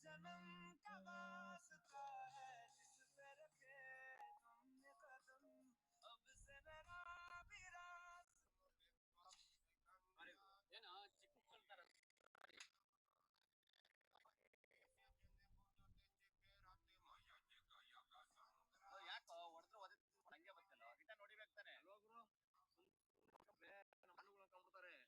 जन्म का वास्ता है जिस पे रखे तुमने कदम अब से मेरा भी रास अरे ಏನೋ ಚಿಕ್ಕ ಮಕ್ಕಳ ತರ ಯಾಕೋ ಹೊಡೆದ್ರು ಹಂಗೆ ಬರ್ತಲ್ಲ ರಿಟರ್ನ್ ಹೊಡಿಬೇಕು ತಾನೆ ಅಲ್ವಾ ಗುರು ನಮ್ಮ ಹಣ್ಣುಗಳು ಕಂಬಿಡ್ತಾರೆ अभी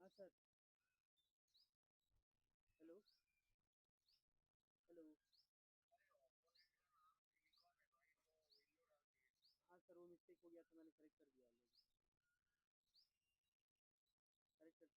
हाँ सर हेलो हेलो हाँ सर वो मिस्टेक हो गया था मैंने करेक्ट कर दिया ऑलरेडी करेक्ट कर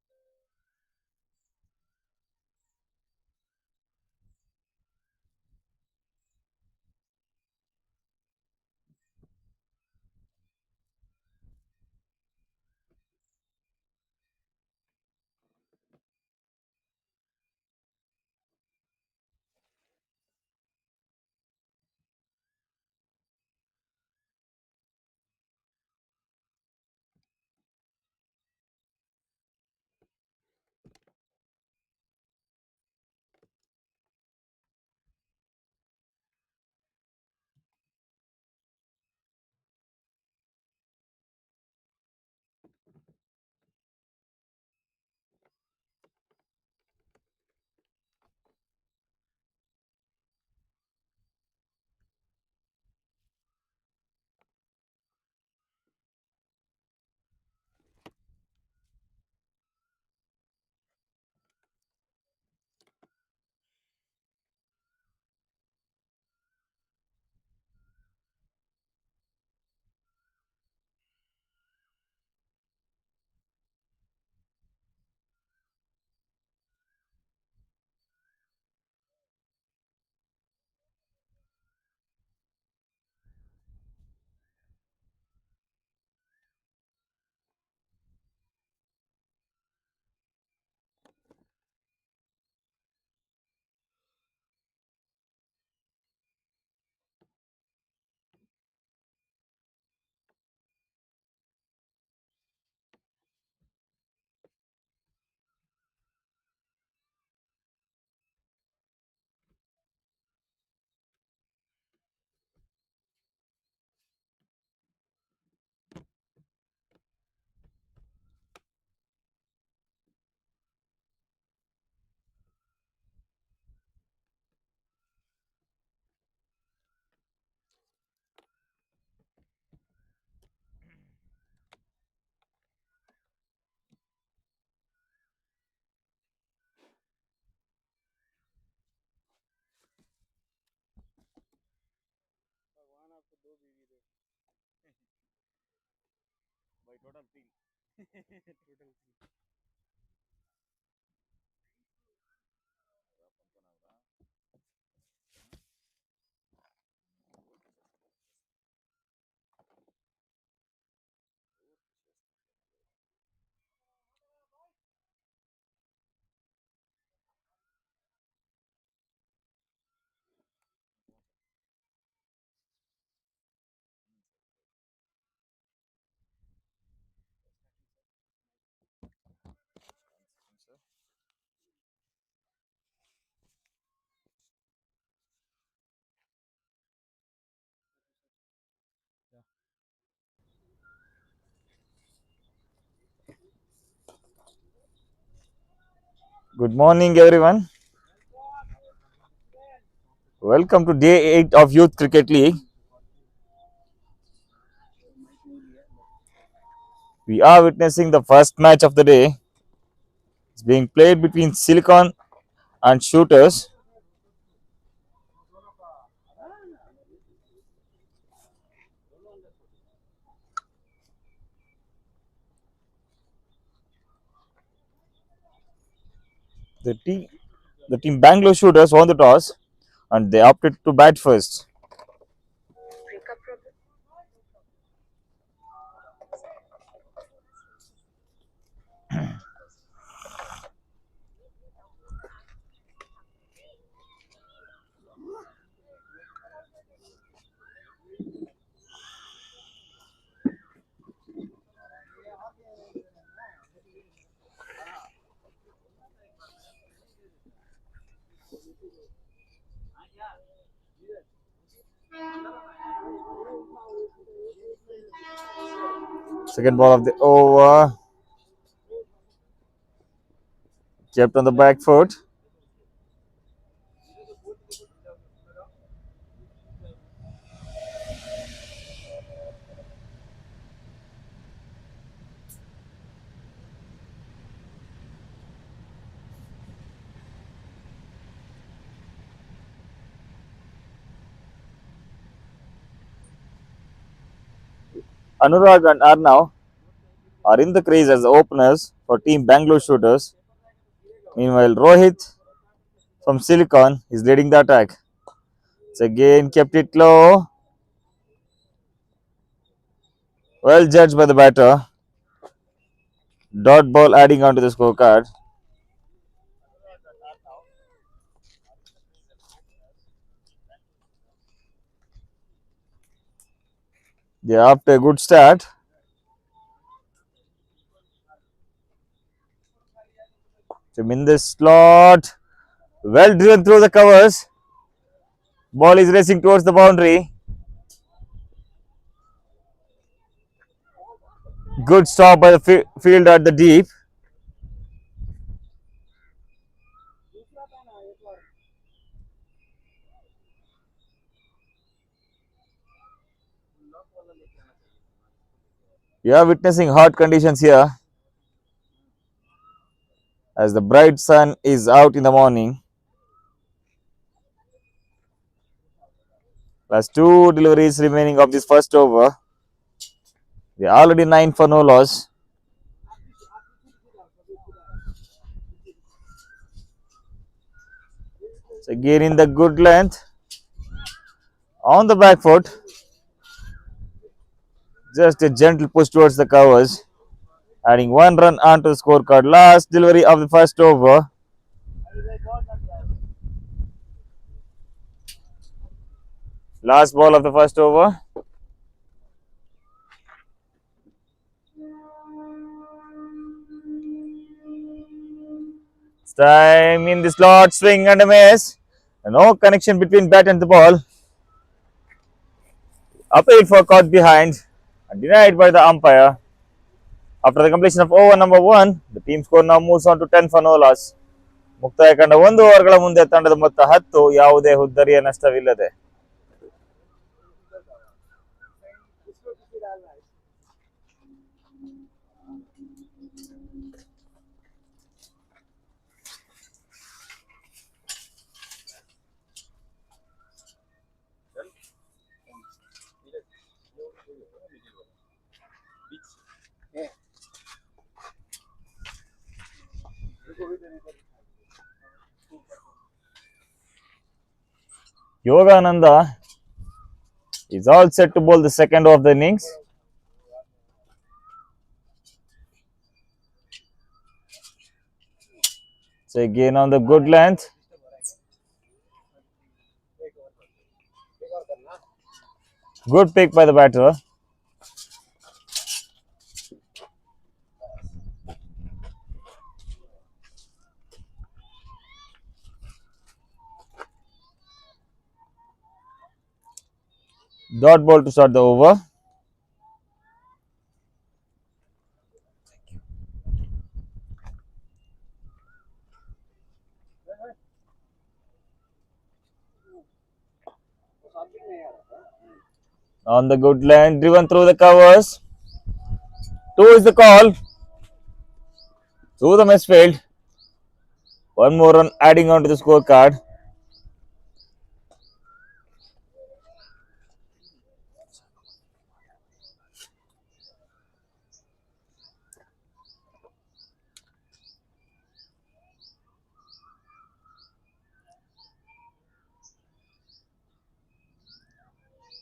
दिया By total 3. Total 3. Good morning, everyone. Welcome to day 8 of Youth Cricket League. We are witnessing the first match of the day. It's being played between Silicon and Shooterz. The team Bangalore Shooterz won the toss and they opted to bat first. Second ball of the over, kept on the back foot. Anurag and Arnav are in the crease as the openers for team Bangalore Shooterz. Meanwhile, Rohit from Silicon is leading the attack. It's again kept it low. Well judged by the batter. Dot ball adding onto the scorecard. They are up to a good start. Tim in the slot. Well driven through the covers. Ball is racing towards the boundary. Good stop by the fielder at the deep. We are witnessing hot conditions here as the bright sun is out in the morning. Plus 2 deliveries remaining of this first over. They are already 9 for no loss. So again in the good length. On the back foot. Just a gentle push towards the covers. Adding 1 run onto the scorecard. Last delivery of the first over. Last ball of the first over. It's time in the slot, swing and a miss. No connection between bat and the ball. Appeal for caught behind and denied by the umpire. After the completion of over number 1, the team score now moves on to 10 for no loss. ಮುಕ್ತಾಯ ಕಂಡ 1 ಓವರ್ಗಳ ಮುಂದೆ ತಂಡದ ಮೊತ್ತ 10, ಯಾವುದೇ ಹುದ್ದರಿಯ ನಷ್ಟವಿಲ್ಲದೆ. Yogananda is all set to bowl the second of the innings. So again on the good length. Good pick by the batter. Dot ball to start the over. On the good length, driven through the covers. Two is the call. Through the misfield. One more run adding on to the scorecard.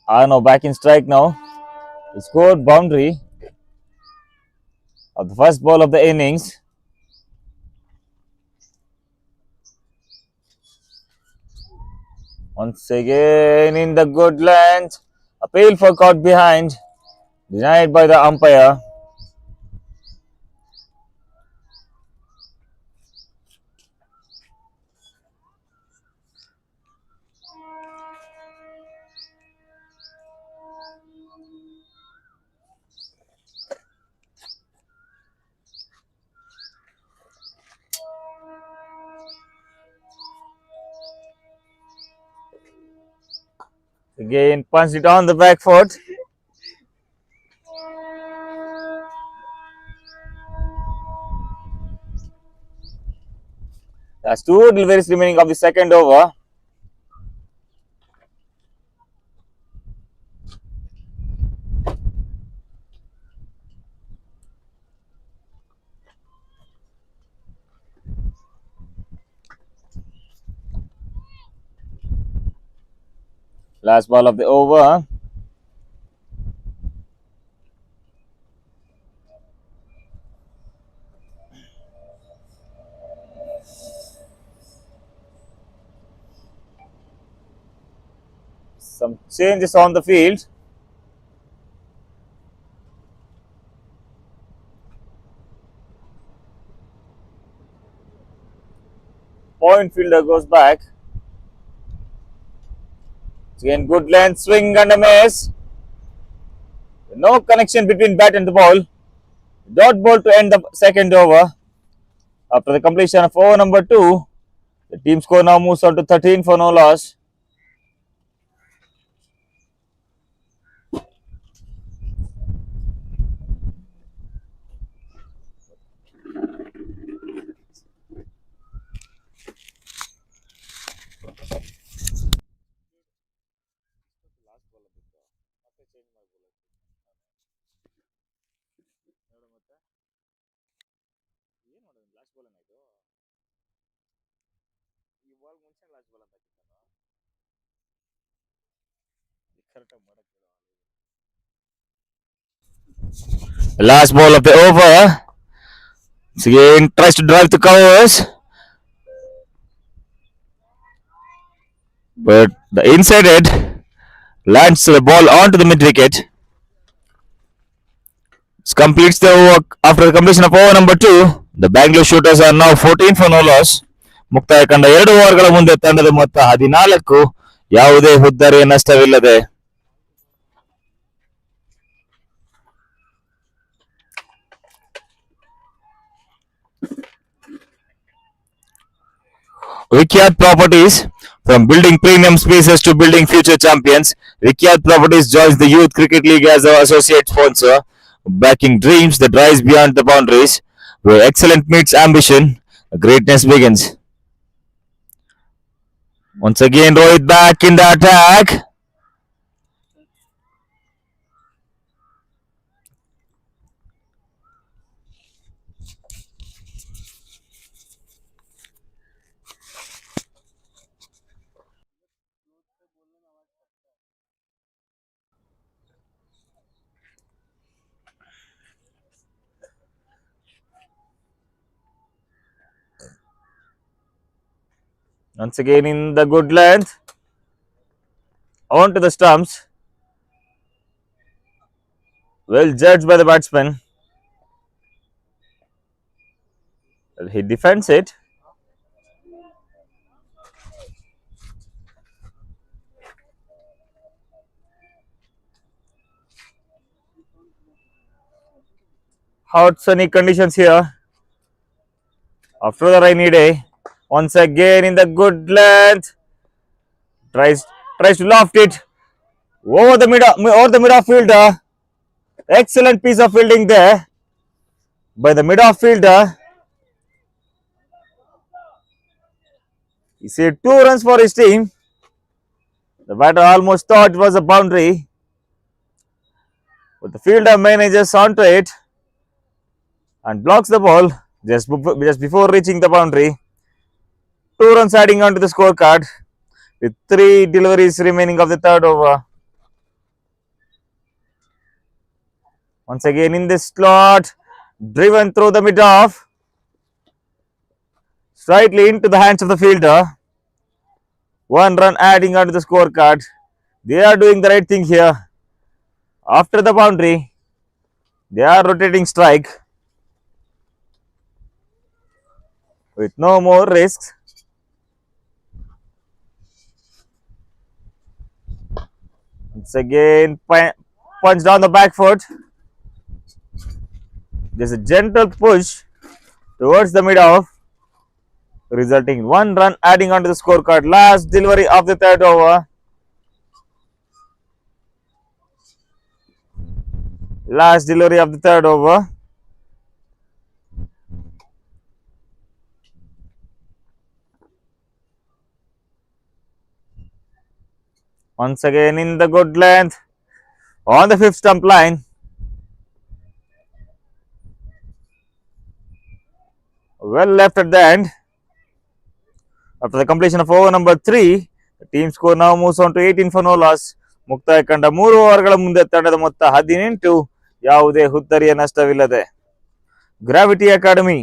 Now back in strike now. He scored boundary of the first ball of the innings. Once again in the good length. Appeal for caught behind. Denied by the umpire. Again punched it on the back foot. That's two deliveries remaining of the second over. Last ball of the over. Some changes on the field. Point fielder goes back. Again, good length swing and a miss. No connection between bat and the ball. Dot ball to end the second over. After the completion of over number 2, the team score now moves on to 13 for no loss. The last ball of the over. Again tries to drive the covers. But the inside head lands the ball onto the mid wicket. Completes the over after the completion of over number 2. The Bengaluru Shooters are now 14 for no loss. ಮುಕ್ತಾಯ ಕಂಡ 2 ಓವರ್ಗಳ ಮುಂದೆ ತಂಡದ ಮೊತ್ತ 14. ಯಾವುದೇ ಹುದ್ದರಿಯ ನಷ್ಟವಿಲ್ಲದೆ. Vikyat Properties. From building premium spaces to building future champions, Vikyat Properties joins the Youth Cricket League as our associate sponsor, backing dreams that rise beyond the boundaries. Where excellence meets ambition, greatness begins. Once again, Rohit back in the attack. Once again in the good length. On to the stumps. Well judged by the batsman. Well, he defends it. Hot sunny conditions here after the rainy day. Once again in the good length. Tries tries to loft it over the mid off fielder. Excellent piece of fielding there by the mid off fielder. He saved 2 runs for his team. The batter almost thought it was a boundary, but the fielder manages onto it and blocks the ball just before reaching the boundary. 2 runs adding onto the scorecard with 3 deliveries remaining of the third over. Once again in this slot, driven through the mid off, slightly into the hands of the fielder. 1 run adding onto the scorecard. They are doing the right thing here. After the boundary, they are rotating strike with no more risks. Once again, punched on the back foot. There's a gentle push towards the mid off, resulting in 1 run adding onto the scorecard. Last delivery of the third over. Last delivery of the third over. Once again in the good length on the fifth stump line. Well left at the end. After the completion of over number 3, the team score now moves on to 18 for no loss. ಮುಕ್ತಾಯ ಕಂಡ 3 ಓವರ್ಗಳ ಮುಂದೆ ತಂಡದ ಮೊತ್ತ 18, ಯಾವುದೇ ಹುತ್ತರಿಯ ನಷ್ಟವಿಲ್ಲದೆ. Gravity Academy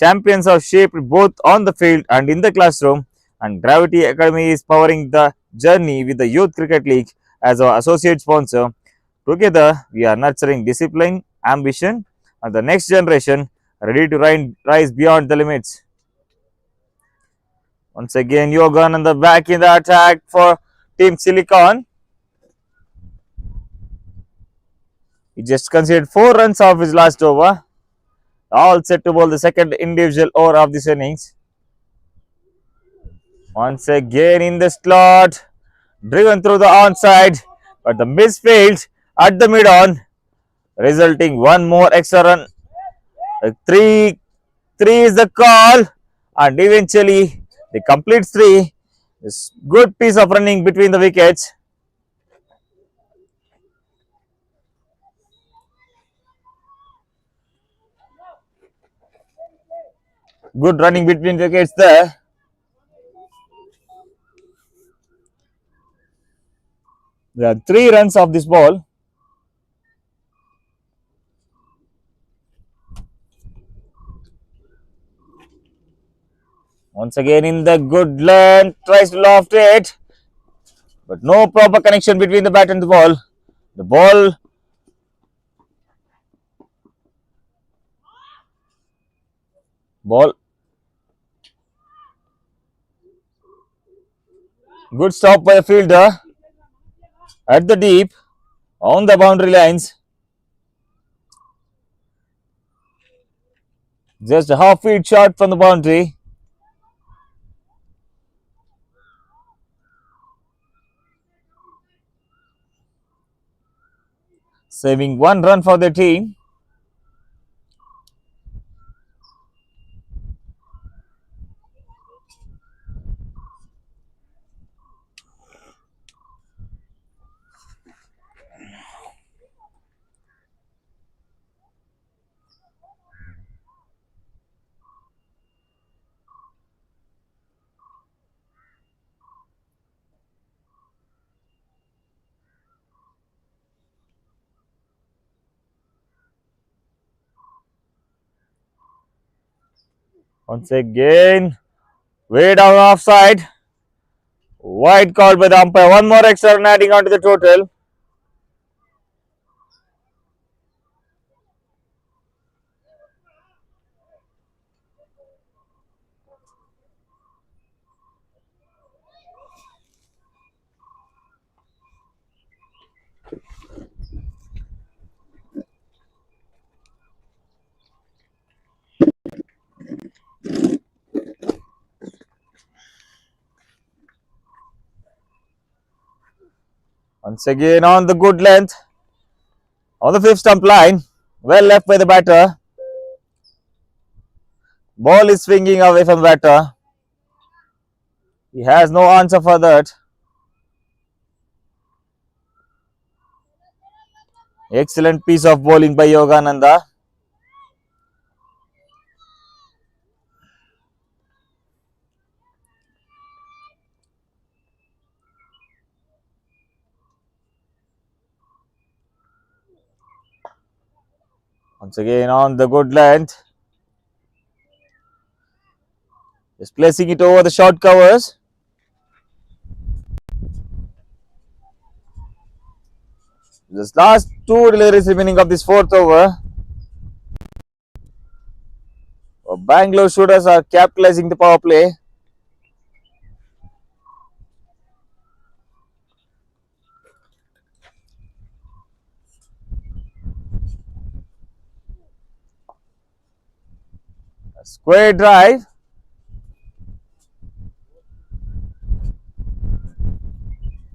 champions are shaped both on the field and in the classroom, and Gravity Academy is powering the journey with the Youth Cricket League as our associate sponsor. Together, we are nurturing discipline, ambition, and the next generation ready to rise beyond the limits. Once again, Yogan on the back in the attack for Team Silicon. He just conceded 4 runs off his last over. All set to bowl the second individual over of this innings. Once again in the slot, driven through the onside, but the miss failed at the mid on, resulting one more extra run. 3 is the call, and eventually they complete 3. This good piece of running between the wickets. Good running between the wickets there. There are 3 runs off this ball. Once again in the good length, tries to loft it, but no proper connection between the bat and the ball. The ball, good stop by the fielder at the deep on the boundary lines. Just a half feet short from the boundary. Saving 1 run for the team. Once again, Way down offside. Wide call by the umpire. One more extra run adding on to the total. Once again on the good length. On the fifth stump line. Well left by the batter. Ball is swinging away from the batter. He has no answer for that. Excellent piece of bowling by Yogananda. Once again on the good length. Just placing it over the short covers. Just last two deliveries remaining of this fourth over. Bangalore Shooters are capitalizing the power play. A square drive.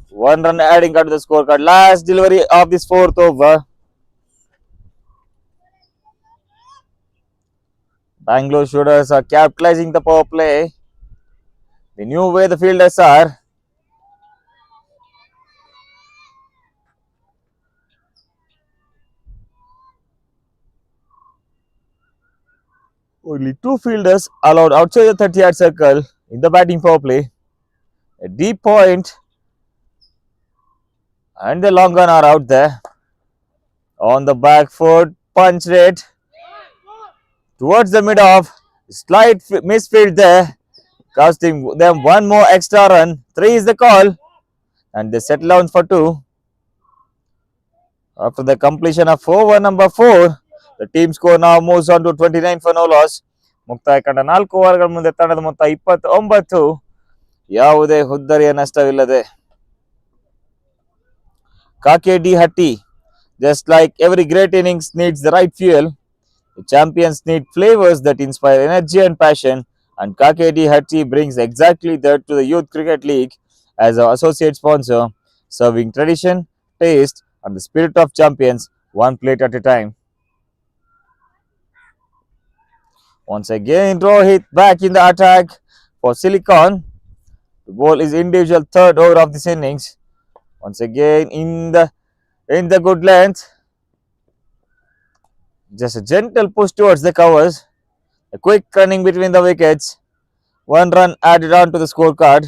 One run adding to the scorecard. Last delivery of this fourth over. Bangalore Shooters are capitalizing the power play. They knew where the fielders are. Only two fielders allowed outside the 30-yard circle in the batting power play. A deep point and the long gun are out there. On the back foot, punch rate towards the mid off. Slight misfield there, costing them one more extra run. 3 is the call, and they settle down for 2. After the completion of over number 4, the team score now moves on to 29 for no loss. ಮುಕ್ತಾಯ ಕಂಡ 4 ಓವರ್ಗಳ ಮುಂದೆ ತಂಡದ ಮೊತ್ತ 29. ಯಾವುದೇ ಹುದ್ದರಿಯ ನಷ್ಟವಿಲ್ಲದೆ. Kakedi Hatti, just like every great innings needs the right fuel, the champions need flavors that inspire energy and passion, and Kakedi Hatti brings exactly that to the Youth Cricket League as our associate sponsor, serving tradition, taste, and the spirit of champions one plate at a time. Once again, Rohit back in the attack for Silicon. The ball is individual third over of this innings. Once again in the good length. Just a gentle push towards the covers. A quick running between the wickets. One run added on to the scorecard.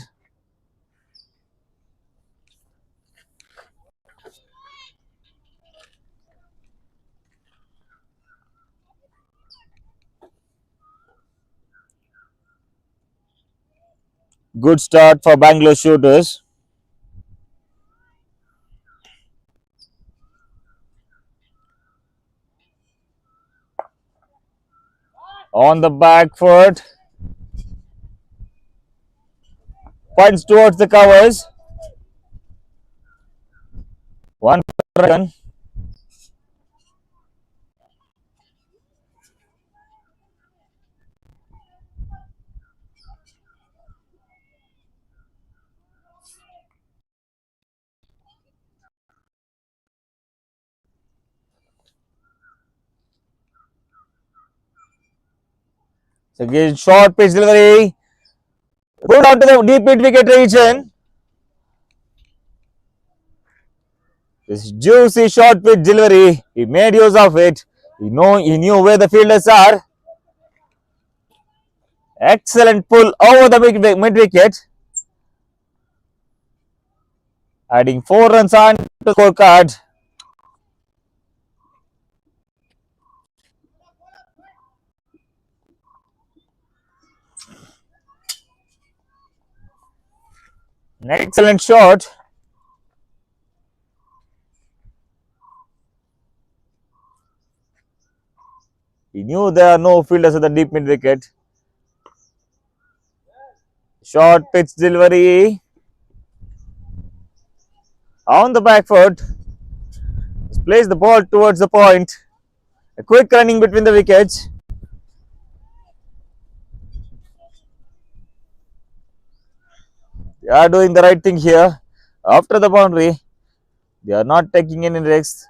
Good start for Bangalore Shooters. On the back foot. Punch towards the covers. One run. Again, short pitch delivery. Pulled out to the deep mid wicket region. This juicy short pitch delivery. He made use of it. He knew where the fielders are. Excellent pull over the mid wicket. Adding 4 runs on to the scorecard. An excellent shot. He knew there are no fielders at the deep mid wicket. Short pitch delivery on the back foot. Plays the ball towards the point. A quick running between the wickets. They are doing the right thing here. After the boundary, they are not taking any risks.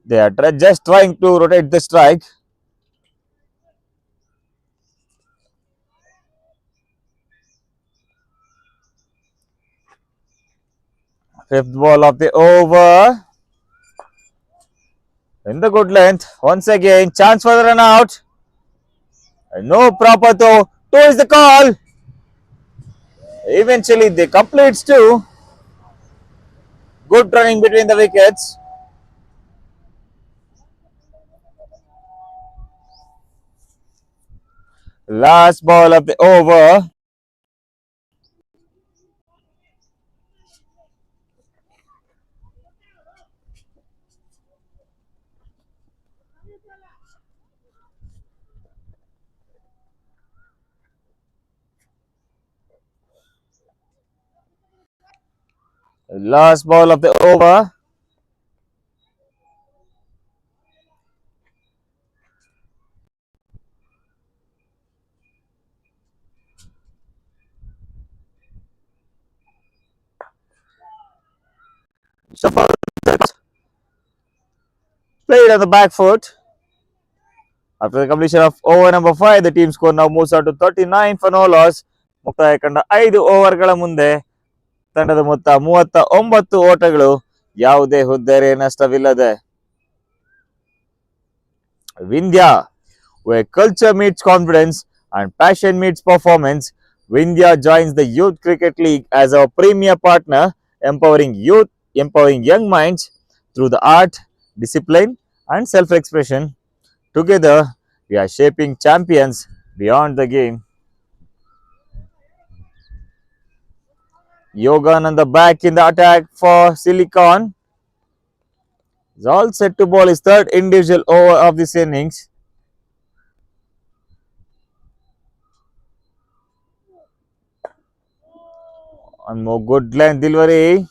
They are just trying to rotate the strike. Fifth ball of the over. In the good length. Once again, chance for the run out. And no proper throw. Two is the call. Eventually, they completes two. Good running between the wickets. Last ball of the over. Last ball of the over. Shuffle. Played on the back foot. After the completion of over number 5, the team score now moves on to 39 for no loss. ಮುಕ್ತಾಯ ಕಂಡ 5 ಓವರ್ಗಳ ಮುಂದೆ ತಂಡದ ಮೊತ್ತ 39 ಓಟಗಳು. ಯಾವುದೇ ಹುದ್ದೆರೆ ನಷ್ಟವಿಲ್ಲದೆ. Vindhya, where culture meets confidence and passion meets performance, Vindhya joins the Youth Cricket League as our premier partner, empowering young minds through the art, discipline, and self-expression. Together, we are shaping champions beyond the game. Yogananda back in the attack for Silicon. Is all set to bowl his third individual over of this innings. One more good length delivery.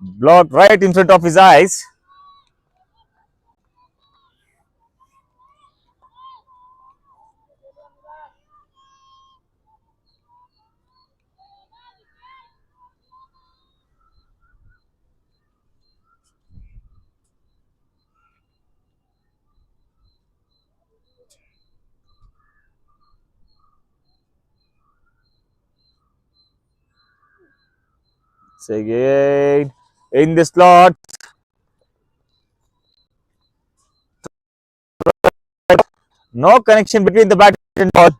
Blocked right in front of his eyes. So again in the slot. No connection between the bat and ball.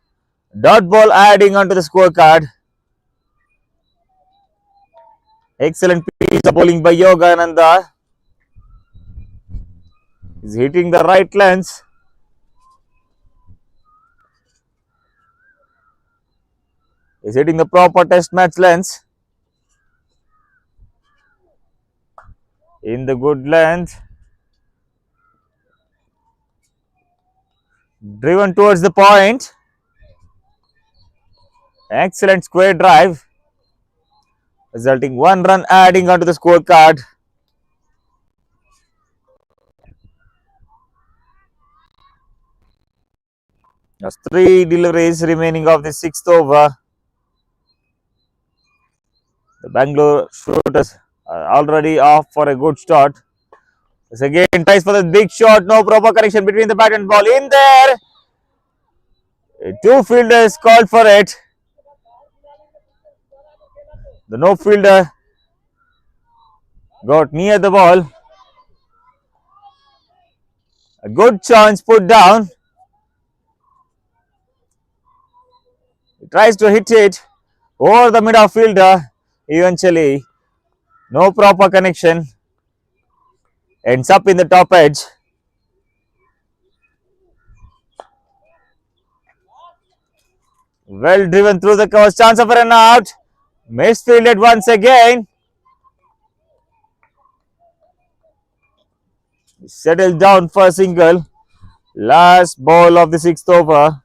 Dot ball adding onto the scorecard. Excellent piece of bowling by Yogananda. He's hitting the right lens. He's hitting the proper test match lens. In the good length. Driven towards the point. Excellent square drive. Resulting one run adding onto the scorecard. Just 3 deliveries remaining of the 6th over. The Bengaluru Shooterz are already off for a good start. This again tries for the big shot. No proper connection between the bat and ball. In there. Two fielders called for it. The no fielder got near the ball. A good chance put down. He tries to hit it over the mid fielder. Eventually, no proper connection. Ends up in the top edge. Well driven through the cover. Chance of a run out. Misfielded once again. Settled down for a single. Last ball of the sixth over.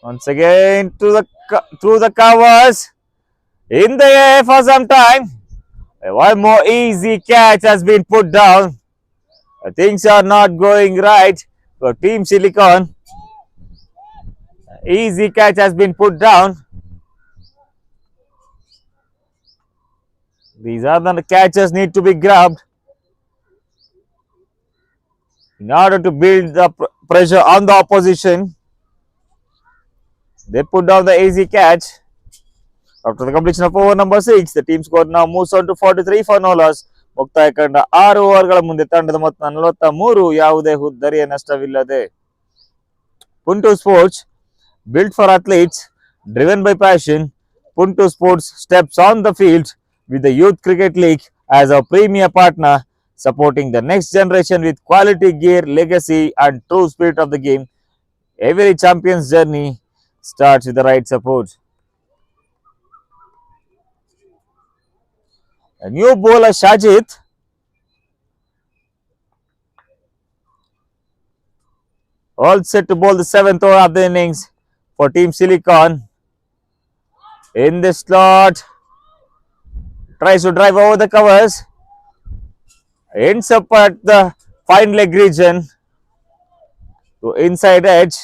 Once again through the covers. In the air for some time. One more easy catch has been put down. Things are not going right for Team Silicon. Easy catch has been put down. These other catches need to be grabbed in order to build the pressure on the opposition. They put down the easy catch. After the completion of over number 6, the team score now moves on to 43 for no loss. ಮುಕ್ತಾಯ ಕಂಡ 6 ಓವರ್ಗಳ ಮುಂದೆ ತಂಡದ ಮೊತ್ತ 43 ಯಾವುದೇ ಹುದ್ದರಿಯ ನಷ್ಟವಿಲ್ಲದೆ. Punto Sports, built for athletes, driven by passion. Punto Sports steps on the field with the Youth Cricket League as a premier partner, supporting the next generation with quality gear, legacy and true spirit of the game. Every champion's journey starts with the right support. A new bowler Shajit all set to bowl the 7th over of the innings for Team Silicon. In the slot, tries to drive over the covers, ends up at the fine leg region to inside edge.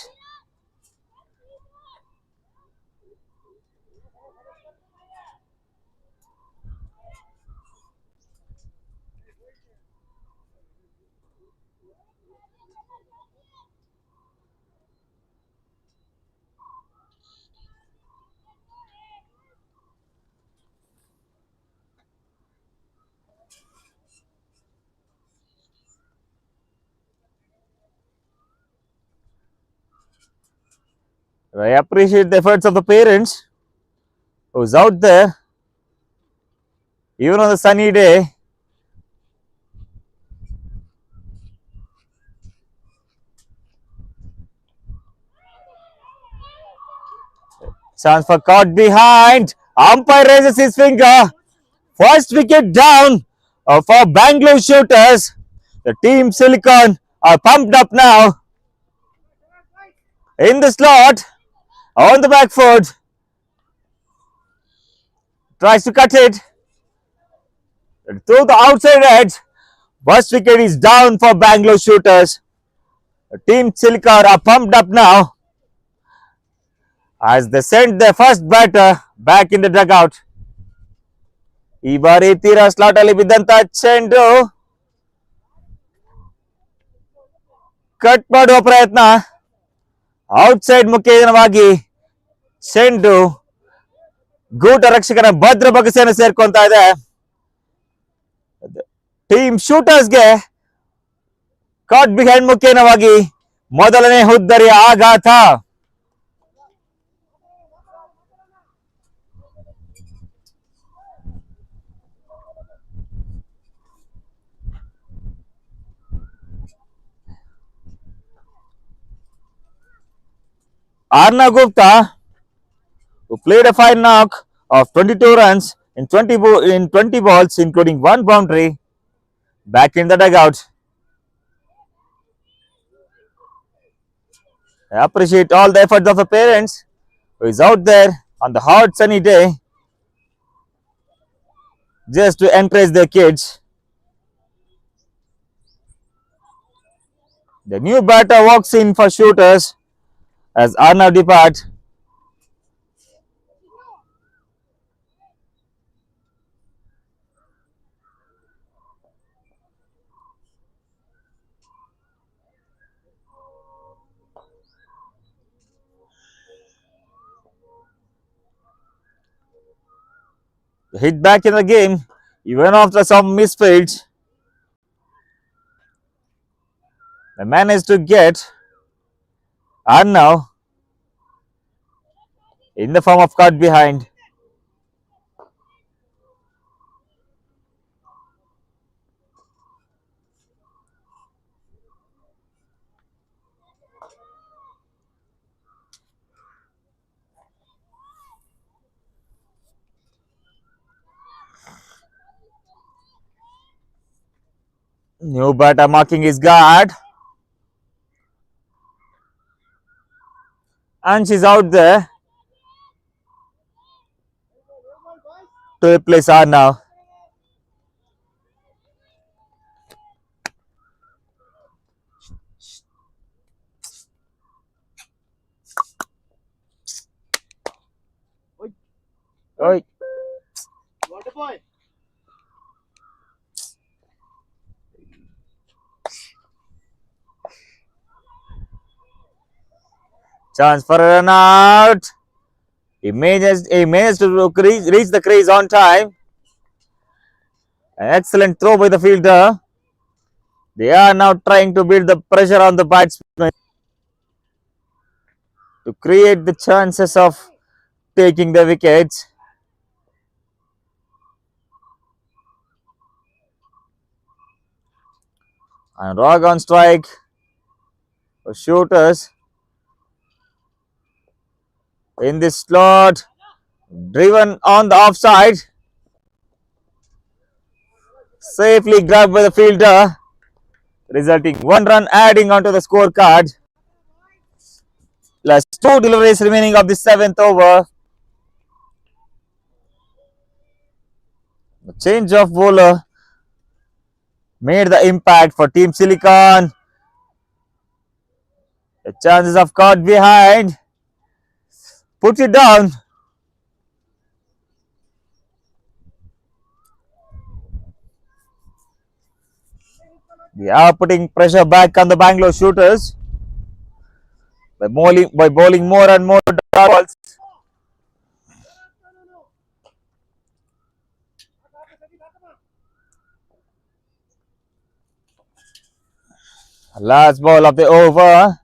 I appreciate the efforts of the parents who's out there, even on the sunny day. Chance for caught behind. Umpire raises his finger. First wicket down for Bengaluru Shooters. The Team Silicon are pumped up now. In the slot, on the back foot, tries to cut it through the outside edge. First wicket is down for Bengaluru Shooters. The Team Silicon are pumped up now as they send their first batter back in the dugout. ಈ ಬಾರಿ ತೀರಾ slot ಅಲ್ಲಿ ಬಿದ್ದಂತ ಚೆಂಡು cut ಮಾಡುವ ಪ್ರಯತ್ನ, outside ಮುಖೇನವಾಗಿ ಚೆಂಡು ಗೂಟ ರಕ್ಷಕನ ಭದ್ರ ಬಗಸೆಯನ್ನು ಸೇರ್ಕೊಂತ ಇದೆ. ಟೀಮ್ ಶೂಟರ್ಸ್ಗೆ ಕಾಟ್ ಬಿಹೈಂಡ್ ಮುಖೇನವಾಗಿ ಮೊದಲನೇ ಹುದ್ದರಿಯ ಆಘಾತ. Arna Gupta, who played a fine knock of 22 runs in 20 balls, including one boundary, back in the dugout. I appreciate all the efforts of the parents who is out there on the hot sunny day just to encourage their kids. The new batter walks in for Shooters as Arnav departs. Hit back in the game, even after some misfields. They managed to get And now, in the form of cut behind, new batter marking his guard, and she's out there to replace her now. Oi. Water boy. Chance for a run out. He managed to reach the crease on time. An excellent throw by the fielder. They are now trying to build the pressure on the batsman to create the chances of taking the wickets. And Rog on strike for Shooters in this slot. Driven on the offside. Safely grabbed by the fielder, resulting one run adding onto the scorecard. Last two deliveries remaining of the seventh over. The change of bowler made the impact for Team Silicon. The chances of caught behind. Puts it down. They are putting pressure back on the Bangalore Shooters by bowling more and more balls. Last ball of the over.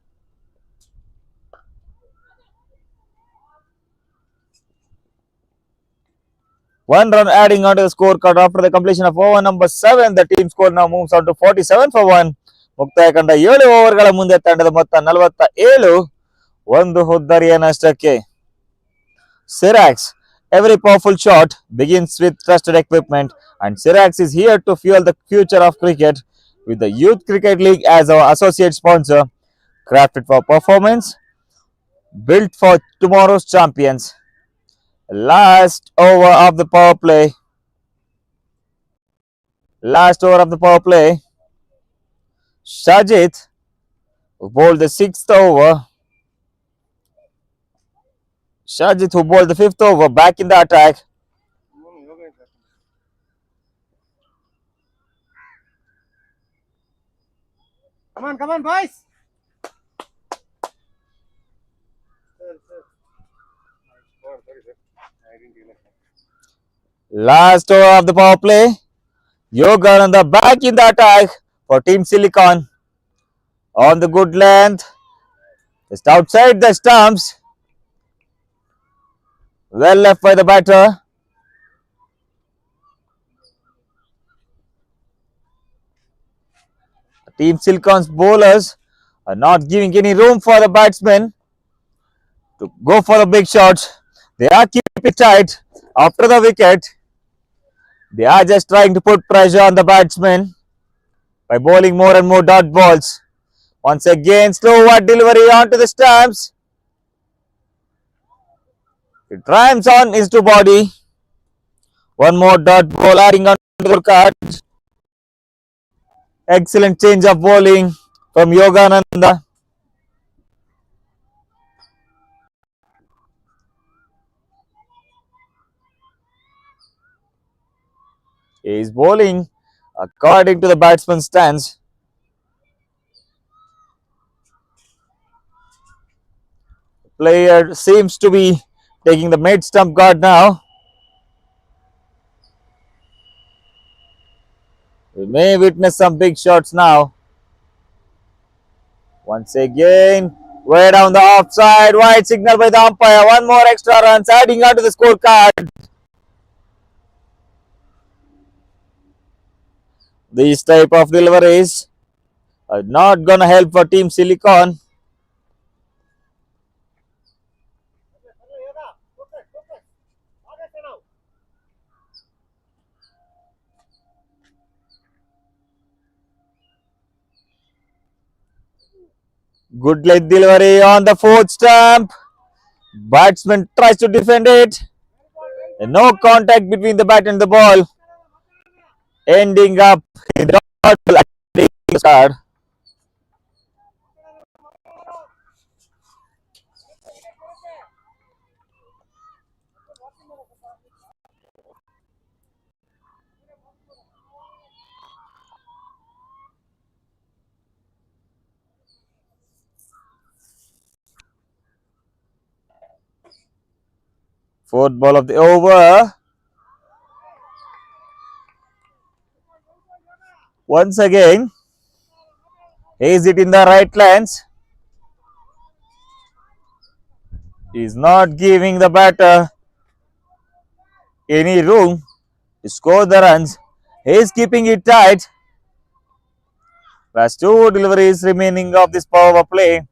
One run adding onto the scorecard after the completion of over number 7. The team score now moves on to 47 for 1. ಮುಕ್ತಾಯ ಕಂಡ 7 ಓವರ್ಗಳ ಮುಂದೆ ತಂಡದ ಮೊತ್ತ 47, ಒಂದು ಹುದ್ದರಿಯ ನಷ್ಟಕ್ಕೆ. Shooterz, every powerful shot begins with trusted equipment, and Shooterz is here to fuel the future of cricket with the Youth Cricket League as our associate sponsor. Crafted for performance, built for tomorrow's champions. Last over of the power play. Last over of the power play. Shajit who bowled the 6th over. Shajit who bowled the 5th over, back in the attack. Come on, boys. Last over of the power play. Yogananda back in the attack for Team Silicon. On the good length. Just outside the stumps. Well left by the batter. Team Silicon's bowlers are not giving any room for the batsmen to go for the big shots. They are keeping it tight after the wicket. They are just trying to put pressure on the batsmen by bowling more and more dot balls. Once again, slow delivery onto the stumps. It rams on his to body. One more dot ball adding on to the card. Excellent change of bowling from Yogananda. He is bowling according to the batsman's stance. The player seems to be taking the mid stump guard now. We may witness some big shots now. Once again, Way down the offside, wide signal by the umpire. One more extra runs adding on to the scorecard. These type of deliveries are not gonna help for Team Silicon. Good leg delivery on the fourth stump. Batsman tries to defend it. And no contact between the bat and the ball. Ending up in the card. Fourth ball of the over. Once again, is it in the right lens? He's not giving the batter any room to score the runs. He's keeping it tight. Last two deliveries remaining of this power play.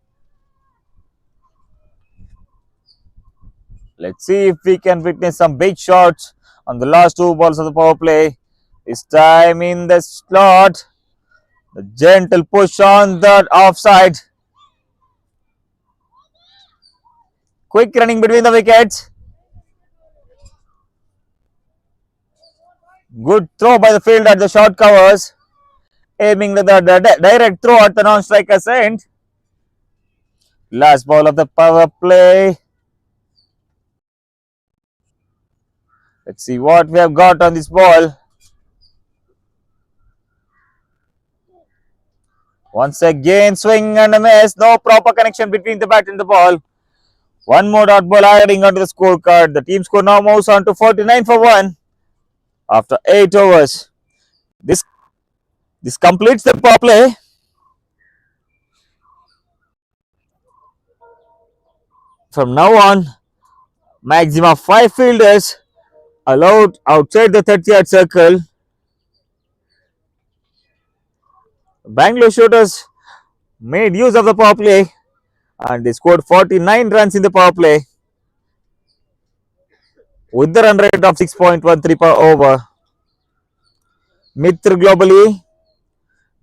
Let's see if we can witness some big shots on the last two balls of the power play. This time in the slot. The gentle push on the offside. Quick running between the wickets. Good throw by the field at the short covers. Aiming the direct throw at the non-striker's end. Last ball of the power play. Let's see what we have got on this ball. Once again, swing and a miss. No proper connection between the bat and the ball. One more dot ball adding onto the scorecard. The team score now moves on to 49 for 1 after 8 overs. This completes the power play. From now on, maximum 5 fielders allowed outside the 30-yard circle. Bengaluru Shooters made use of the power play and they scored 49 runs in the power play with the run rate of 6.13 per over. Mitra globally,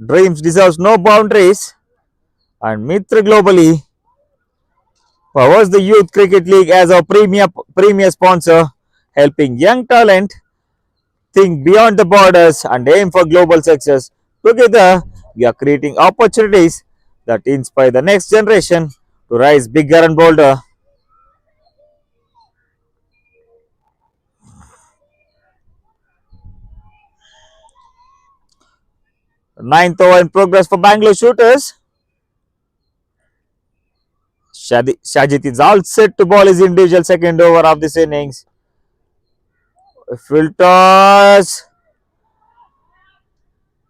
dreams deserves no boundaries, and Mitra globally powers the Youth Cricket League as our premier sponsor, helping young talent think beyond the borders and aim for global success. Together, we are creating opportunities that inspire the next generation to rise bigger and bolder. Ninth over in progress for Bangalore Shooters. Shajit is all set to ball his individual second over of this innings. Filters.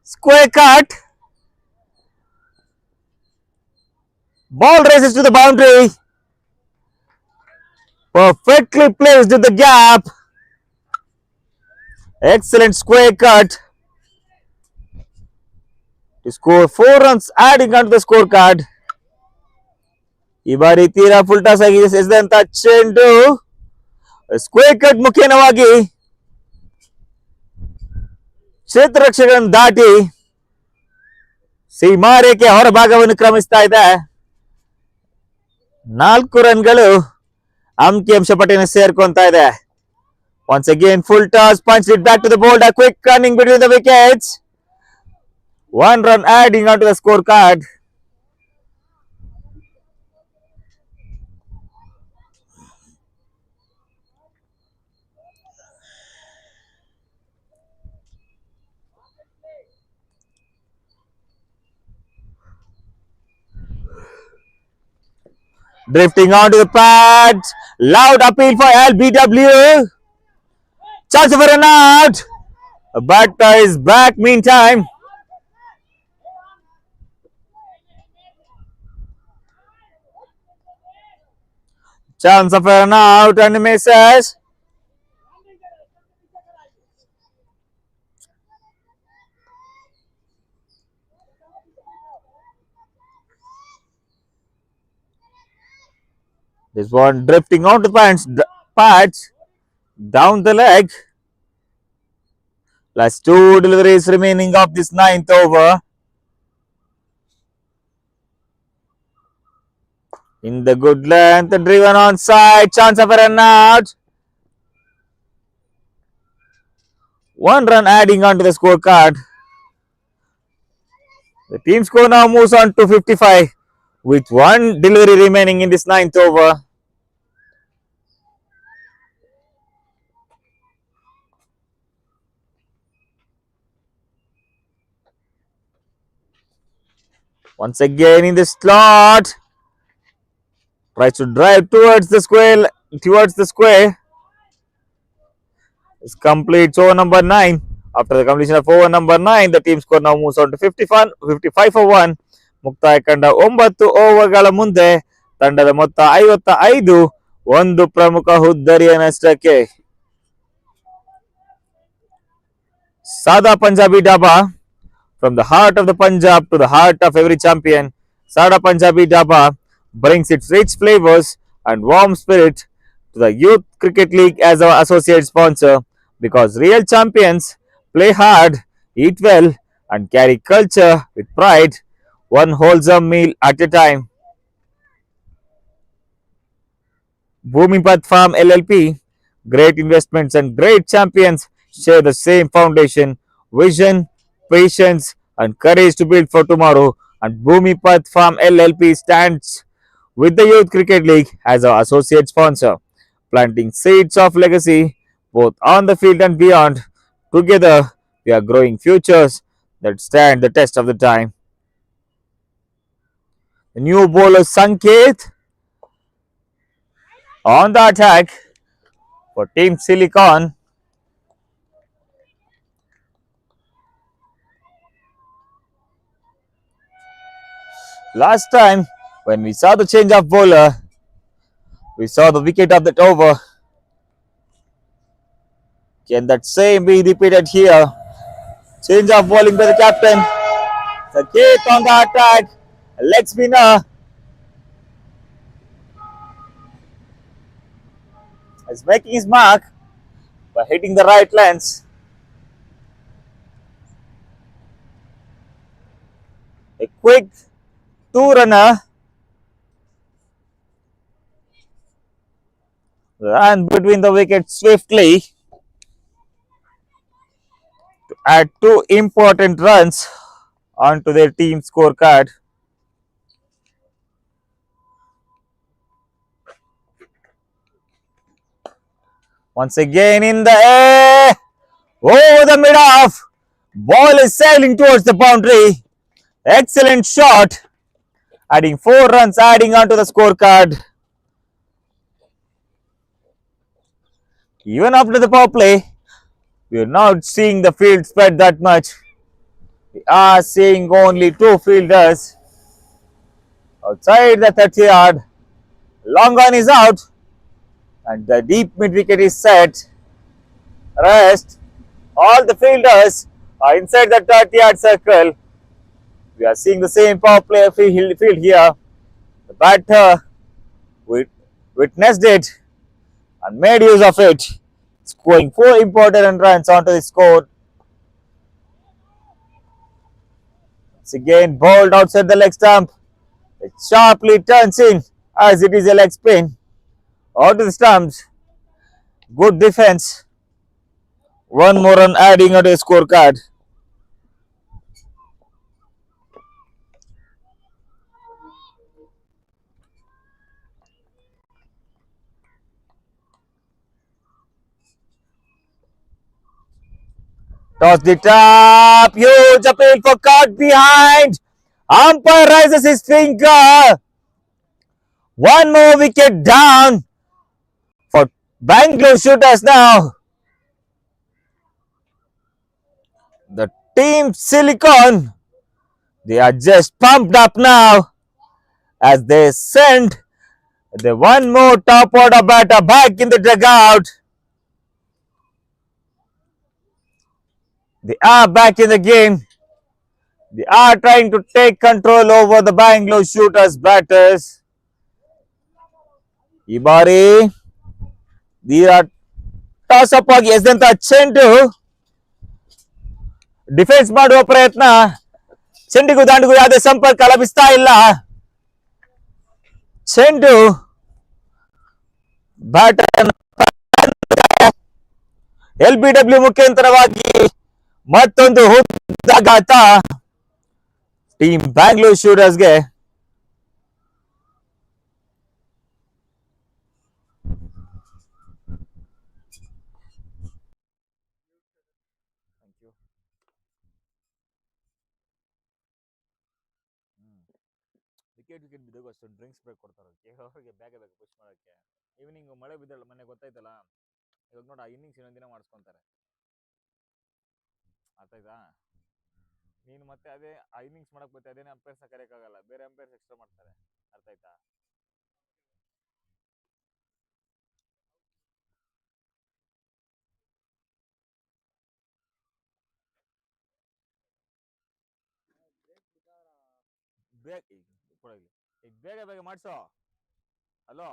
Square cut. Ball races to the boundary. Perfectly placed in the gap. Excellent square cut to score 4 runs adding onto the scorecard. ಈ ಬಾರಿ ತೀರಾ full toss ಆಗಿ ಎಸೆದಂತ ಚೆಂಡು square cut ಮುಖೇನವಾಗಿ ಕ್ಷೇತ್ರ ರಕ್ಷಕರನ್ನು ದಾಟಿ ಸೀಮಾರೇಖೆ ಹೊರಭಾಗವನ್ನು ಕ್ರಮಿಸ್ತಾ ಇದೆ. 4 ರನ್ಗಳು ಅಂಕಿಅಂಶ ಪಟ್ಟಿಯನ್ನು ಸೇರ್ಕೊಂತಾ ಇದೆ. Once again, full toss, punched it back to the boulder. Quick running between the wickets. 1 run adding onto the scorecard. Drifting onto the pads. Loud appeal for LBW. Chance for an out. Batter is back meantime. Chance of an out and misses. This one drifting out the pads down the leg. Last two deliveries remaining of this ninth over. In the good length, driven on side, chance of a run out. One run adding onto the scorecard. The team score now moves on to 55 with one delivery remaining in this ninth over. Once again in the slot. Tries to drive towards the square. It's complete over number 9. After the completion of over number 9, the team score now moves on to 55 for 1. ಮುಕ್ತಾಯ ಕಂಡ 9 ಓವರ್ಗಳ ಮುಂದೆ ತಂಡದ ಮೊತ್ತ 55 ಒಂದು ಪ್ರಮುಖ ಹುದ್ದರಿಯ ನಷ್ಟಕ್ಕೆ. Sada Punjabi Dhaba, from the heart of the Punjab to the heart of every champion, Sada Punjabi Dhaba brings its rich flavors and warm spirit to the Youth Cricket League as our associate sponsor, because real champions play hard, eat well, and carry culture with pride, one wholesome meal at a time. Bhumipat Farm LLP, great investments and great champions share the same foundation, vision, patience, and courage to build for tomorrow. And Bhumipat Farm LLP stands with the Youth Cricket League as our associate sponsor, planting seeds of legacy both on the field and beyond. Together, we are growing futures that stand the test of the time. The new bowler Sanket on the attack for Team Silicon. Last time, when we saw the change of bowler, we saw the wicket of that over. Can that same be repeated here? Change of bowling by the captain. Sanket on the attack. Leg spinner is making his mark by hitting the right lens. A quick two-runner ran between the wickets swiftly to add two important runs onto their team scorecard. Once again in the air, over the mid-off, ball is sailing towards the boundary. Excellent shot, adding 4 runs, adding onto the scorecard. Even after the power play, we are not seeing the field spread that much. We are seeing only 2 fielders outside the 30 yard. Long on is out, and the deep mid wicket is set. Rest. All the fielders are inside the 30 yard circle. We are seeing the same power play field here. The batter witnessed it and made use of it, scoring 4 important runs onto the score. Once again bowled outside the leg stump. It sharply turns in as it is a leg spin. Out to the stumps. Good defense. One more run adding onto the scorecard. Tossed it up. Huge appeal for caught behind. Umpire raises his finger. One more wicket down for Bengaluru Shooterz now. The team Silicon, they are just pumped up now as they send The one more top order batter back in the dugout. They are back in the game. They are trying to take control over the Bangalore Shooters batters. ಈ ಬಾರಿ toss up ಆಗಿ ಎಸೆದಂತ ಚೆಂಡು defence ಮಾಡುವ ಪ್ರಯತ್ನ, ಚೆಂಡಿಗೂ ದಾಂಡಿಗೂ ಯಾವುದೇ ಸಂಪರ್ಕ ಲಭಿಸ್ತಾ ಇಲ್ಲ. ಚೆಂಡು ಬ್ಯಾಟರ್ LBW ಮುಖಾಂತರವಾಗಿ ಮತ್ತೊಂದು ಹುದ್ದಾಘಾತ ಟೀಮ್ ಬ್ಯಾಂಗ್ಳೂರ್ ಶೂಟರ್ಸ್ಗೆ. ವಿಕೆಟ್ ಬಿದ್ದಾಗ ಅಷ್ಟು ಡ್ರಿಂಕ್ಸ್ ಬ್ರೇಕ್ ಕೊಡ್ತಾರೆ ಅವ್ರಿಗೆ ಬೇಗ ಬೇಗ ಪುಷ್ ಮಾಡೋಕ್ಕೆ. ಈವ್ನಿಂಗ್ ಮಳೆ ಬಿದ್ದಲ್ಲ ಮೊನ್ನೆ ಗೊತ್ತಾಯ್ತಲ್ಲ, ಇವಾಗ ನೋಡಿ ಆ ಇನ್ನಿಂಗ್ಸ್ ಇನ್ನೊಂದಿನ ಮಾಡಿಸ್ಕೊಂತಾರೆ. ಅರ್ಥ ಆಯ್ತಾ? ನೀನು ಮತ್ತೆ ಅದೇ ಆ ಇನ್ನಿಂಗ್ಸ್ ಮಾಡಕ್ ಬತ್ತೆ ಅದೇನೇ ಅಂಪೈರ್ಸ್ನ ಕರೆಯೋಕ್ಕಾಗಲ್ಲ, ಬೇರೆ ಅಂಪೈರ್ಸ್ ಎಕ್ಸ್ಟ್ರಾ ಮಾಡ್ತಾರೆ. ಅರ್ಥ ಆಯ್ತಾ? ಬ್ರೇಕ್ ಕೊಡಲಿ, ಈಗ ಬೇಗ ಬೇಗ ಮಾಡಿಸೋ. ಹಲೋ,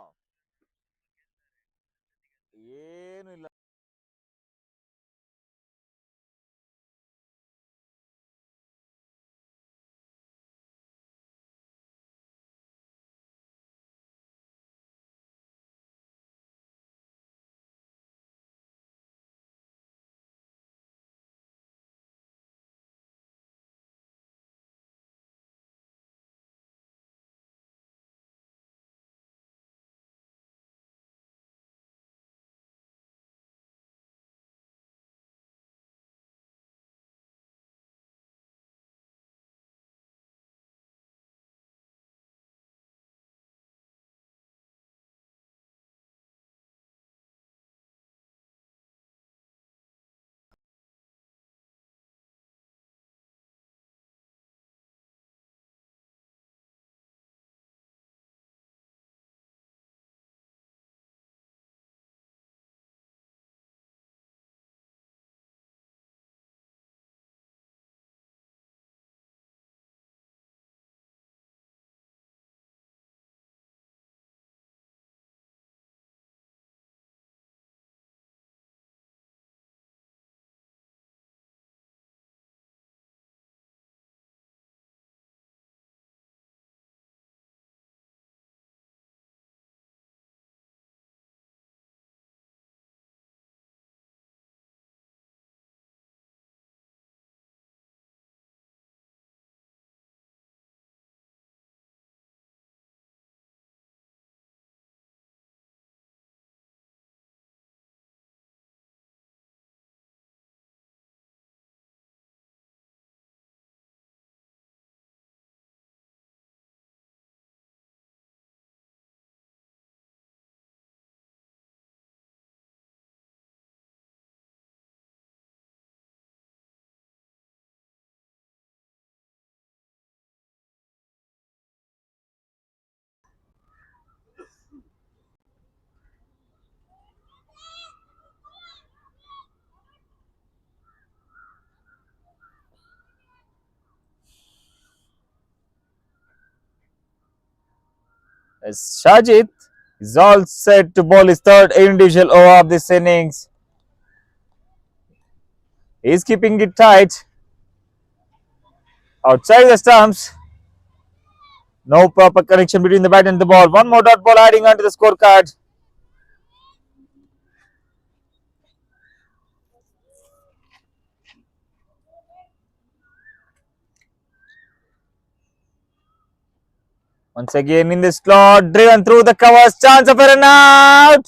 ಏನು ಇಲ್ಲ. As Shajit is all set to bowl his third individual over of this innings. He's keeping it tight outside the stumps. No proper connection between the bat and the ball. One more dot ball adding onto the scorecard. Once again in the slot, driven through the covers, chance of a run out.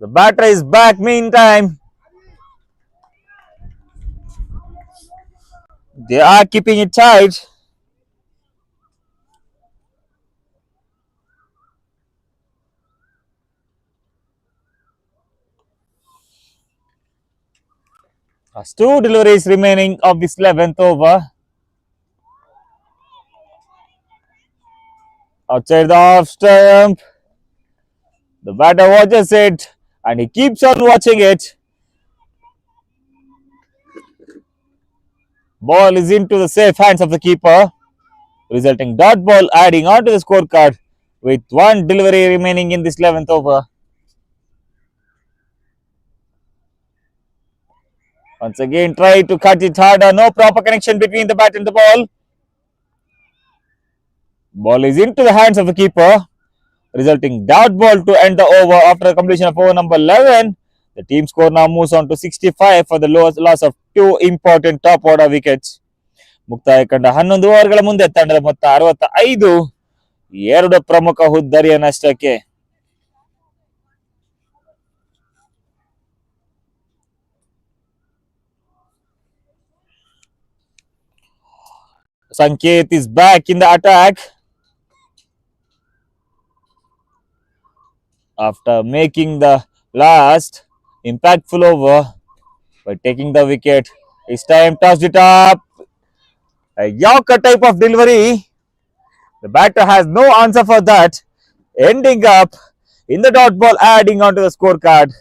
The batter is back meantime. They are keeping it tight. There's 2 deliveries remaining of this 11th over. Outside the off stump, the batter watches it and he keeps on watching it. Ball is into the safe hands of the keeper, resulting dot ball adding onto the scorecard with one delivery remaining in this 11th over. Once again, try to cut it harder. No proper connection between the bat and the ball. Ball is into the hands of the keeper, resulting dot ball to end the over after the completion of over number 11. The team score now moves on to 65 for the loss of two important top order wickets. ಮುಕ್ತಾಯ ಕಂಡ 11 ಓವರ್ಗಳ ಮುಂದೆ ತಂಡದ ಮೊತ್ತ 65, ಎರಡು ಪ್ರಮುಖ ಹುದ್ದರಿಯ ನಷ್ಟಕ್ಕೆ. Sanket is back in the attack after making the last impactful over by taking the wicket. This time tossed it up. A Yorker type of delivery. The batter has no answer for that, ending up in the dot ball adding onto the scorecard.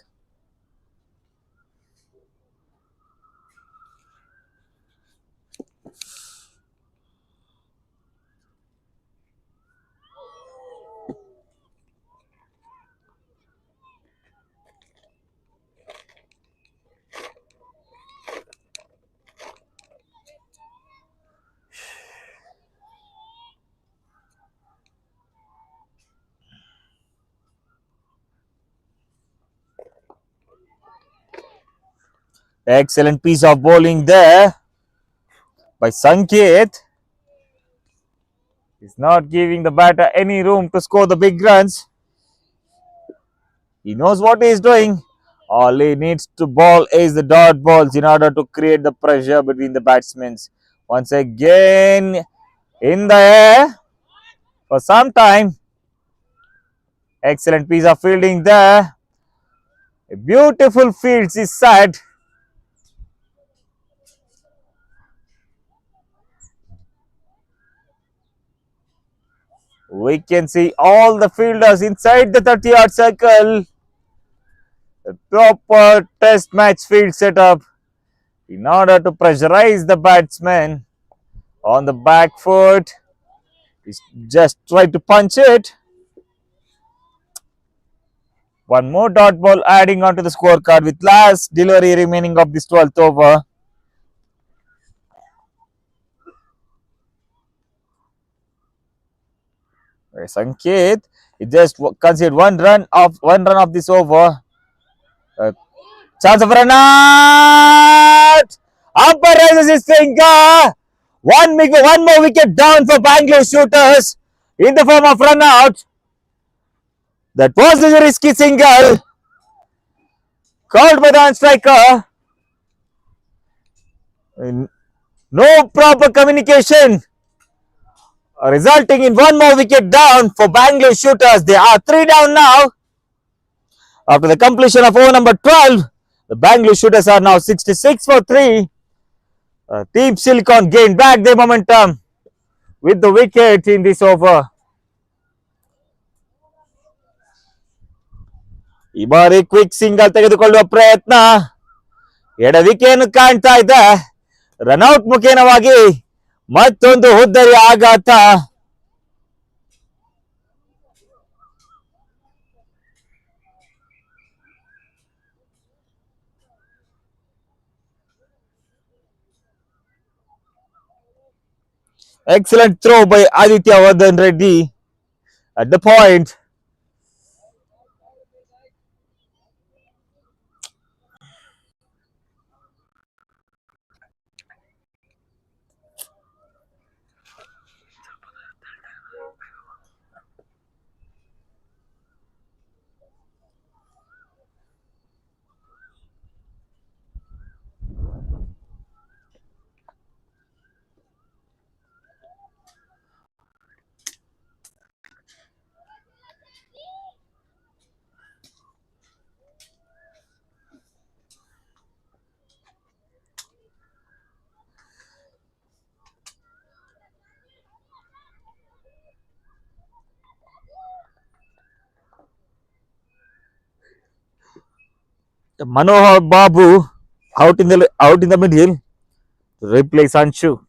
Excellent piece of bowling there by Sanket. He's not giving the batter any room to score the big runs. He knows what he is doing. All he needs to bowl is the dot balls in order to create the pressure between the batsmen. Once again in the air for some time. Excellent piece of fielding there. A beautiful fields is set. We can see all the fielders inside the 30-yard circle. A proper test match field setup in order to pressurize the batsman on the back foot. He's just try to punch it. One more dot ball adding onto the scorecard with last delivery remaining of this 12th over. Sanket, he just conceded one run of this over. Chance of run out. Umpire raises his finger. One more wicket down for Bengaluru Shooterz in the form of run out. That was a risky single called by the striker. No proper communication, resulting in one more wicket down for Bengaluru Shooterz. They are 3 down now. After the completion of over number 12, the Bengaluru Shooterz are now 66 for 3. Team Silicon gained back their momentum with the wicket in this over. ಈ ಬಾರಿ quick single ತೆಗೆದುಕೊಳ್ಳುವ ಪ್ರಯತ್ನ ಎಡವಿಕೆಯನ್ನು ಕಾಣ್ತಾ ಇದೆ. Run out ಮುಖೇನವಾಗಿ ಮತ್ತೊಂದು ಹುದ್ದರಿ ಆಘಾತ. Excellent throw by Aditya Vardhan Reddy at the point. Manohar Babu out in the middle to replace Anshu.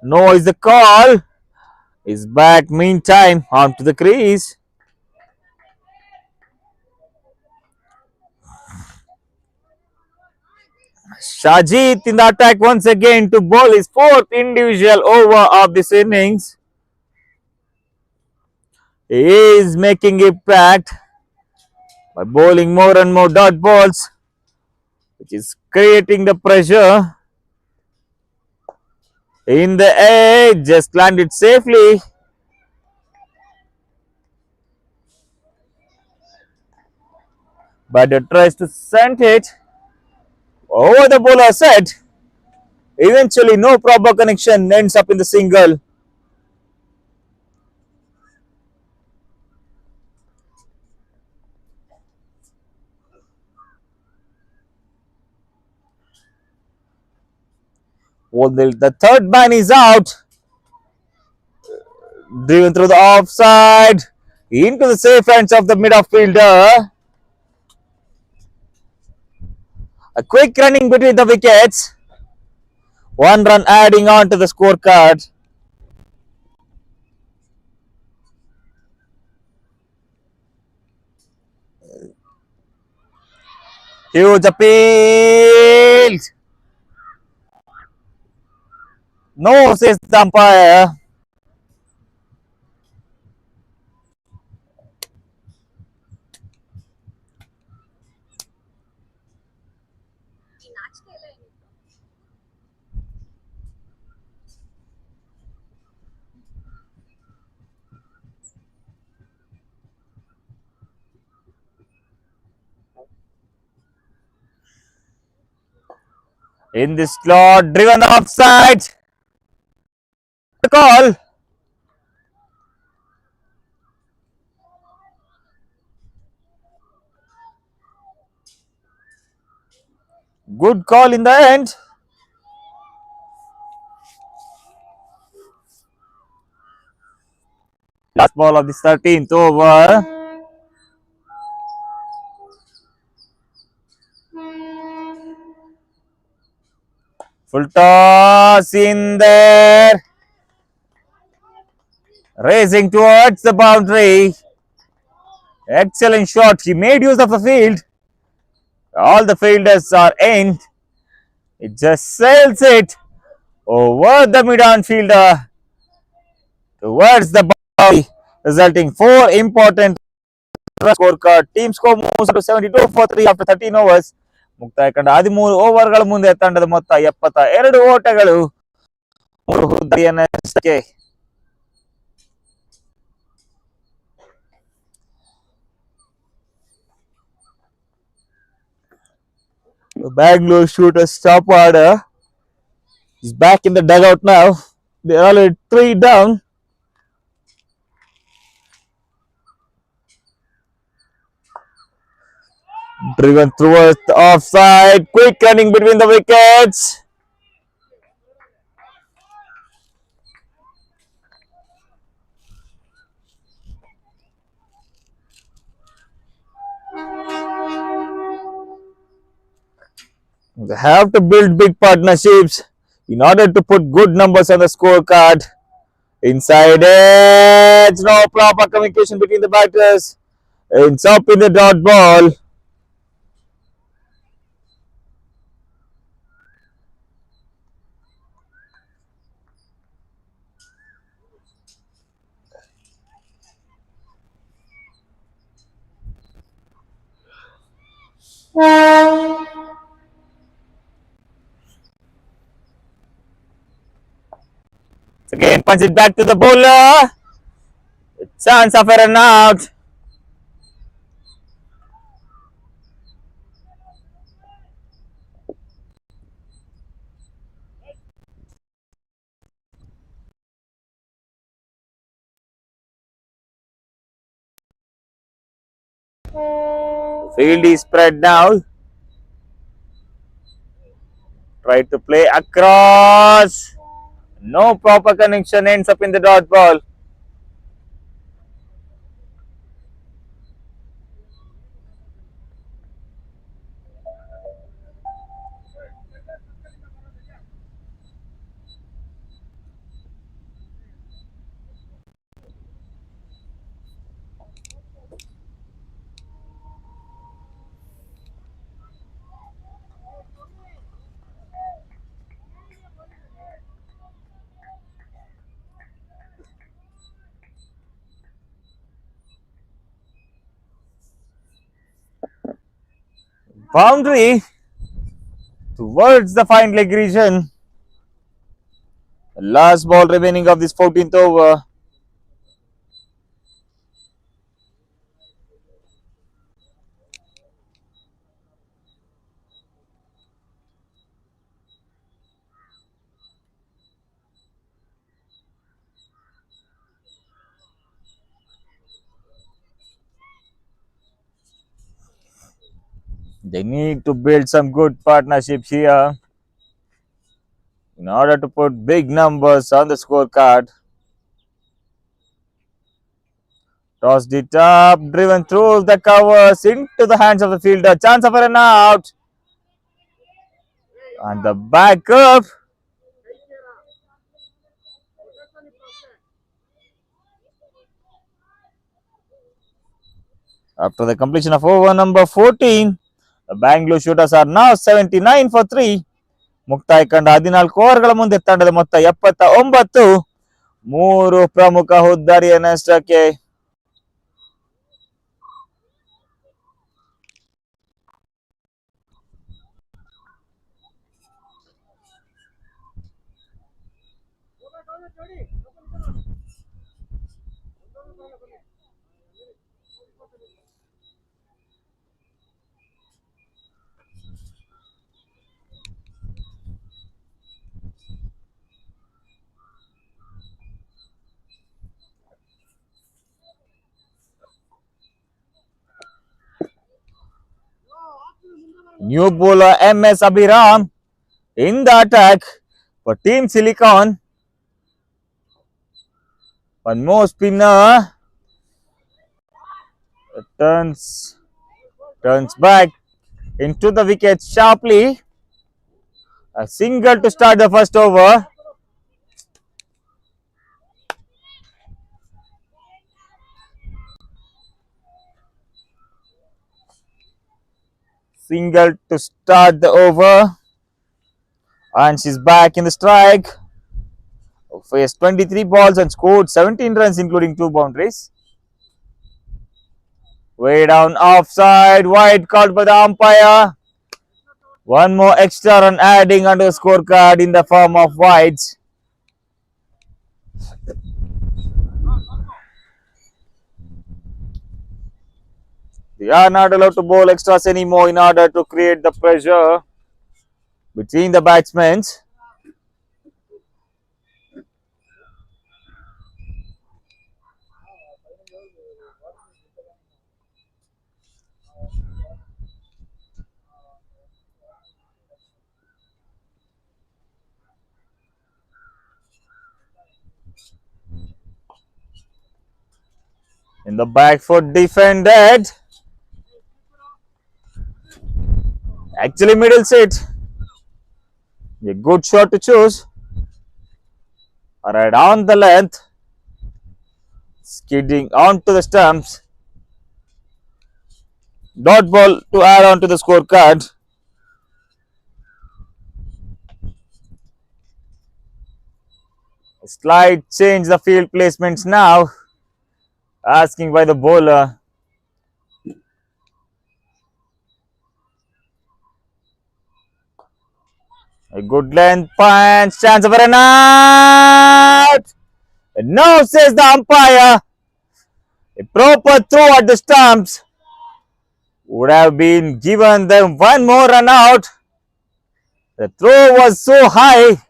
No is the call. Is back meantime onto the crease. Shajit in the attack once again to bowl his fourth individual over of this innings. He is making impact by bowling more and more dot balls, which is creating the pressure in the air. Just landed safely. But tries to send it over the bowler's head. Eventually, no proper connection ends up in the single. Well, the third man is out. Driven through the offside. Into the safe hands of the midfielder. A quick running between the wickets. One run adding on to the scorecard. Huge appeal. No, says the umpire. In the slot, driven offside. The call. Good call in the end. Last ball of the 13th over. Full toss in there. Racing towards the boundary. Excellent shot. He made use of the field. All the fielders are in. It just sails it over the mid-on fielder towards the boundary, resulting four important scorecard. Team score moves to 72 for 3 after 13 overs. ಮುಕ್ತಾಯ ಕಂಡ 13 ಓವರ್ಗಳ ಮುಂದೆ ತಂಡದ ಮೊತ್ತ 72 ಓಟಗಳು 3 ಹುದ್ದೆಯನ್ನಷ್ಟಕ್ಕೆ. The Bangalore Shooterz top order is back in the dugout now. They are already 3 down. Driven towards the offside. Quick running between the wickets. They have to build big partnerships in order to put good numbers on the scorecard. Inside edge, no proper communication between the batters. It's up in the dot ball. Again, punch it back to the bowler. Chance of a run out. Field is spread now. Try to play across. No proper connection, ends up in the dot ball. Boundary towards the fine leg region. The last ball remaining of this 14th over. They need to build some good partnerships here in order to put big numbers on the scorecard. Tossed it up, driven through the covers into the hands of the fielder. Chance of a run out. And the backup. After the completion of over number 14, the Bengaluru Shooters are now 79 for 3. ಮುಕ್ತಾಯ ಕಂಡ 14 ಓವರ್ಗಳ ಮುಂದೆ ತಂಡದ ಮೊತ್ತ 79. 3 ಪ್ರಮುಖ ಹುದ್ದಾರಿಯ ನಷ್ಟಕ್ಕೆ. New bowler MS Abhiram in the attack for Team Silicon. One more spinner. Turns back into the wicket sharply. A single to start the first over. Single to start the over. And she's back in the strike. Faced 23 balls and scored 17 runs including 2 boundaries. Way down offside. Wide called by the umpire. One more extra run adding onto the scorecard in the form of wides. They are not allowed to bowl extras anymore in order to create the pressure between the batsmen. In the back foot defended. Actually middle seat. A good shot to choose. Right on the length. Skidding onto the stumps. Dot ball to add on to the scorecard. A slight change the field placements now. Asking by the bowler. A good length punch. Chance of a run out. No, says the umpire. A proper throw at the stumps would have been given them one more run out. The throw was so high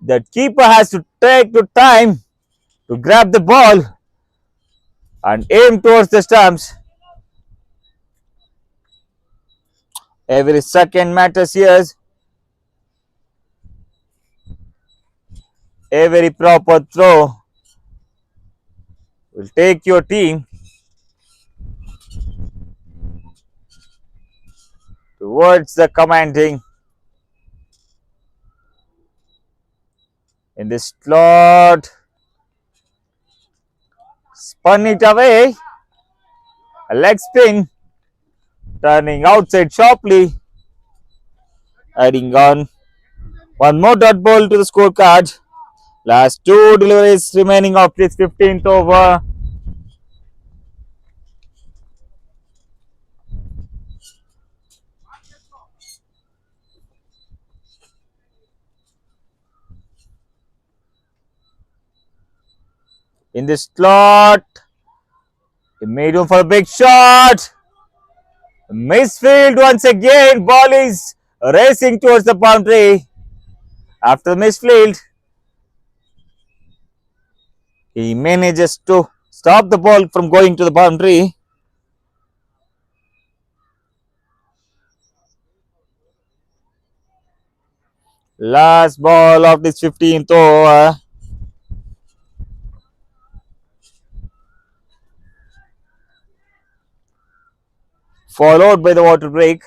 that keeper has to take the time to grab the ball and aim towards the stumps. Every second matters here. A very proper throw will take your team towards the commanding in the slot. Spun it away. A leg spin. Turning outside sharply. Adding on one more dot ball to the scorecard. Last two deliveries remaining of this 15th over. In the slot. He made room for a big shot. Misfield once again. Ball is racing towards the boundary. After the misfield, he manages to stop the ball from going to the boundary. Last ball of this 15th over. Followed by the water break.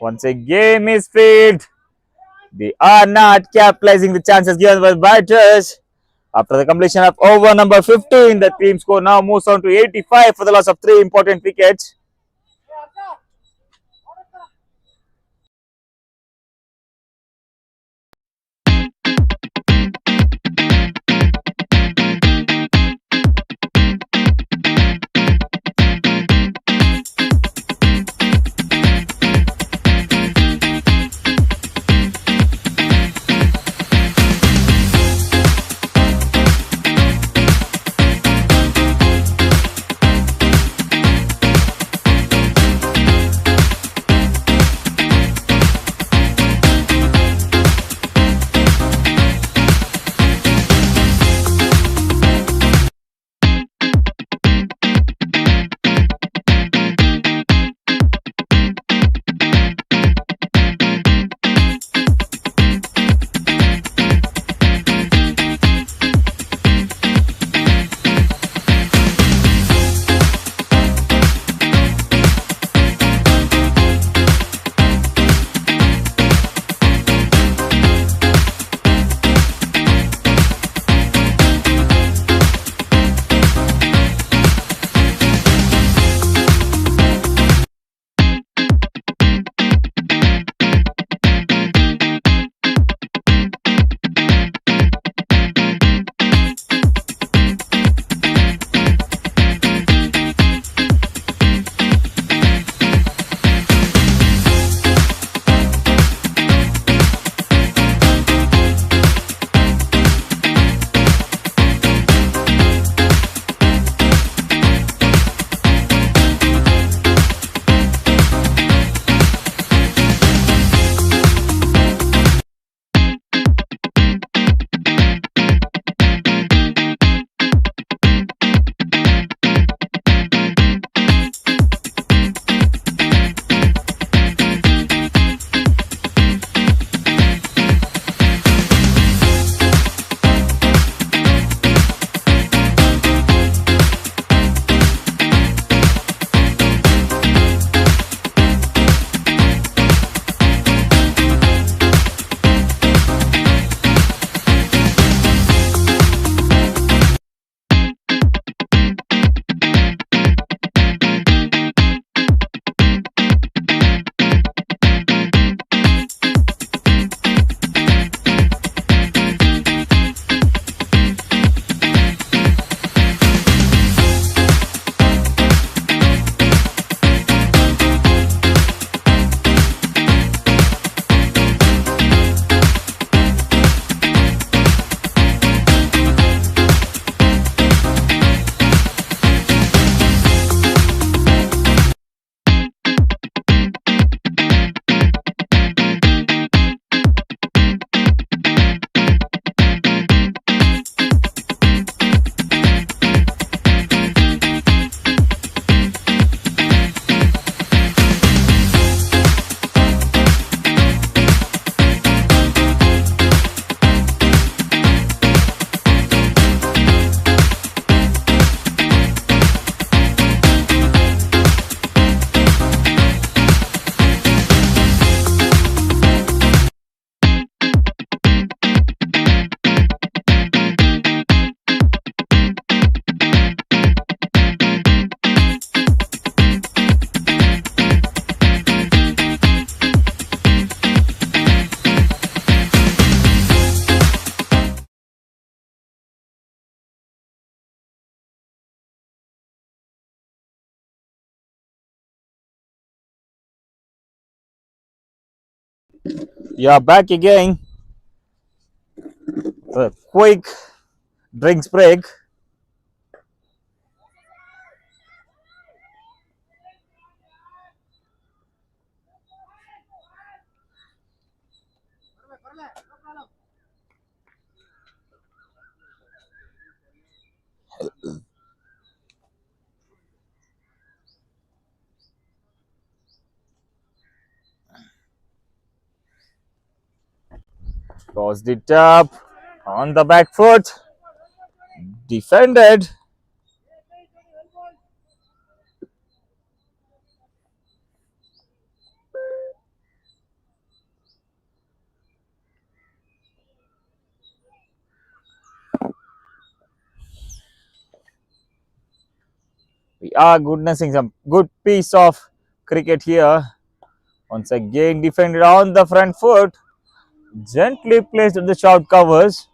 Once again, misfield. They are not capitalizing the chances given by the batters. After the completion of over number 15, the team score now moves on to 85 for the loss of 3 important wickets. Yeah, back again. A quick drinks break. Tossed it up on the back foot. Defended. We are witnessing some good piece of cricket here. Once again defended on the front foot. Gently placed at the short covers.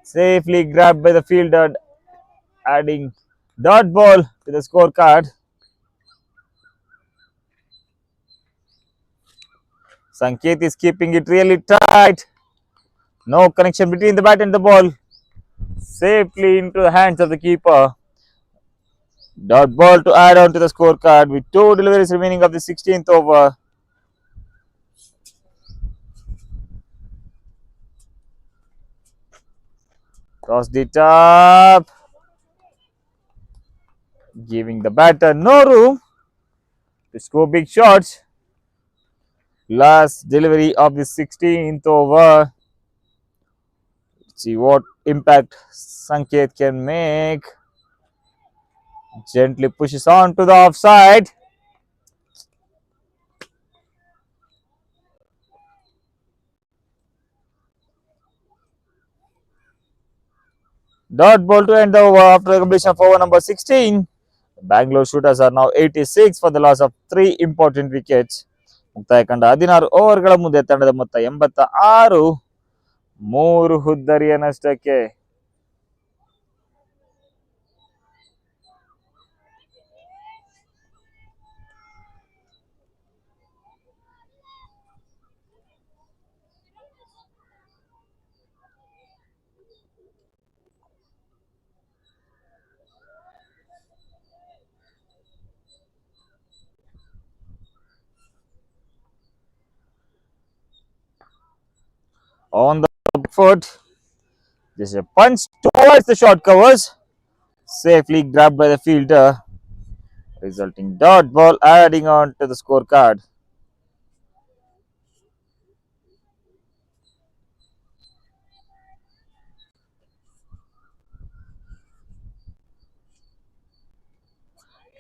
Safely grabbed by the fielder, adding dot ball to the scorecard. Sanket is keeping it really tight. No connection between the bat and the ball. Safely into the hands of the keeper. Dot ball to add on to the scorecard with two deliveries remaining of the 16th over. Tossed it up. Giving the batter no room to score big shots. Last delivery of the 16th over. See what impact Sanket can make. Gently pushes on to the offside. Dot ball to end the over after the completion of over number 16. Bangalore Shooters are now 86 for the loss of 3 important wickets. ಮುಕ್ತಾಯ ಕಂಡ 16 ಓವರ್ಗಳ ಮುಂದೆ ತಂಡದ ಮೊತ್ತ 86, 3 ಹುದ್ದರಿಯ ನಷ್ಟಕ್ಕೆ. On the foot, just a punch towards the short covers, safely grabbed by the fielder, resulting dot ball adding on to the scorecard.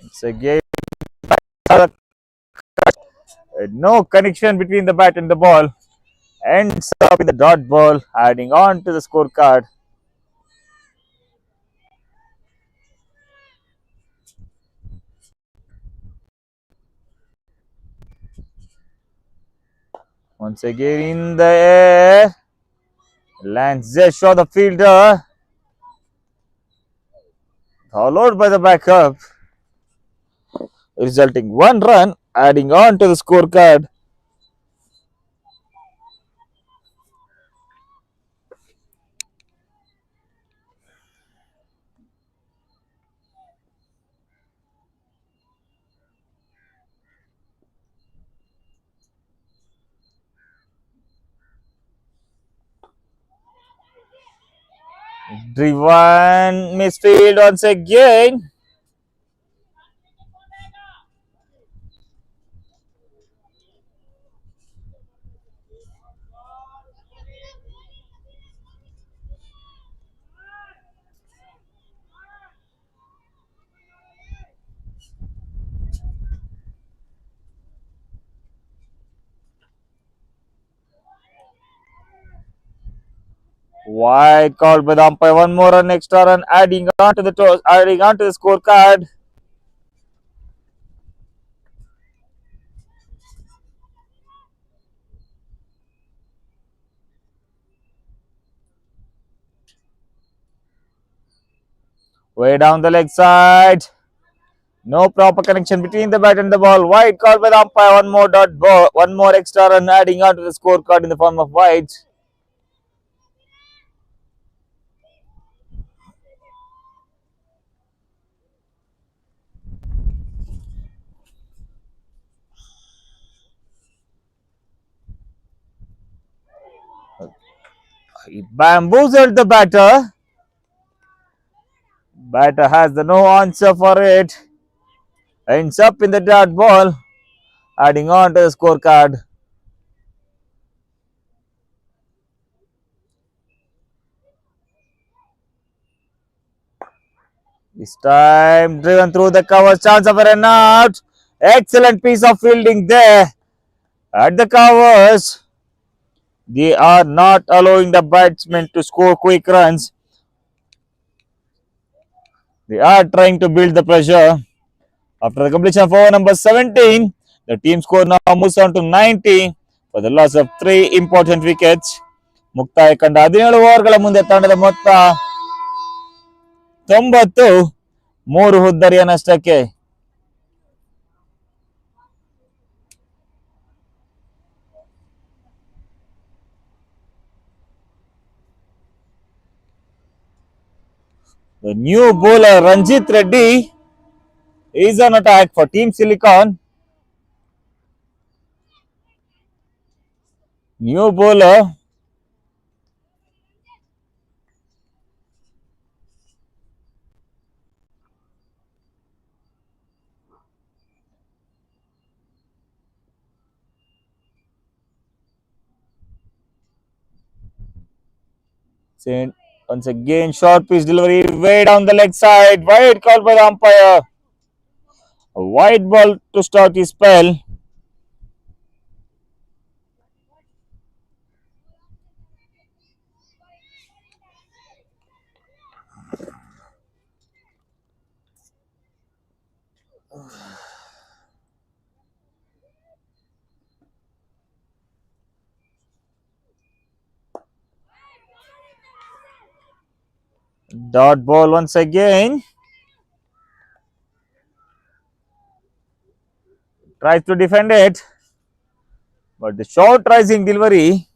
It's again no connection between the bat and the ball, ends up in the dot ball adding on to the scorecard. Once again in the air, lands just short the fielder, followed by the backup, resulting 1 run adding on to the scorecard. Driven misfield once again. Wide called by the umpire. One more run, extra run, adding on to the scorecard. Way down the leg side. No proper connection between the bat and the ball. White called by the umpire. One more dot ball. One more extra run adding on to the scorecard in the form of white. He bamboozled the batter. Batter has the no answer for it. Ends up in the dot ball. Adding on to the scorecard. This time driven through the covers. Chance of a run out. Excellent piece of fielding there. At the covers. They are not allowing the batsmen to score quick runs. They are trying to build the pressure. After the completion of over number 17, the team score now moves on to 90 for the loss of 3 important wickets. ಮುಕ್ತಾಯ ಕಂಡ 17 ಓವರ್ಗಳ ಮುಂದೆ ತಂಡದ ಮೊತ್ತ 90 3 ಹುದ್ದರಿಯ ನಷ್ಟಕ್ಕೆ. The new bowler Ranjit Reddy is on attack for Team Silicon. New bowler once again short pitch delivery way down the leg side. Wide called by the umpire. A wide ball to start his spell. Dot ball once again. Tries to defend it. But the short rising delivery.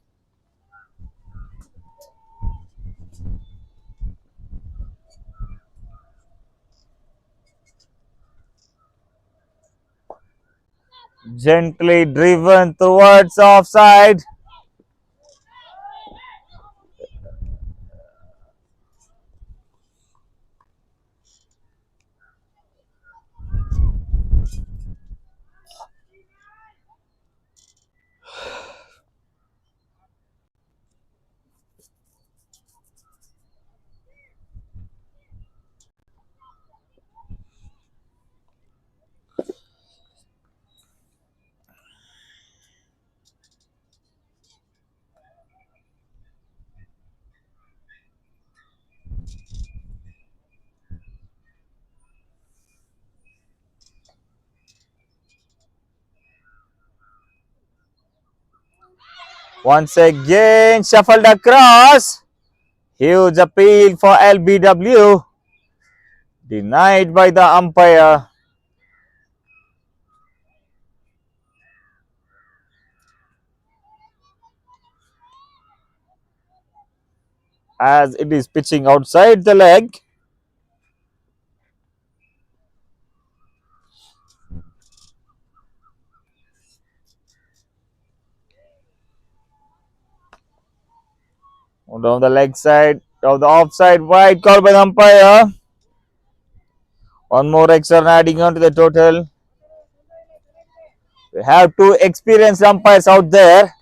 Gently driven towards offside. Once again shuffled across. Huge appeal for LBW. Denied by the umpire. As it is pitching outside the leg. Down the leg side, down the offside, wide call by the umpire. One more extra adding on to the total. We have 2 experienced umpires out there.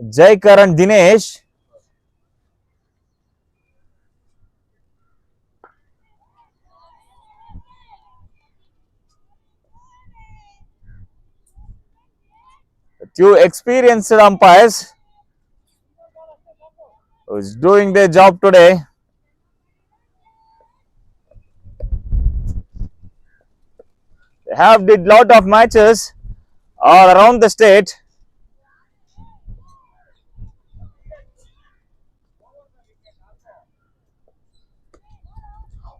Jaikar and Dinesh. The 2 experienced umpires who is doing their job today. They have did lot of matches all around the state.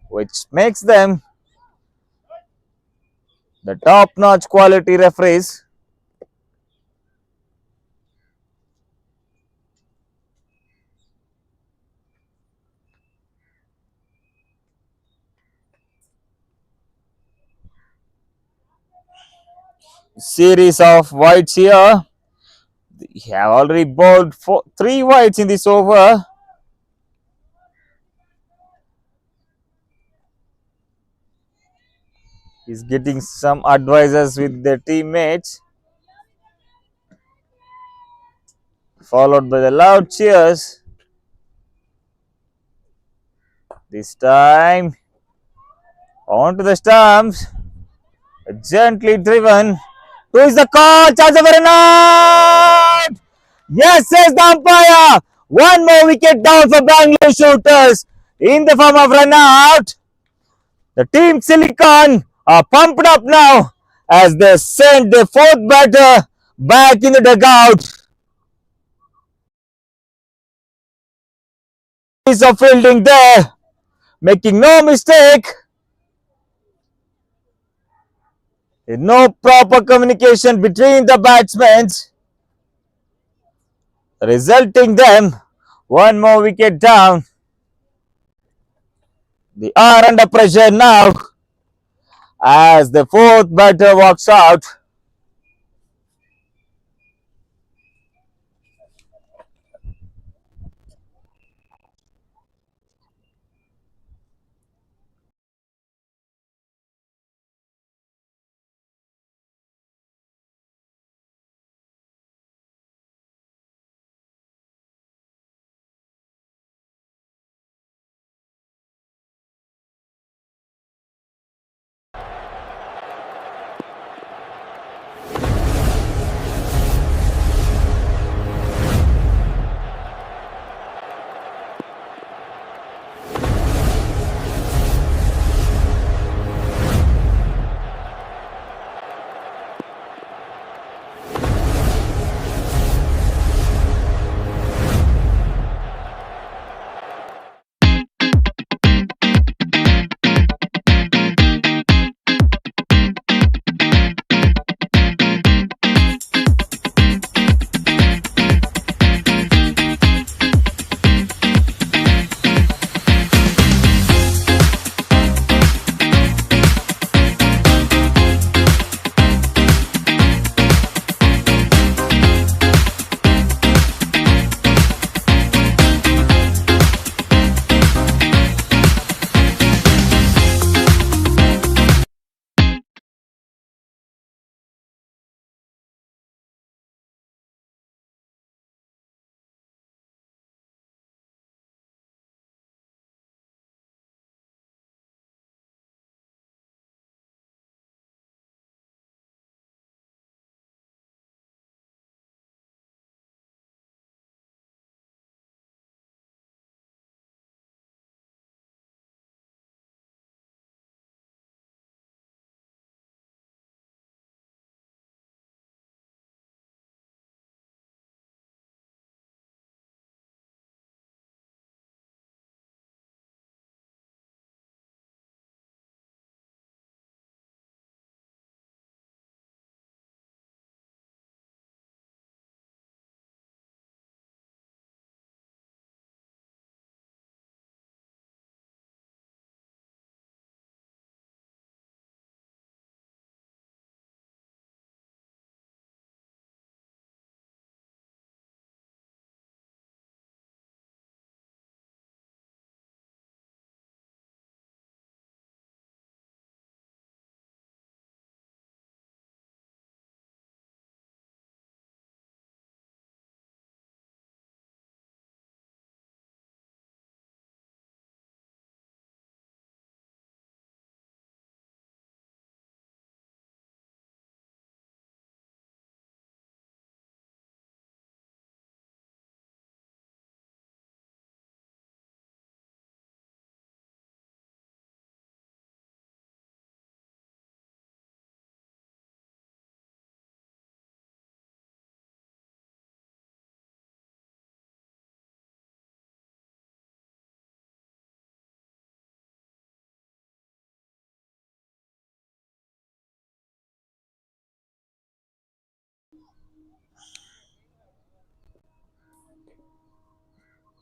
Which makes them The top-notch quality referees. Series of whites here. He have already bowled 3 whites in this over. He's getting some advices with their teammates. Followed by the loud cheers. This time onto the stumps. Gently driven. Who is the call? Chance for an out! Yes, says the umpire. One more wicket down for Bengaluru Shooters in the form of run out. The team Silicon are pumped up now as they send the fourth batter back in the dugout. Piece of fielding there, making no mistake. No proper communication between the batsmen, resulting them one more wicket down. They are under pressure now as the fourth batter walks out.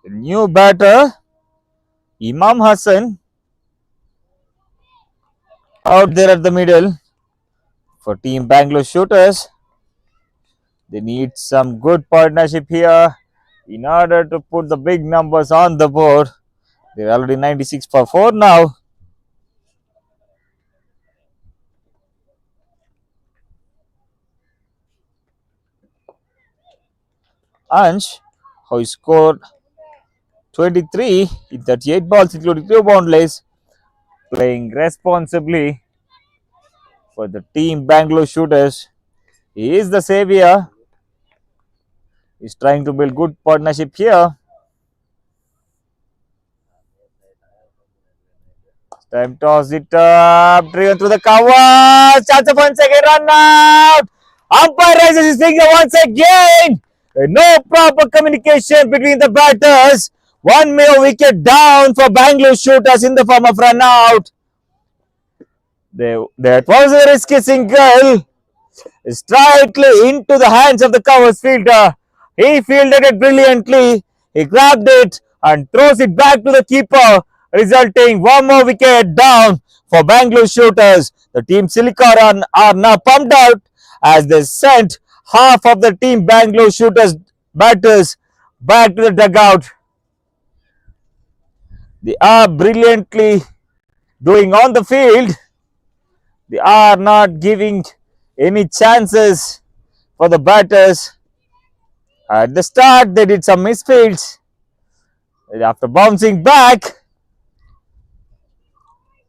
The new batter, Imam Hassan, out there at the middle for Team Bangalore Shooters. They need some good partnership here in order to put the big numbers on the board. They're already 96 for 4 now. Ansh, who scored 23 in 38 balls, including 2 boundaries, playing responsibly for the team Bangalore Shooters. He is the savior. He's trying to build good partnership here. Time toss it up, driven through the cover. Chance of once again run out. Umpire raises his finger once again. No proper communication between the batters. One more wicket down for Bangalore Shooters in the form of run out. That was a risky single. Strikely into the hands of the covers fielder. He fielded it brilliantly. He grabbed it and throws it back to the keeper, resulting one more wicket down for Bangalore Shooters. The team Silicaran are now pumped out as they sent half of the team Bangalore Shooters batters back to the dugout. They are brilliantly doing on the field. They are not giving any chances for the batters. At the start, they did some misfields. After bouncing back,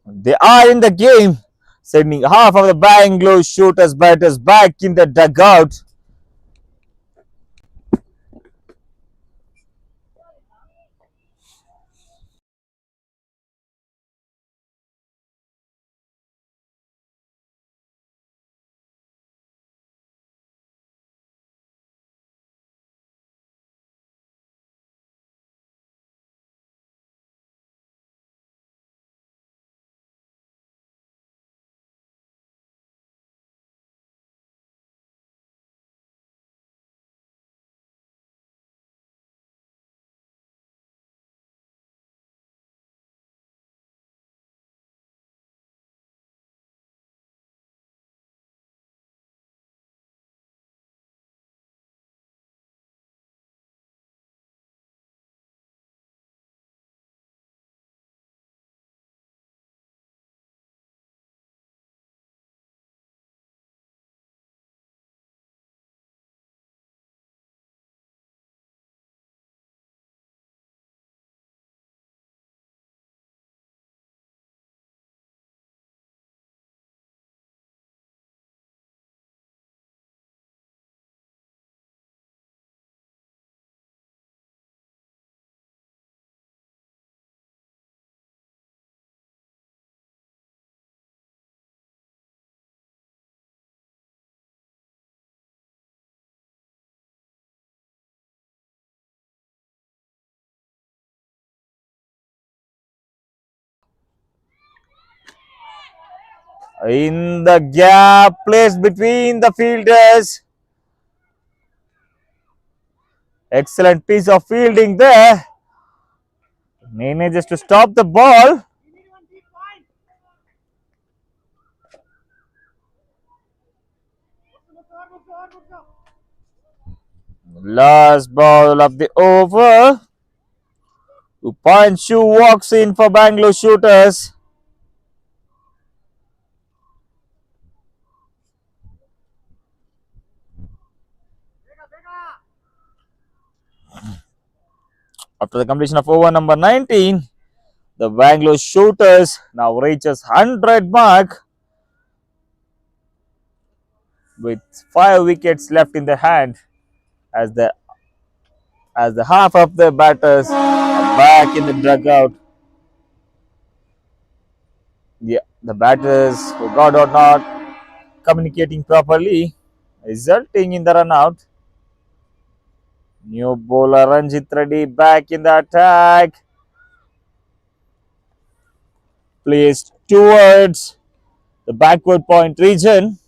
they are in the game, sending half of the Bangalore Shooters batters back in the dugout. In the gap placed between the fielders. Excellent piece of fielding there. Manages to stop the ball. Last ball of the over. Upanshu walks in for Bangalore Shooters. After the completion of over number 19, the Bangalore Shooters now reaches 100 mark with 5 wickets left in the hand as the half of the batters are back in the dugout. The batters who got out not communicating properly, resulting in the run out. New bowler Ranjit Reddy back in the attack. Placed towards the backward point region.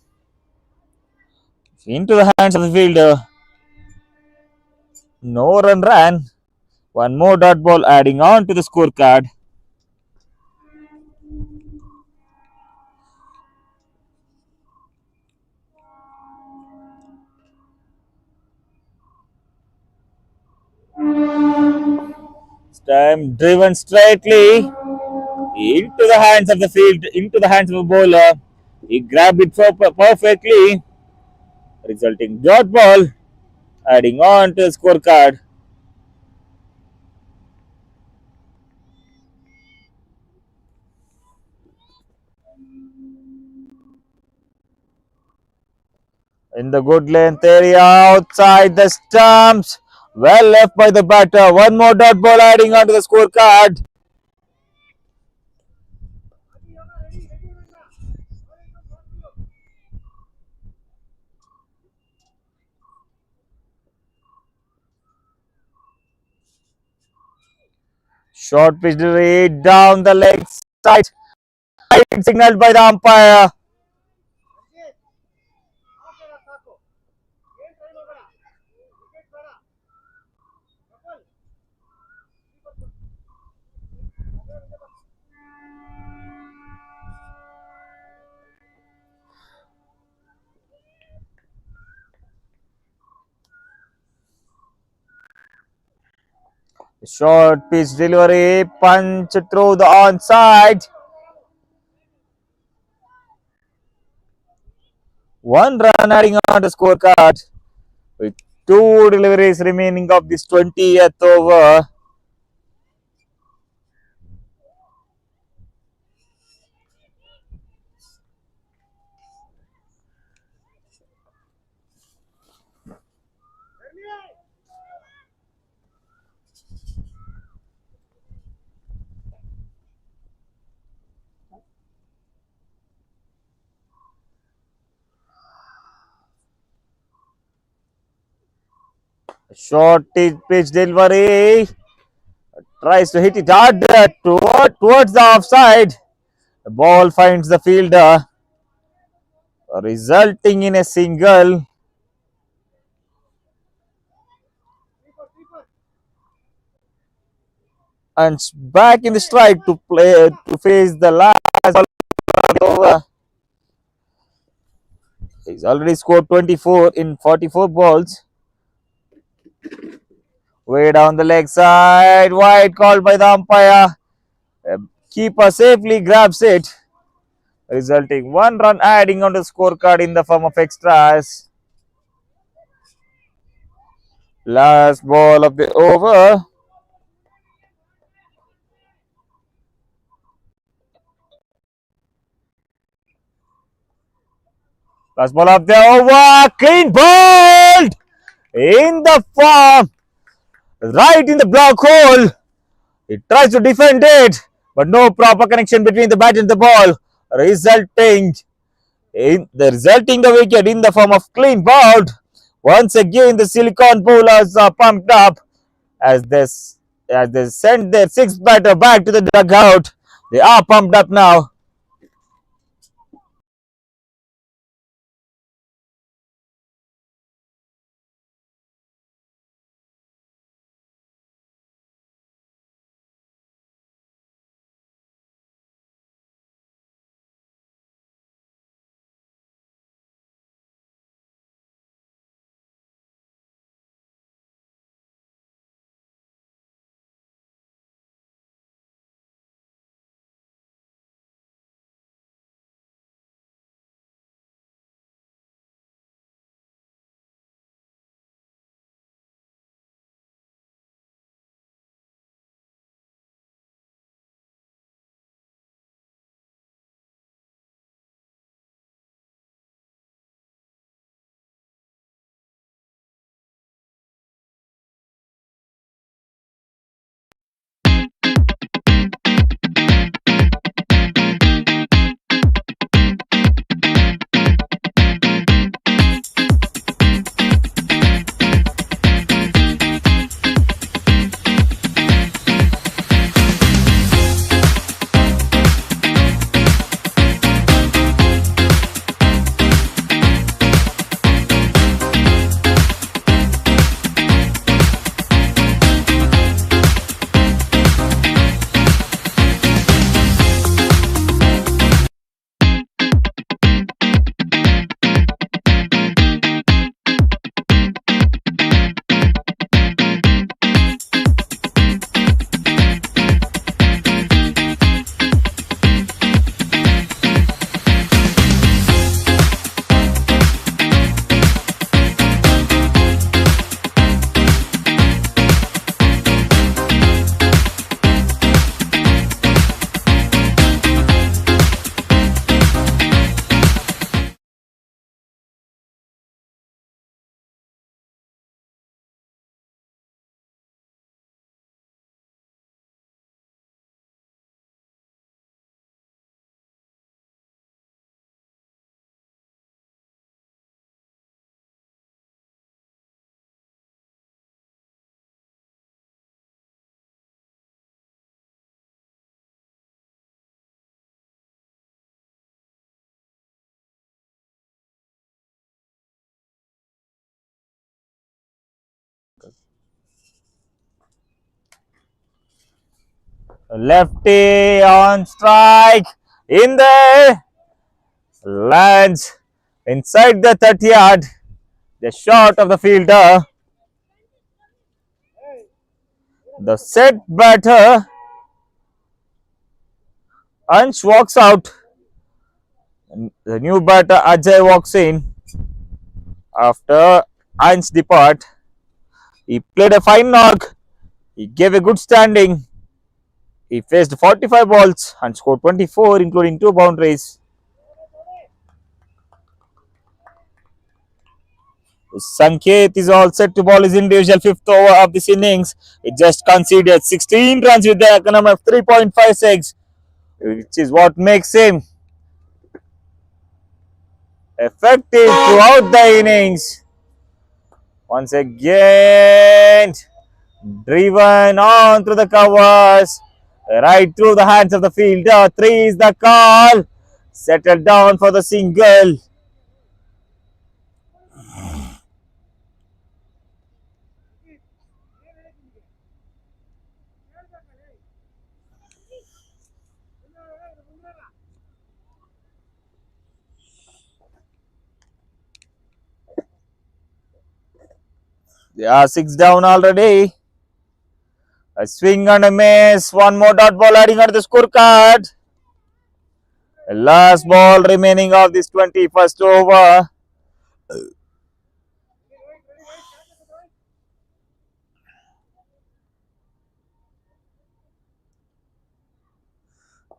Into the hands of the fielder. No run ran. One more dot ball adding on to the scorecard. Time driven straightly into the hands of the field, into the hands of the bowler. He grabbed it perfectly, resulting dot ball, adding on to the scorecard. In the good length area, outside the stumps. Well left by the batter. One more dot ball adding on to the scorecard. Short pitch delivery down the leg side. Signaled by the umpire. Short pitch delivery, punch through the onside. One run adding on the scorecard with two deliveries remaining of this 20th over. Short pitch delivery, tries to hit it hard towards the offside. The ball finds the fielder, resulting in a single. And back in the strike to play to face the last ball over. He's already scored 24 in 44 balls. Way down the leg side, wide called by the umpire. Keeper safely grabs it, resulting one run adding on the scorecard in the form of extras. Last ball of the over. Last ball of the over. Clean ball in the form, right in the block hole. He tries to defend it, but no proper connection between the bat and the ball, resulting the wicket in the form of clean ball. Once again, the Silicon bowlers are pumped up as they send their sixth batter back to the dugout. They are pumped up now. Lefty on strike. In there. Lands inside the 30 yard. The shot of the fielder. The set batter. Ansh walks out. The new batter Ajay walks in after Ansh depart. He played a fine knock. He gave a good standing. He faced 45 balls and scored 24, including 2 boundaries. Sanket is all set to bowl his individual fifth over of this innings. He just conceded 16 runs with the economy of 3.56, which is what makes him effective throughout the innings. Once again, driven on through the covers, right through the hands of the fielder. 3 is the call. Settled down for the single. They are 6 down already. A swing and a miss. One more dot ball adding on the scorecard. The last ball remaining of this 21st over.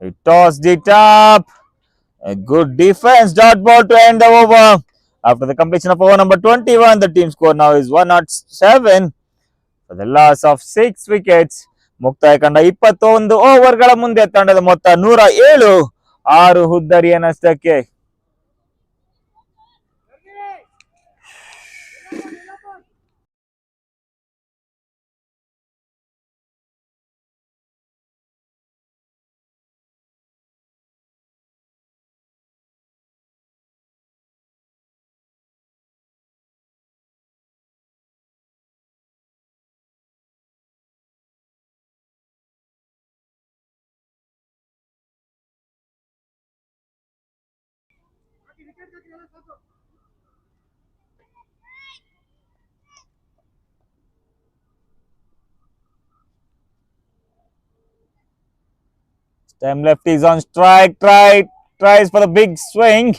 He tossed it up. A good defense. Dot ball to end the over. After the completion of over number 21, the team score now is 107 for the loss of 6 wickets. ಮುಕ್ತಾಯ ಕಂಡ 21 ಓವರ್ಗಳ ಮುಂದೆ ತಂಡದ ಮೊತ್ತ 107, 6 ಹುದ್ದರಿಯ ನಷ್ಟಕ್ಕೆ. Time left is on strike. Tries for the big swing.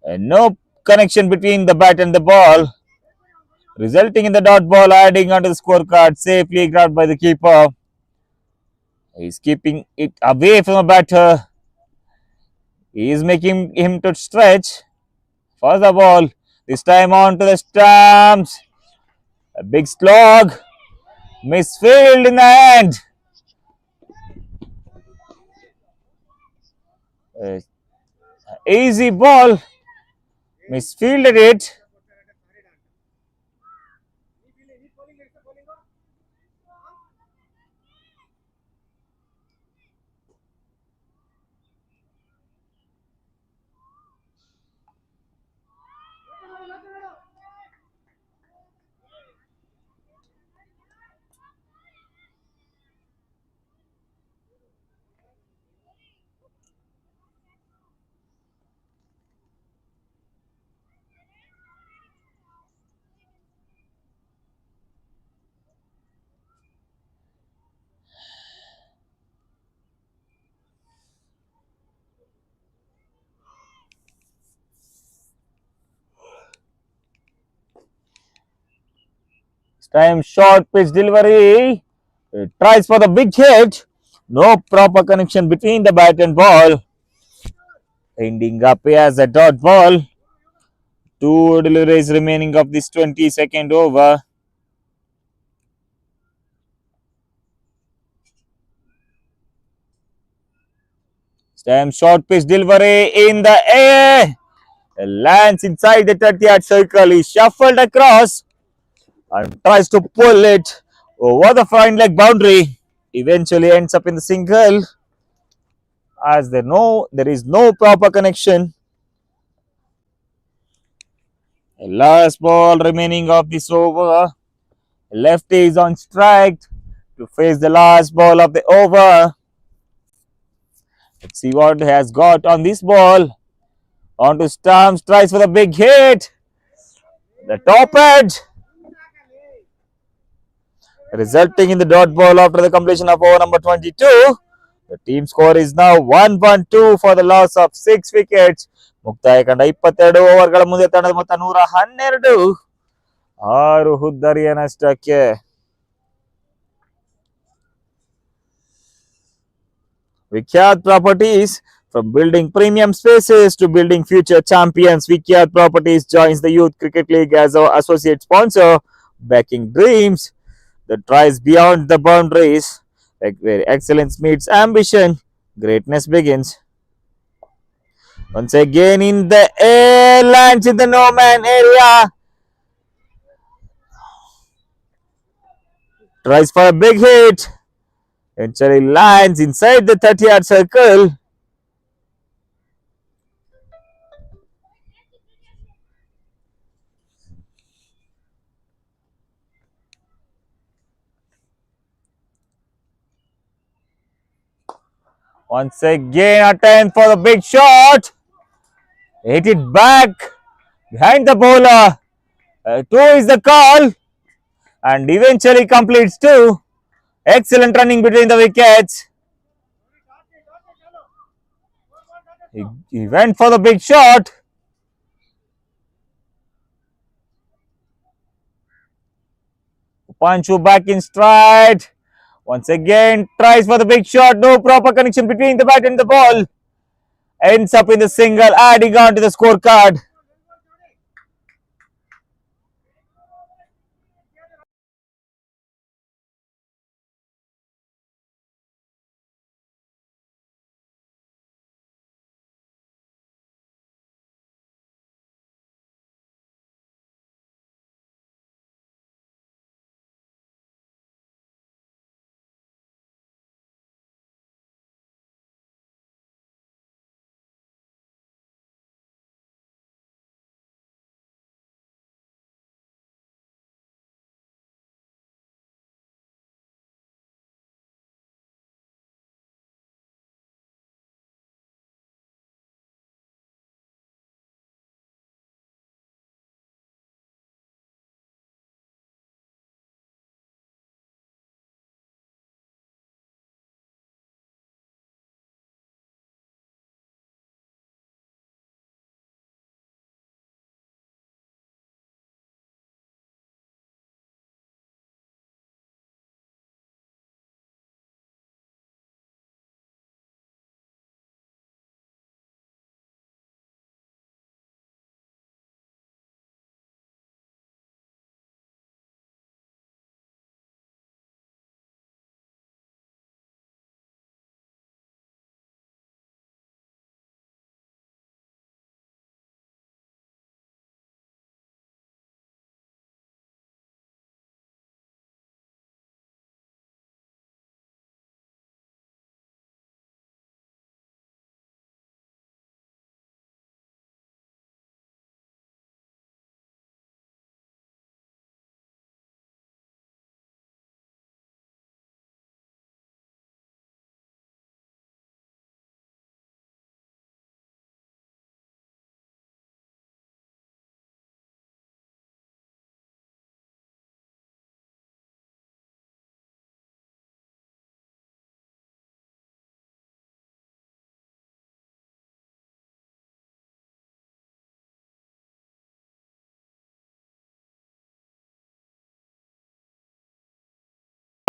And no connection between the bat and the ball, resulting in the dot ball adding onto the scorecard. Safely grabbed by the keeper. He's keeping it away from the batter. He is making him to stretch for the ball. This time on to the stumps. A big slog. Misfield in the end. Easy ball. Misfielded it. Time short pitch delivery. It tries for the big hit. No proper connection between the bat and ball. Ending up as a dot ball. 2 deliveries remaining of this 22nd over. Time short pitch delivery in the air. It lands inside the 30-yard circle. He shuffled across and tries to pull it over the fine leg boundary. Eventually ends up in the single, as there is no proper connection. The last ball remaining of this over. Lefty is on strike to face the last ball of the over. Let's see what has got on this ball. On to Stumps, tries for the big hit. The top edge, resulting in the dot ball after the completion of over number 22. The team score is now 1-1-2 for the loss of 6 wickets. ಮುಕ್ತಾಯ ಕಂಡ 22 ಓವರ್ಗಳ ಮುಂದೆ ತಂಡದ ಮೊತ್ತ 112. 6 ಹುದ್ದರಿಯ ನಷ್ಟಕ್ಕೆ. Vikyat Properties. From building premium spaces to building future champions, Vikyat Properties joins the Youth Cricket League as our associate sponsor, backing dreams that rise beyond the boundaries. Like where excellence meets ambition, greatness begins. Once again in the air, lands in the no man area. Tries for a big hit. Eventually lands inside the 30-yard circle. Once again attempt for the big shot. Hit it back behind the bowler. 2 is the call. And eventually completes 2. Excellent running between the wickets. He went for the big shot. Panchu back in stride. Once again tries for the big shot. No proper connection between the bat and the ball. Ends up in the single, adding on to the scorecard.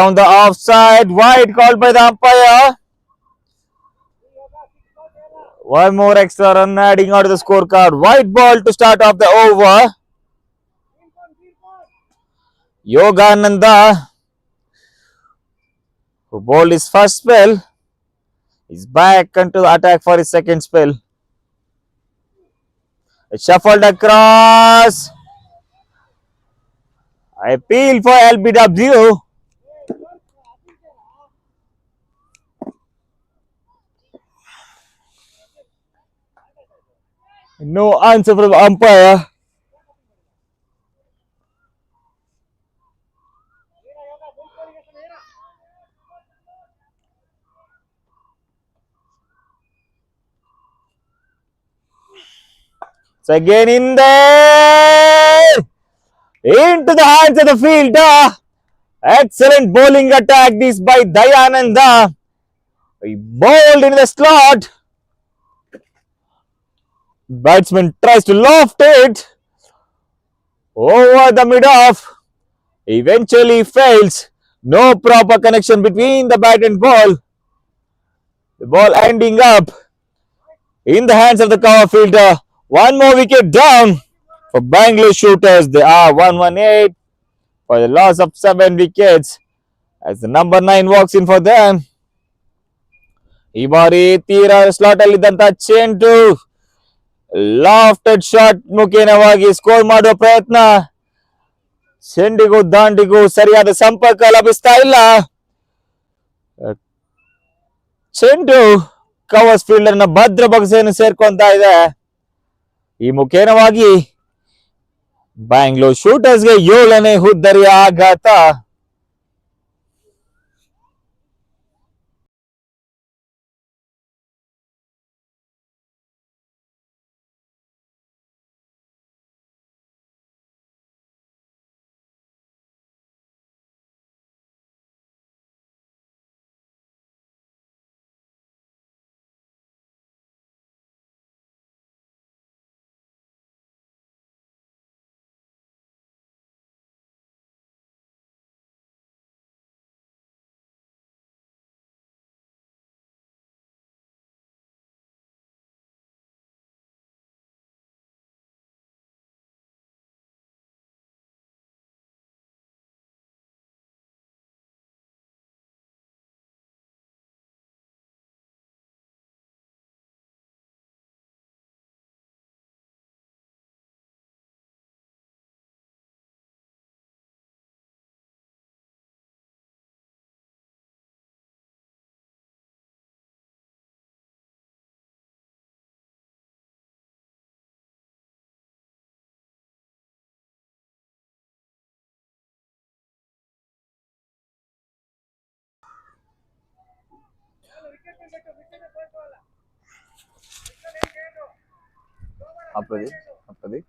Down the offside, wide called by the umpire. One more extra run adding on to the scorecard. White ball to start off the over. Yogananda, who bowled his first spell, is back into the attack for his second spell. It's shuffled across. Appeal for LBW. No answer from the umpire. So again in there, into the hands of the fielder. Excellent bowling attack this by Dayananda. He bowled in the slot. Batsman tries to loft it over the mid-off. Eventually fails. No proper connection between the bat and ball. The ball ending up in the hands of the cover fielder. One more wicket down for Bengaluru Shooters. They are 118 for the loss of 7 wickets as the number 9 walks in for them. ಈ ಬಾರಿ ತೀರಾ slot ಅಲ್ಲಿದ್ದಂತ ಚೆಂಡು lofted shot ಮುಖೇನವಾಗಿ score ಮಾಡುವ ಪ್ರಯತ್ನ. ಚೆಂಡಿಗೂ ದಾಂಡಿಗೂ ಸರಿಯಾದ ಸಂಪರ್ಕ ಲಭಿಸ್ತಾ ಇಲ್ಲ. ಚೆಂಡು ಕವರ್ಸ್ ಫೀಲ್ಡರ್ ನ ಭದ್ರ ಬಗಸೆಯನ್ನು ಸೇರ್ಕೊಂತಾ ಇದೆ. ಈ ಮುಖೇನವಾಗಿ ಬ್ಯಾಂಗ್ಳೂರ್ ಶೂಟರ್ಸ್ಗೆ 7ನೇ ಹುದ್ದರಿಯ ಆಘಾತ. Apadi.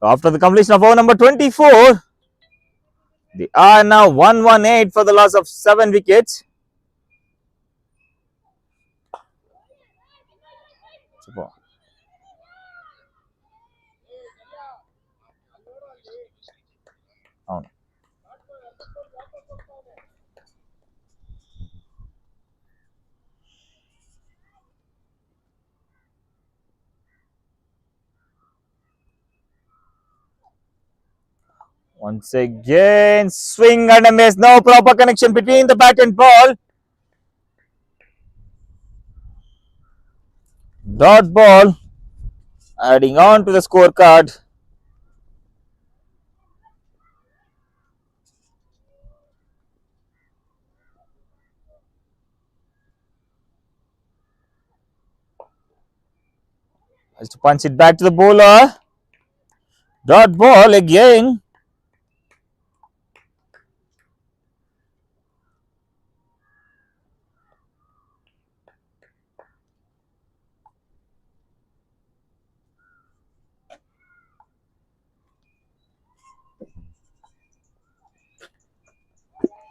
After the completion of over number 24, They are now 118 for the loss of 7 wickets. Super. Oh. Once again, swing and a miss. No proper connection between the bat and ball. Dot ball. Adding on to the scorecard. Has to punch it back to the bowler. Dot ball again.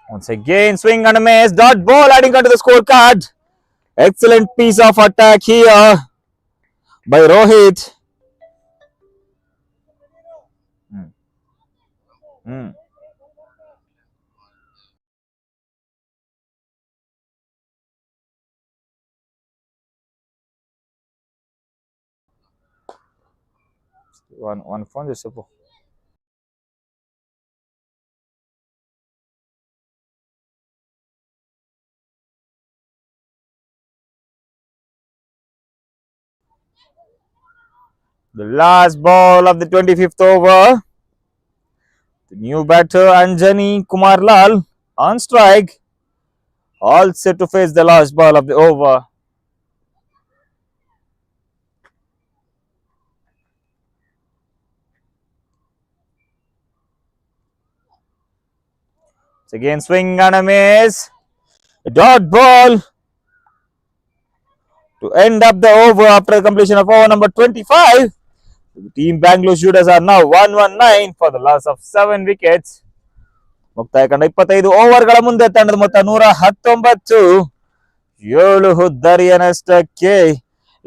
Once again, swing and a miss. Dot ball adding onto the scorecard. Excellent piece of attack here by Rohit. Hmm. Hmm. One phone just support. The last ball of the 25th over. The new batter Anjani Kumar Lal on strike. All set to face the last ball of the over. It's again swing and a miss. A dot ball to end up the over after the completion of over number 25. Team Bengaluru Shooterz are now 119 for the loss of 7 wickets. ಮುಕ್ತಾಯ ಕಂಡ 25 ಓವರ್ಗಳ ಮುಂದೆ ತಂಡದ ಮೊತ್ತ 119. 7 ಹುದ್ದರಿಯ ನಷ್ಟಕ್ಕೆ.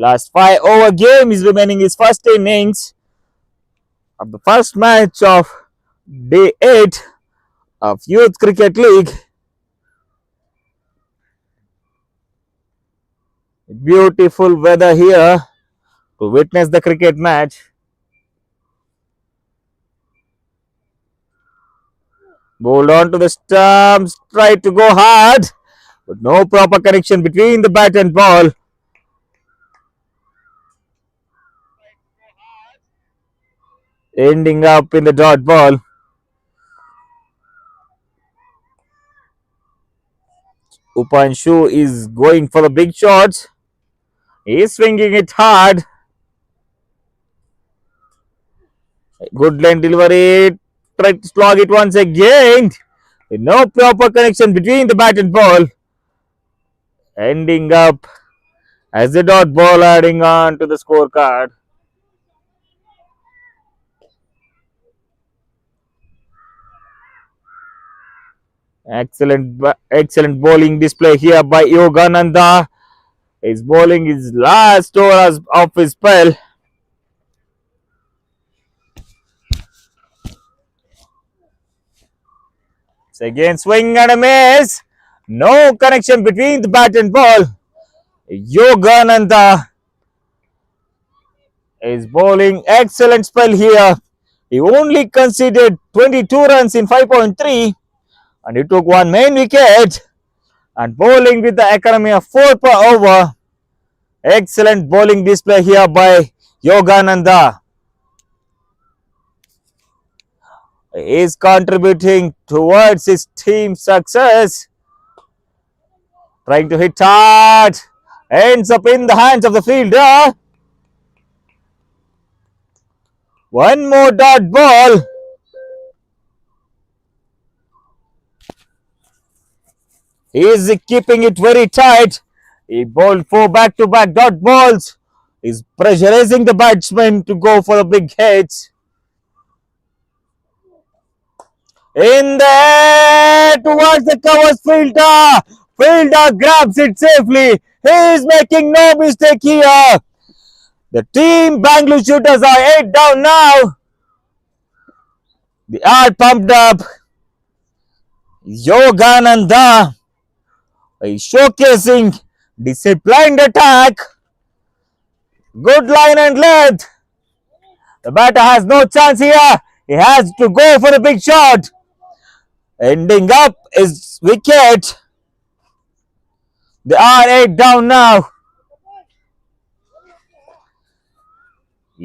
Last 5 over game is remaining his first innings of the first match of day 8 of Youth Cricket League. Beautiful weather here to witness the cricket match. Bowled on to the stumps, tried to go hard, but no proper connection between the bat and ball. Ending up in the dot ball. Upanshu is going for the big shots. He's swinging it hard. Good line delivery. Try to slog it once again. No proper connection between the bat and ball. Ending up as a dot ball adding on to the scorecard. Excellent bowling display here by Yogananda. He's bowling his last over of his spell. So again, swing and a miss. No connection between the bat and ball. Yogananda is bowling excellent spell here. He only conceded 22 runs in 5.3 and he took one main wicket and bowling with the economy of 4 per over. Excellent bowling display here by Yogananda. He is contributing towards his team's success. Trying to hit hard. Ends up in the hands of the fielder. One more dot ball. He is keeping it very tight. He bowled 4 back-to-back dot balls. He's pressurizing the batsman to go for the big hits. In the air towards the covers fielder. Fielder grabs it safely. He is making no mistake here. The team Bengaluru Shooters are 8 down now. They are pumped up. Yogananda is showcasing disciplined attack. Good line and length. The batter has no chance here. He has to go for a big shot. Ending up his wicket. They are 8 down now.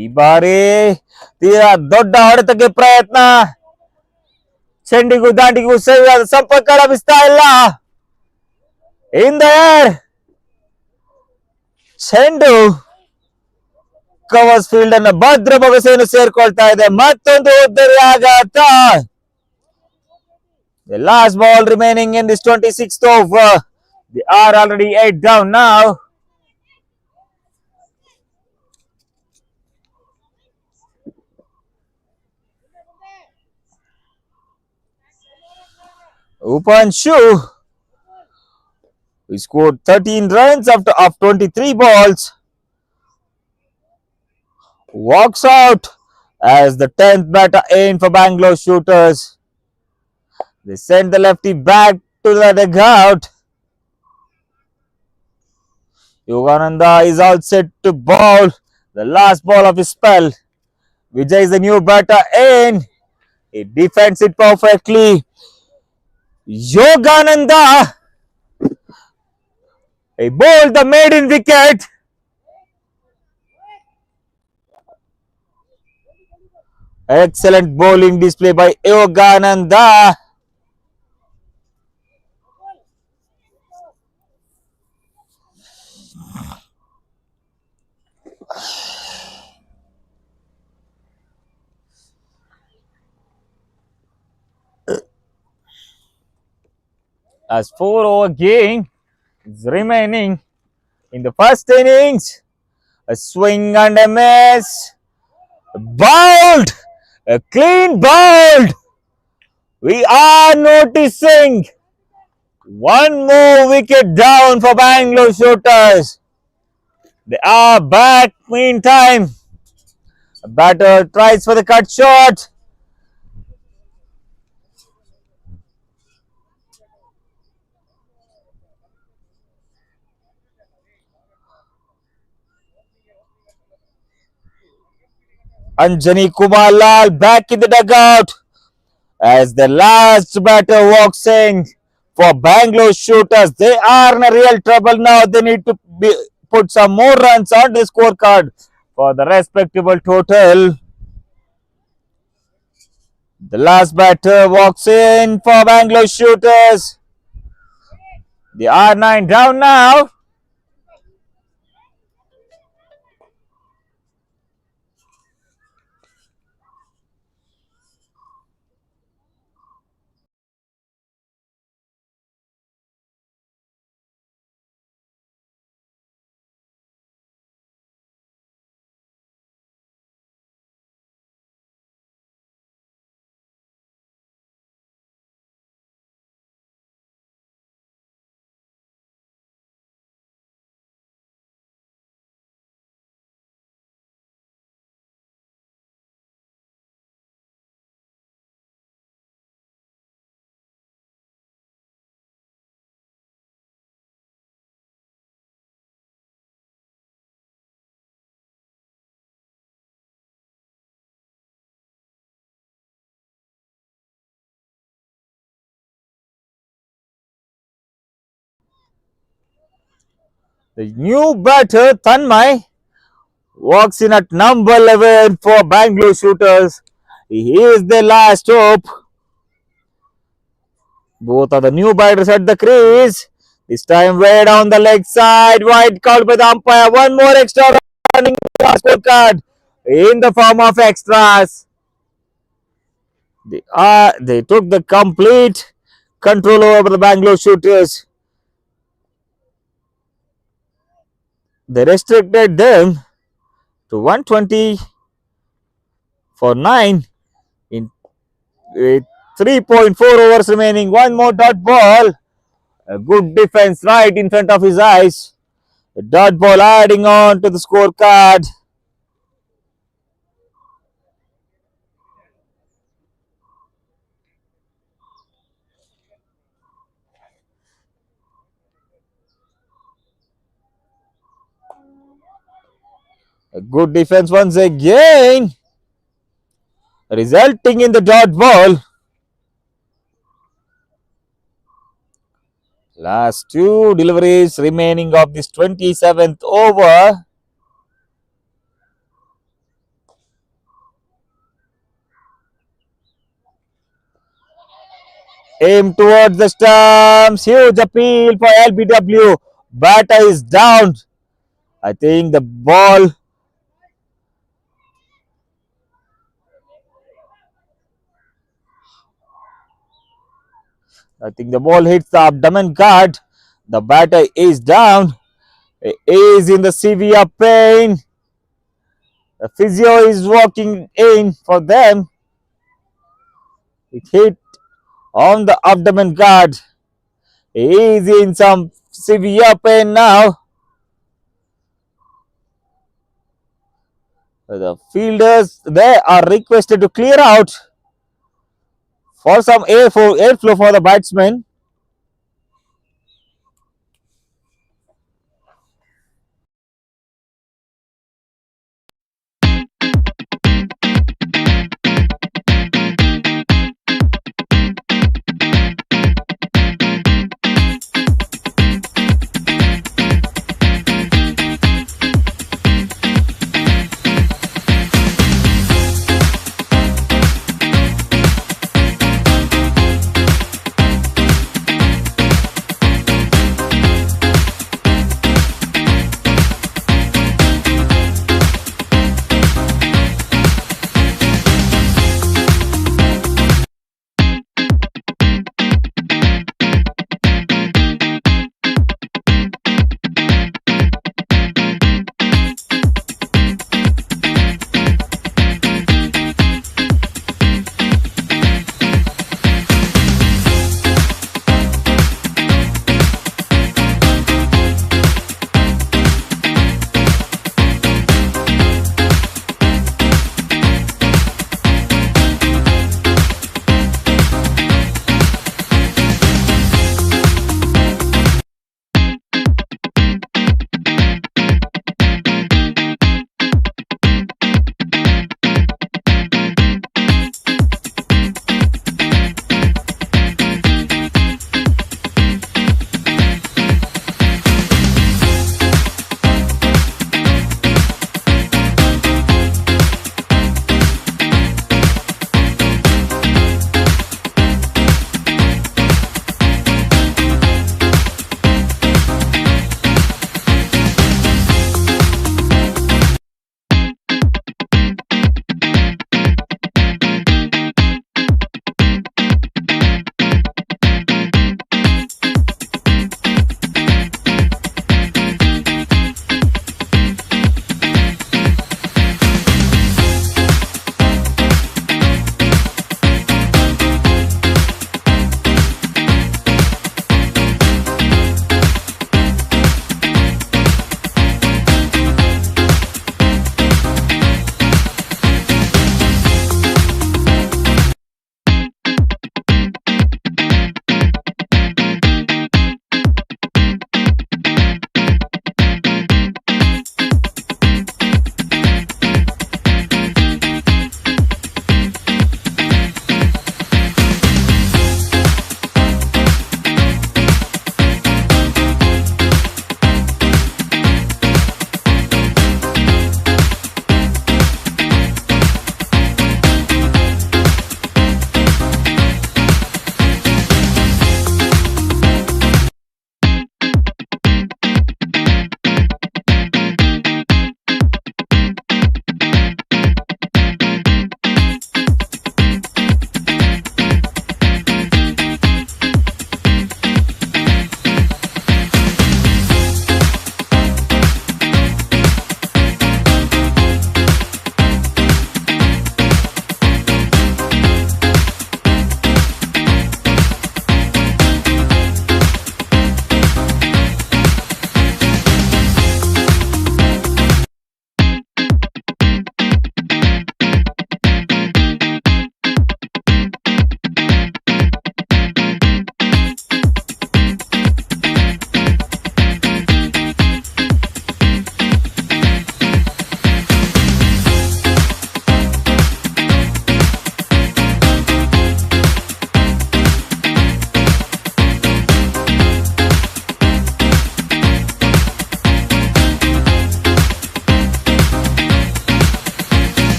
ಈ ಬಾರಿ ತೀರಾ ದೊಡ್ಡ ಹೊಡೆತಕ್ಕೆ ಪ್ರಯತ್ನ. ಚೆಂಡಿಗೂ ದಾಂಡಿಗೂ ಸರಿಯಾದ ಸಂಪರ್ಕ ಲಭಿಸ್ತಾ ಇಲ್ಲ. In the air ಚೆಂಡು ಕವರ್ಸ್ ಫೀಲ್ಡ್ ಅನ್ನ ಭದ್ರ ಬೊಗಸೆಯನ್ನು ಸೇರ್ಕೊಳ್ತಾ ಇದೆ. ಮತ್ತೊಂದು ಉದ್ದರಿ ಆಘಾತ. The last ball remaining in this 26th over. They are already 8 down now. Upanshu, he scored 13 runs after of 23 balls, walks out as the 10th batter in for Bengaluru Shooters. They send the lefty back to the dugout. Yogananda is all set to bowl the last ball of his spell. Vijay is the new batter in. He defends it perfectly. Yogananda, he bowled the maiden wicket. Excellent bowling display by Yogananda. As 4 over game is remaining in the first innings. A swing and a miss. Bowled. A clean bowled. We are noticing one more wicket down for Bengaluru Shooters. They are back meantime. A batter tries for the cut shot. Anjani Kumar Lal back in the dugout as the last batter walks in for Bengaluru Shooters. They are in a real trouble now. They need to put some more runs on the scorecard for the respectable total. The last batter walks in for Bengaluru Shooters. They are 9 down now. The new batter, Tanmay, walks in at number 11 for Bengaluru Shooters. He is the last hope. Both are the new batters at the crease. This time way down the leg side. Wide called by the umpire. One more extra running scorecard in the form of extras. They took the complete control over the Bengaluru Shooters. They restricted them to 120 for 9 in with 3.4 overs remaining. One more dot ball. A good defense right in front of his eyes. A dot ball adding on to the scorecard. A good defense once again, resulting in the dot ball. Last two deliveries remaining of this 27th over. Aim towards the stumps. Huge appeal for LBW. Batter is down. I think the ball. I think the ball hits the abdomen guard. The batter is down. He is in the severe pain. The physio is walking in for them. It hit on the abdomen guard. He is in some severe pain now. The fielders, they are requested to clear out for some airflow for the batsmen.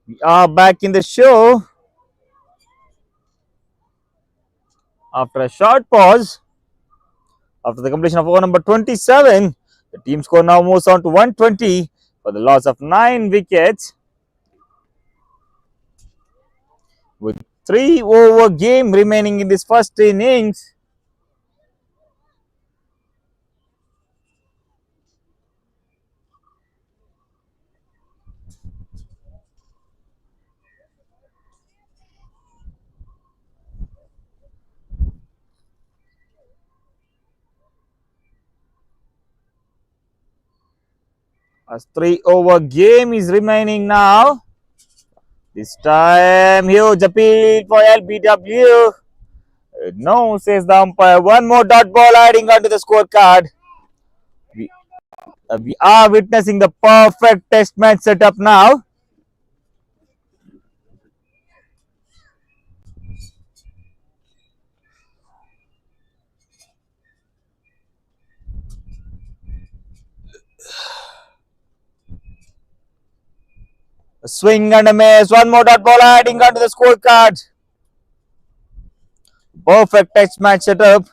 We are back in the show after a short pause. After the completion of over number 27, the team score now moves on to 120 for the loss of 9 wickets. With 3 over game remaining in this first innings, as 3 over game is remaining now. This time, huge appeal for LBW. No, says the umpire. One more dot ball adding onto the scorecard. We are witnessing the perfect test match setup now. A swing and a miss. One more dot ball adding onto the scorecard. Perfect test match setup.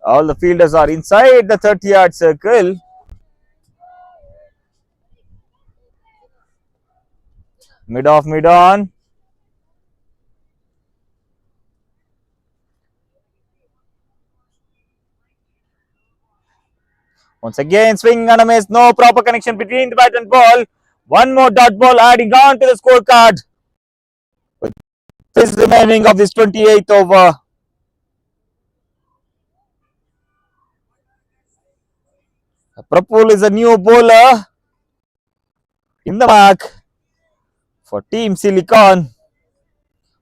All the fielders are inside the 30-yard circle. Mid off, mid on. Once again, swing and a miss. No proper connection between the bat and ball. One more dot ball adding on to the scorecard. With this remaining of this 28th over. Prapul is a new bowler in the mark for Team Silicon.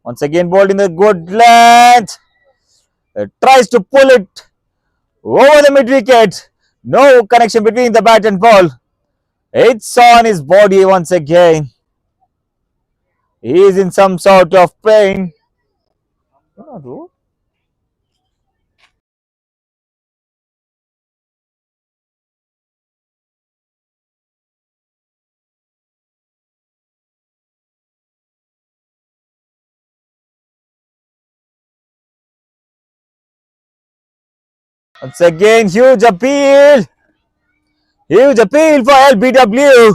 Once again, bowled in the good length. Tries to pull it over the mid wicket. No connection between the bat and ball. It's on his body once again. He is in some sort of pain. Once again, huge appeal. Huge appeal for LBW.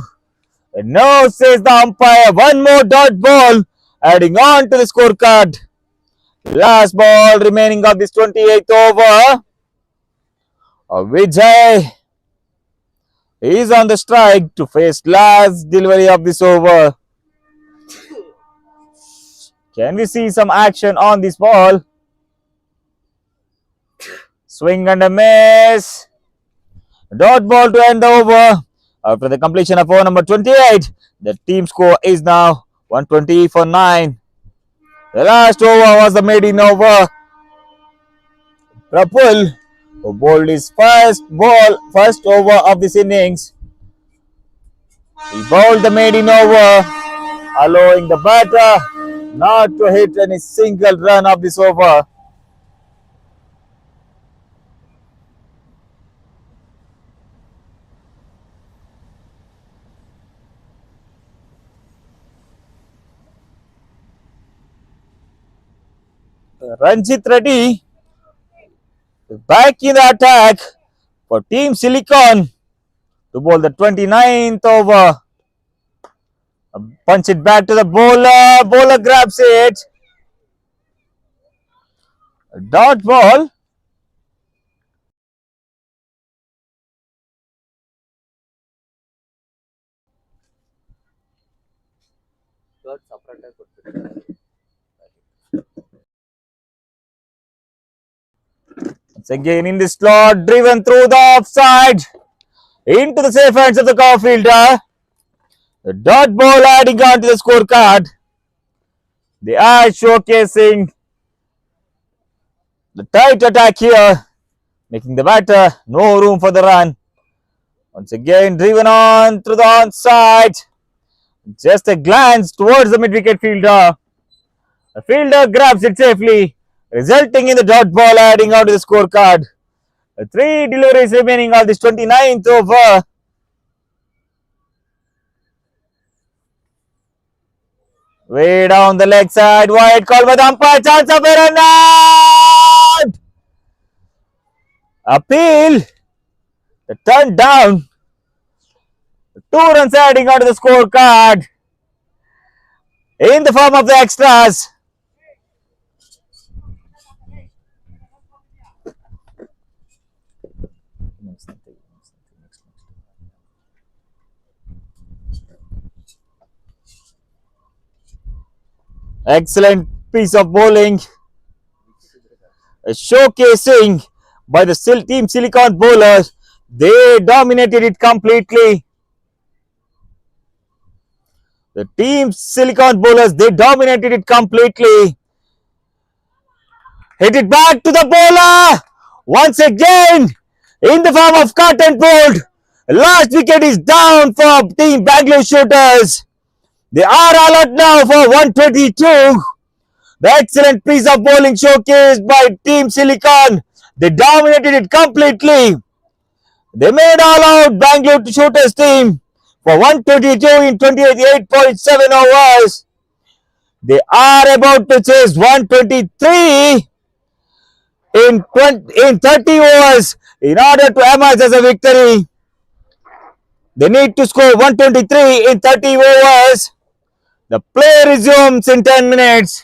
No, says the umpire. One more dot ball adding on to the scorecard. Last ball remaining of this 28th over. Vijay is on the strike to face last delivery of this over. Can we see some action on this ball? Swing and a miss. Dot ball to end the over. After the completion of over number 28, the team score is now 120 for 9. The last over was the maiden over. Prapul, who bowled his first over of this innings. He bowled the maiden over, allowing the batter not to hit any single run of this over. Ranjit Reddy back in the attack for Team Silicon to bowl the 29th over. Punch it back to the bowler. Bowler grabs it. Dot ball. Once again in the slot, driven through the offside into the safe hands of the cover fielder. The dot ball adding on to the scorecard. They are showcasing the tight attack here, making the batter no room for the run. Once again, driven on through the onside. Just a glance towards the mid-wicket fielder. The fielder grabs it safely, resulting in the dot ball adding on to the scorecard. 3 deliveries remaining on this 29th over. Way down the leg side. Wide call by the umpire. Chance of a run out. Appeal. The turn down. 2 runs adding onto the scorecard in the form of the extras. Excellent piece of bowling. A showcasing by the team Silicon bowlers. They dominated it completely. The team Silicon bowlers, they dominated it completely. Hit it back to the bowler. Once again, in the form of cut and pulled. Last wicket is down for team Bengaluru Shooters. They are all out now for 122. The excellent piece of bowling showcased by Team Silicon. They dominated it completely. They made all out Bengaluru Shooters team for 122 in 28.7 overs. They are about to chase 123 in 30 overs in order to emerge as a victory. They need to score 123 in 30 overs. The play resumes in 10 minutes.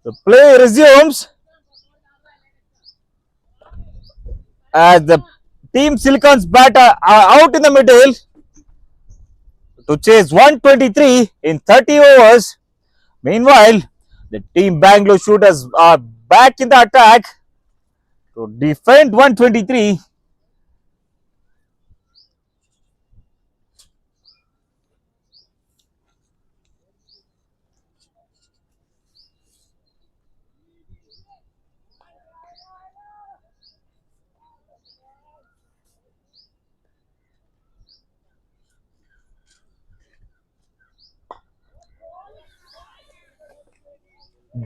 The play resumes as the Team Silicon's batter are out in the middle to chase 123 in 30 overs. Meanwhile, the Team Bangalore Shooters are back in the attack to defend 123.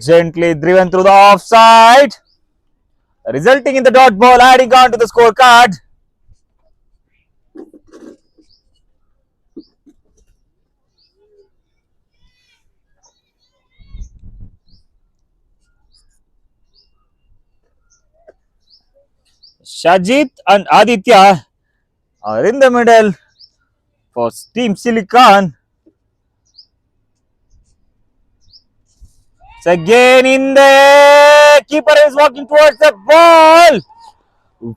Gently driven through the offside, resulting in the dot ball adding on to the scorecard. Shajit and Aditya are in the middle for Team Silicon. It's again in the keeper is walking towards the ball.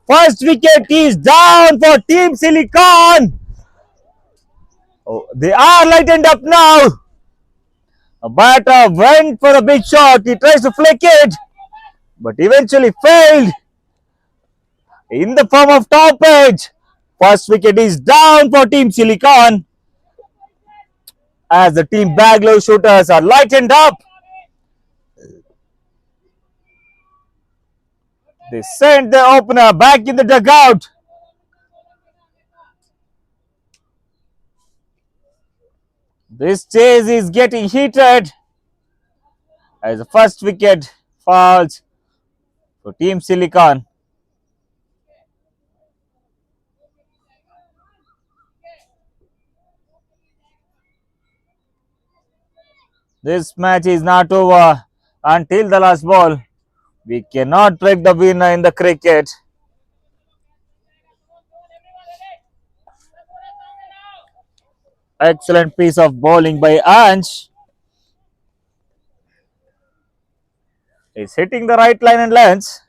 First wicket is down for Team Silicon. Oh, they are lightened up now. A batter went for a big shot. He tries to flick it, but eventually failed in the form of top edge. First wicket is down for Team Silicon as the Team Bangalore Shooters are lightened up. They sent the opener back in the dugout. This chase is getting heated as the first wicket falls for Team Silicon. This match is not over until the last ball. We cannot pick the winner in the cricket. Excellent piece of bowling by Ansh. He's hitting the right line and length.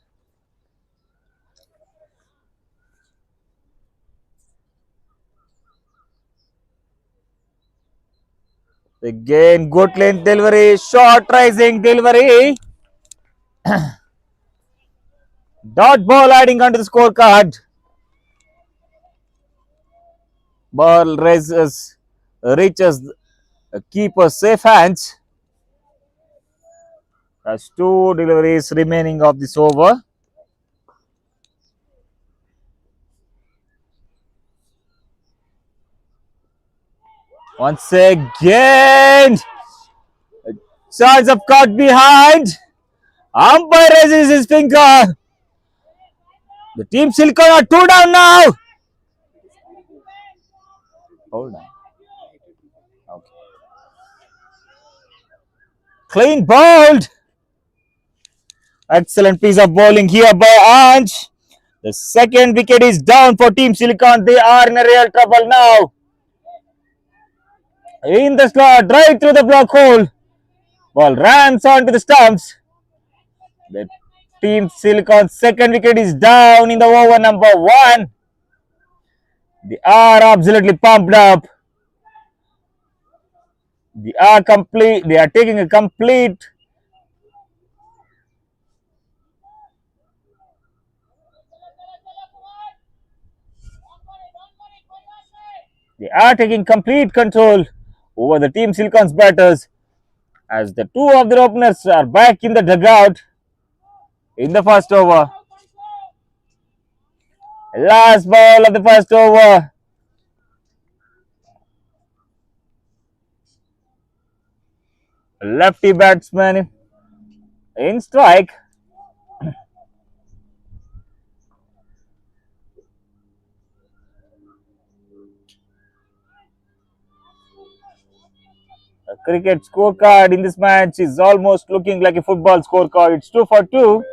Again, good length delivery, short rising delivery. Dot ball adding onto the scorecard. Ball reaches keeper safe hands. There's two deliveries remaining of this over. Once again, chance of caught behind. Umpire raises his finger. The Team Silicon are two down now. Hold on. Okay. Clean bowled. Excellent piece of bowling here by Ansh. The second wicket is down for Team Silicon. They are in a real trouble now. In the slot, right through the block hole. Ball rams onto the stumps. The Team Silicon's second wicket is down in the over number 1. They are absolutely pumped up. They are taking a complete. They are taking complete control over the Team Silicon's batters as the two of their openers are back in the dugout in the first over. Last ball of the first over. Lefty batsman in strike. A cricket scorecard in this match is almost looking like a football scorecard. It's 2 for 2.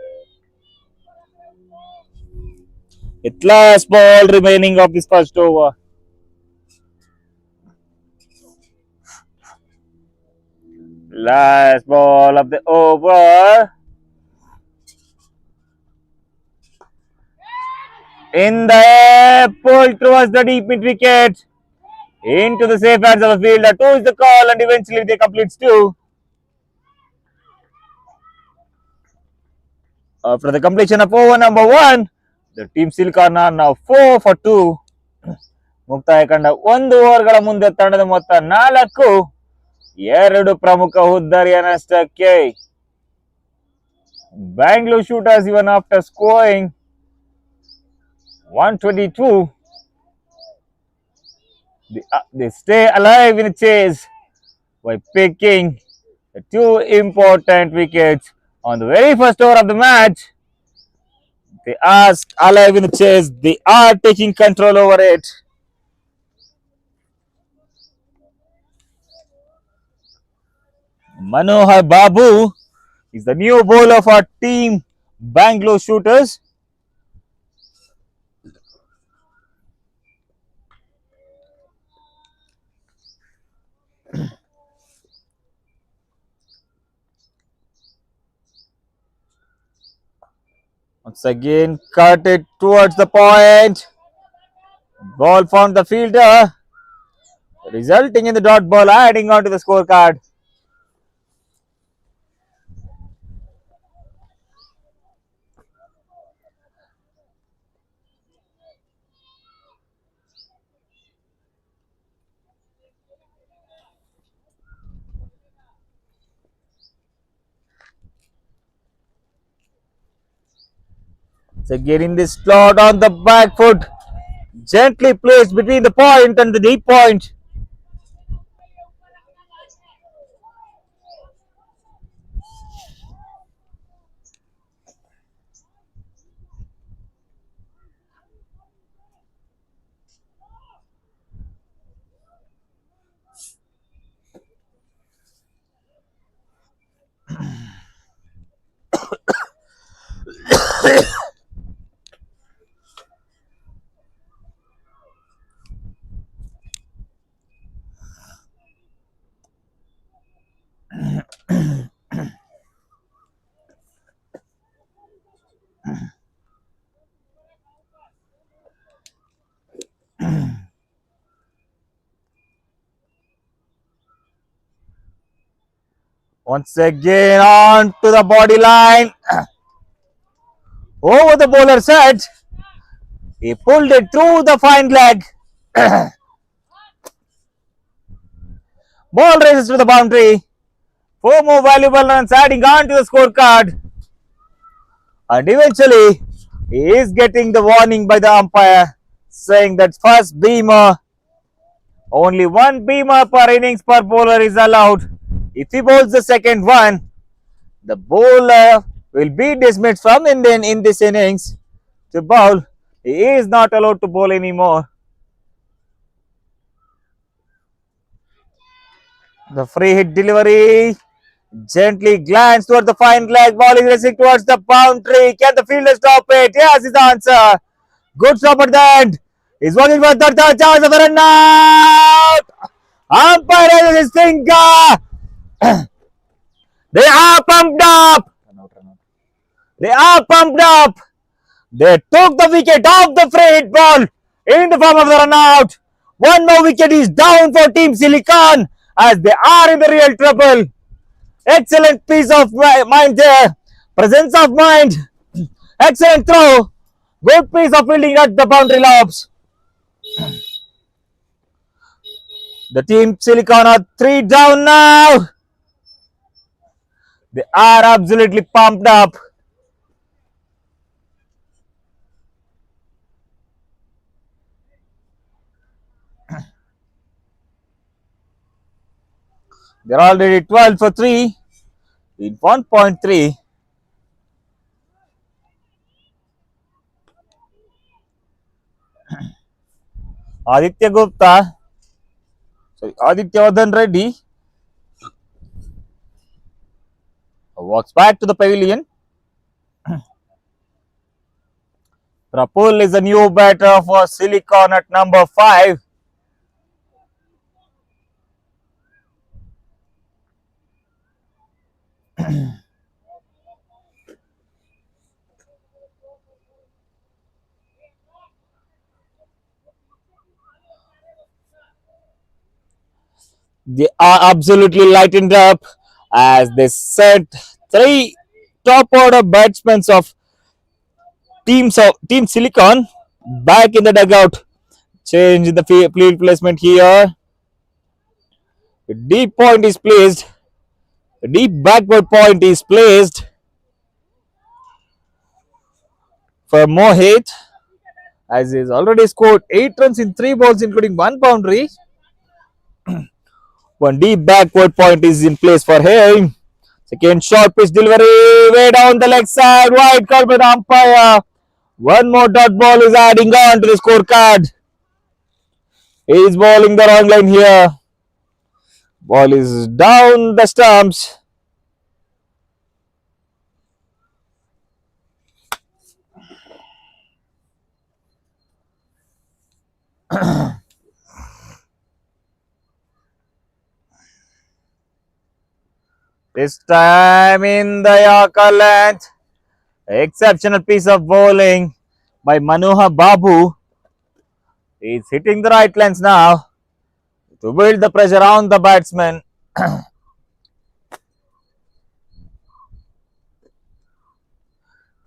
With last ball remaining of this first over. Last ball of the over. In the air, pulled towards the deep mid wicket. Into the safe hands of the fielder. 2 is the call, and eventually they complete 2. After the completion of over number 1, the team Silicon are now 4 for 2. ಮುಕ್ತಾಯ ಕಂಡ 1 ಓವರ್ಗಳ ಮುಂದೆ ತಂಡದ ಮೊತ್ತ 4, 2 ಪ್ರಮುಖ ಉದ್ದರಿಯ ನಷ್ಟಕ್ಕೆ. Bengaluru Shooters, even after scoring 122, they stay alive in a chase by picking the 2 important wickets on the very first over of the match. They are alive in the chase. They are taking control over it. Manohar Babu is the new bowler for team Bengaluru Shooters. Once again, cut it towards the point. Ball found the fielder, resulting in the dot ball, adding on to the scorecard. So getting this slot on the back foot, gently placed between the point and the deep point. Once again on to the body line. Over the bowler's head. He pulled it through the fine leg. Ball races to the boundary. 4 more valuable runs adding on to the scorecard. And eventually, he is getting the warning by the umpire saying that first beamer, only 1 beamer per innings per bowler is allowed. If he bowls the second one, the bowler will be dismissed from Indian in this innings to bowl. He is not allowed to bowl anymore. The free hit delivery, gently glanced towards the fine leg. Ball is racing towards the boundary. Can the fielder stop it? Yes, is the answer. Good stop at the end. He's working for the third chance of a run out. Umpire raises his finger. They are pumped up. They are pumped up. They took the wicket off the free hit ball in the form of the run out. 1 more wicket is down for Team Silicon as they are in the real trouble. Excellent piece of mind there. Presence of mind. Excellent throw. Good piece of fielding at the boundary lobs. The Team Silicon are 3 down now. They are absolutely pumped up. They're already 12 for 3 in 1.3. Aditya Vadan Reddy walks back to the pavilion. Prapul is a new batter for Silicon at number 5. They are absolutely lightened up as they set three top order batsmen of Team Silicon back in the dugout. Change the field placement here. A deep point is placed. A deep backward point is placed for Mohit, as he has already scored 8 runs in 3 balls, including 1 boundary. One deep backward point is in place for him. Second short pitch delivery way down the leg side. Wide card by the umpire. One more dot ball is adding on to the scorecard. He is bowling the wrong line here. Ball is down the stumps. This time in the Yorker length. Exceptional piece of bowling by Manohar Babu. He's hitting the right lens now to build the pressure on the batsman.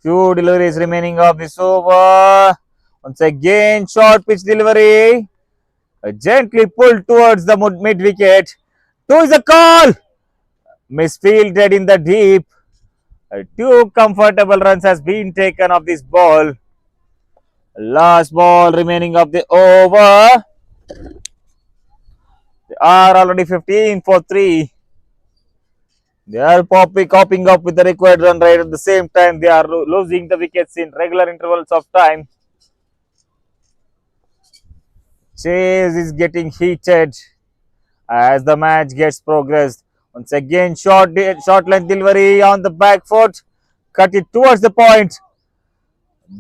Few deliveries remaining of this over. Once again, short pitch delivery. Gently pulled towards the mid wicket. Two is a call. Misfielded in the deep. Two comfortable runs has been taken of this ball. Last ball remaining of the over. They are already 15 for 3. They are coping up with the required run rate. At the same time, they are losing the wickets in regular intervals of time. Chase is getting heated as the match gets progressed. Once again, short length delivery on the back foot. Cut it towards the point.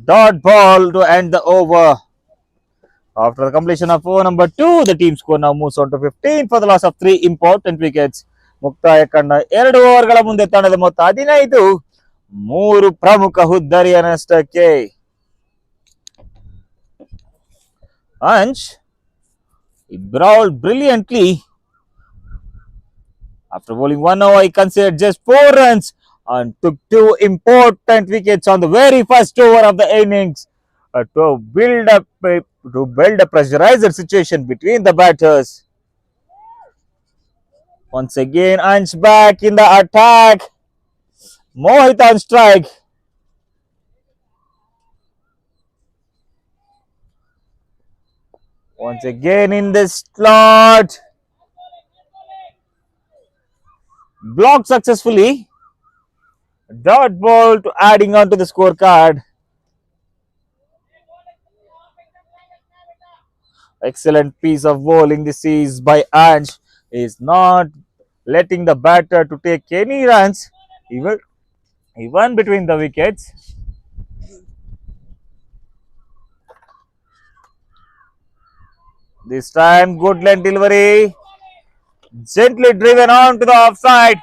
Dot ball to end the over. After the completion of over number 2, the team score now moves on to 15 for the loss of 3 important wickets. ಮುಕ್ತಾಯ ಕಂಡ 2 ಓವರ್ಗಳ ಮುಂದೆ ತಂಡದ ಮೊತ್ತ 15, 3 ಪ್ರಮುಖ ಹುದ್ದರಿಯ ನಷ್ಟಕ್ಕೆ. Ansh, he bowled brilliantly. After bowling 1 over, he conceded just 4 runs and took 2 important wickets on the very first over of the innings to build a pressurized situation between the batters. Once again, Ansh back in the attack. Mohit on strike. Once again in the slot. Blocked successfully. Dot ball to adding on to the scorecard. Excellent piece of bowling this is by Ansh. He is not letting the batter to take any runs, even between the wickets. This time, good length delivery. Gently driven on to the offside.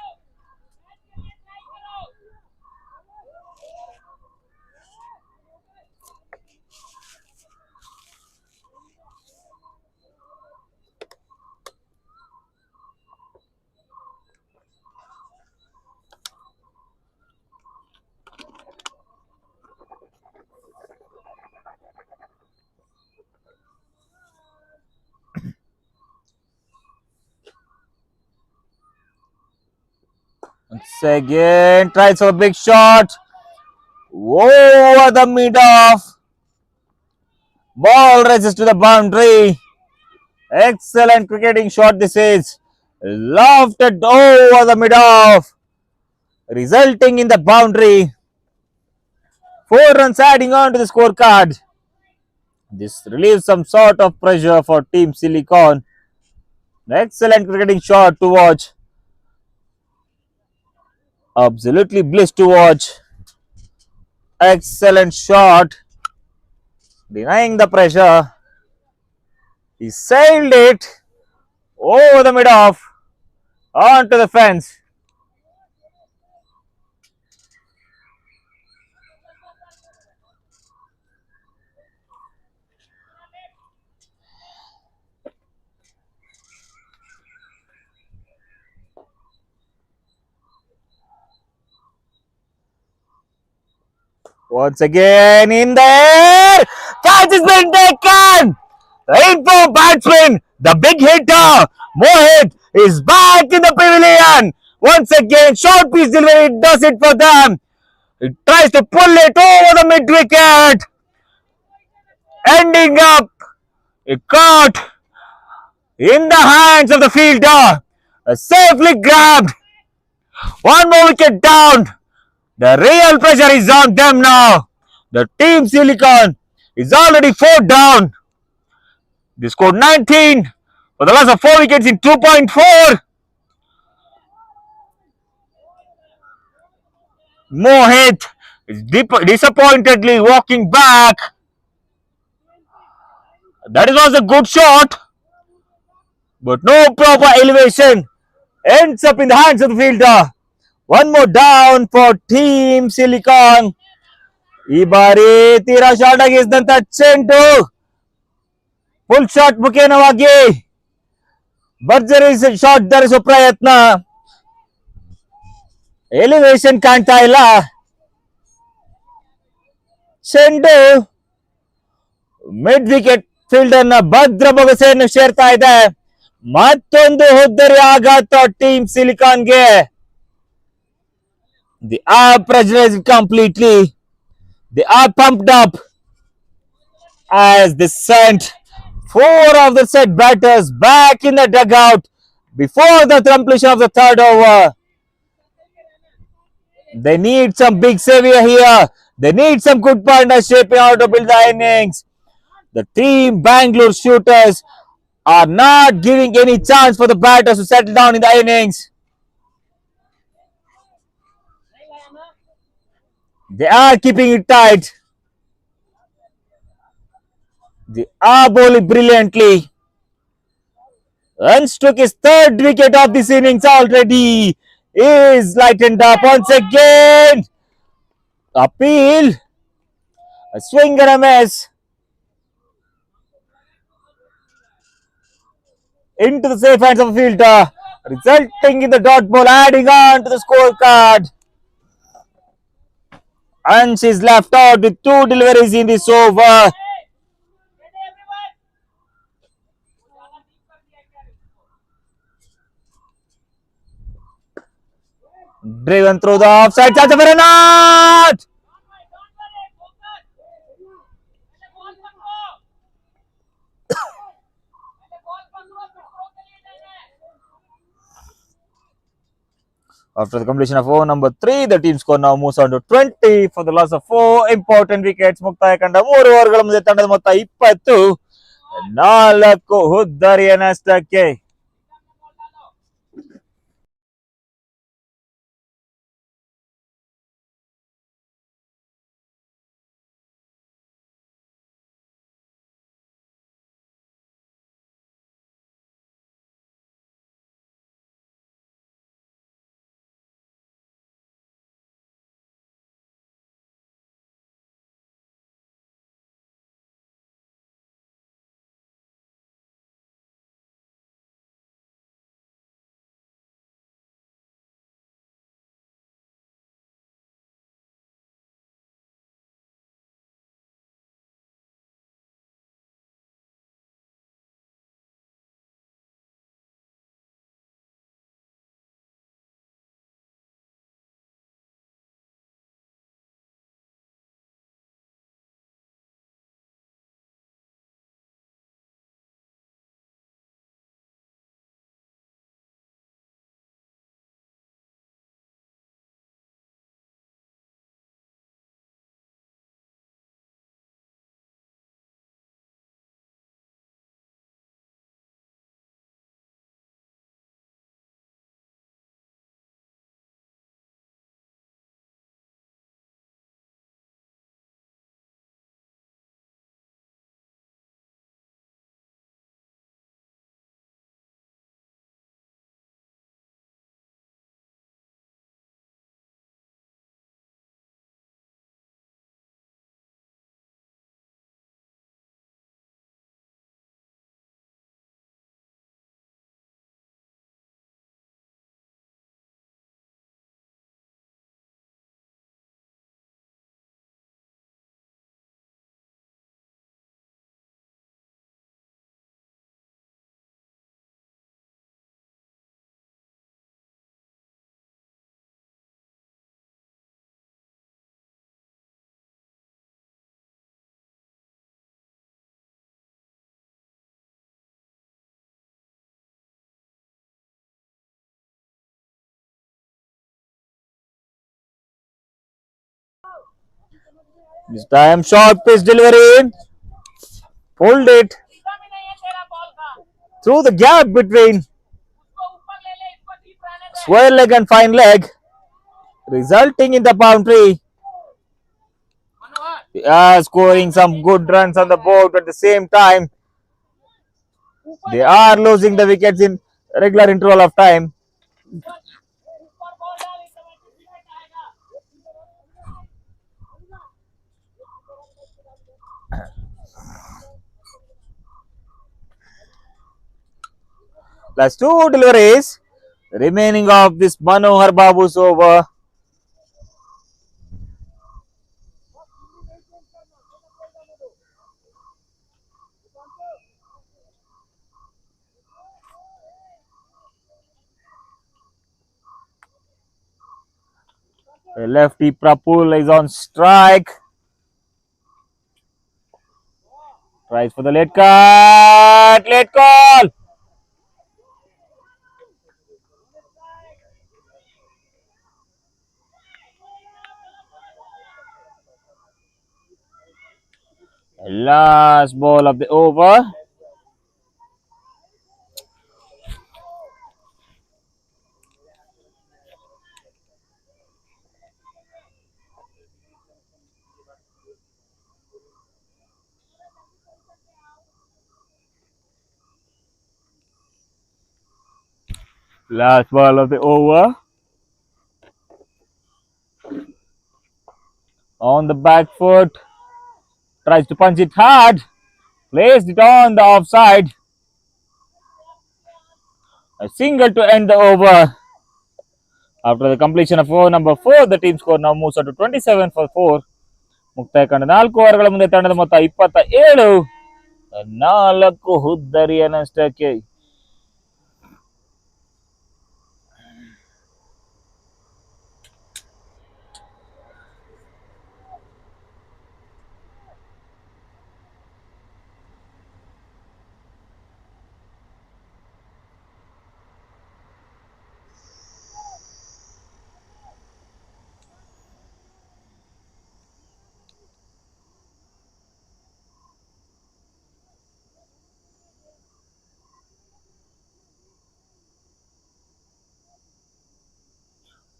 Once again, tries for a big shot. Over the mid-off. Ball races to the boundary. Excellent cricketing shot this is. Lofted over the mid-off, resulting in the boundary. 4 runs adding on to the scorecard. This relieves some sort of pressure for Team Silicon. Excellent cricketing shot to watch. Absolutely bliss to watch. Excellent shot. Denying the pressure. He sailed it over the mid-off onto the fence. Once again in the air. Catch has been taken. The info batsman, the big hitter, Mohit, is back in the pavilion. Once again, short piece delivery does it for them. He tries to pull it over the mid wicket, ending up caught in the hands of the fielder. Safely grabbed. One more wicket down. The real pressure is on them now. The team Silicon is already 4 down. They scored 19 for the loss of 4 wickets in 2.4. Mohit is disappointedly walking back. That was a good shot, but no proper elevation. Ends up in the hands of the fielder. One more down for Team Silicon. ಈ ಬಾರಿ ತೀರಾ short ಆಗಿಸಿದಂತ ಚೆಂಡು full shot ಮುಖೇನವಾಗಿ ಭರ್ಜರಿ shot ಧರಿಸುವ ಪ್ರಯತ್ನ. Elevation ಕಾಣ್ತಾ ಇಲ್ಲ. ಚೆಂಡು ಮಿಡ್ ವಿಕೆಟ್ ಫೀಲ್ಡರ್ ನ ಭದ್ರ ಬೊಗಸೆಯನ್ನು ಸೇರ್ತಾ ಇದೆ. ಮತ್ತೊಂದು ಹುದ್ದರಿ ಆಘಾತ team ಸಿಲಿಕಾನ್ಗೆ. They are pressurized completely. They are pumped up as they sent 4 of the set batters back in the dugout before the completion of the third over. They need some big savior here. They need some good partnership in order to build the innings. The team Bengaluru Shooterz are not giving any chance for the batters to settle down in the innings. They are keeping it tight. They are bowling brilliantly. Runs took his 3rd wicket of this innings already. Is lightened up once again. Appeal. A swing and a miss. Into the safe hands of the fielder. Resulting in the dot ball, adding on to the scorecard. And she's left out with 2 deliveries in this over. Driven through the offside, chance for a not. After the completion of over number 3, the team score now moves on to 20 for the loss of 4 important wickets. ಮುಕ್ತಾಯ ಕಂಡ 3 ಓವರ್ಗಳ ಮುಂದೆ ತಂಡದ ಮೊತ್ತ 20, 4 ಹುದ್ದರಿಯ ನಷ್ಟಕ್ಕೆ. This time short pitch delivery. Pulled it through the gap between square leg and fine leg, resulting in the boundary. They are scoring some good runs on the board at the same time. They are losing the wickets in regular interval of time. Last two deliveries remaining of this Manohar Babu's over. The lefty Prapul is on strike. Tries for the late cut. Late call. Last ball of the over. Last ball of the over. On the back foot. Tries to punch it hard. Placed it on the offside. A single to end the over. After the completion of over number 4, the team score now moves on to 27 for 4. ಮುಕ್ತಾಯ ಕಂಡ 4 ಓವರ್ಗಳ ಮುಂದೆ ತಂಡದ ಮೊತ್ತ 27. 4 ಹುದ್ದರಿಯ ನಷ್ಟಕ್ಕೆ.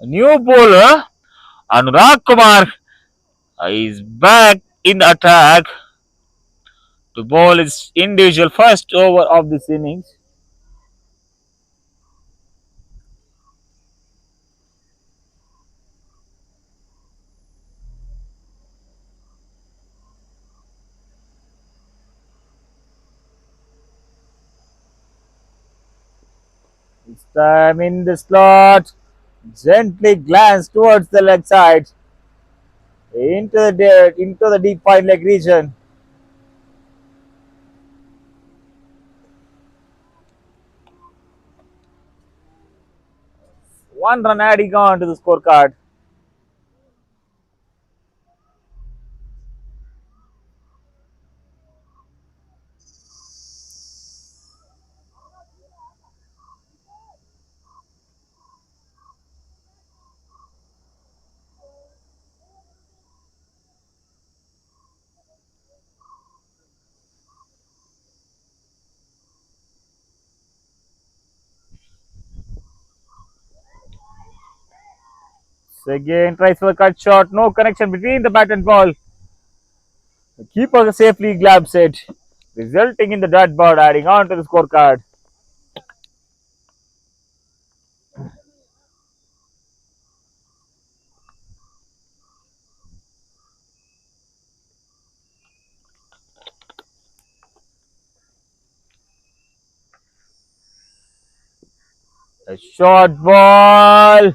A new bowler, Anurag Kumar, is back in the attack to bowl his individual first over of this innings. This time in the slot, gently glance towards the leg side, into the deep fine leg region. One run adding on to the scorecard. So again, tries for the cut shot. No connection between the bat and ball. The keeper safely grabs it, resulting in the dot ball adding on to the scorecard. A short ball.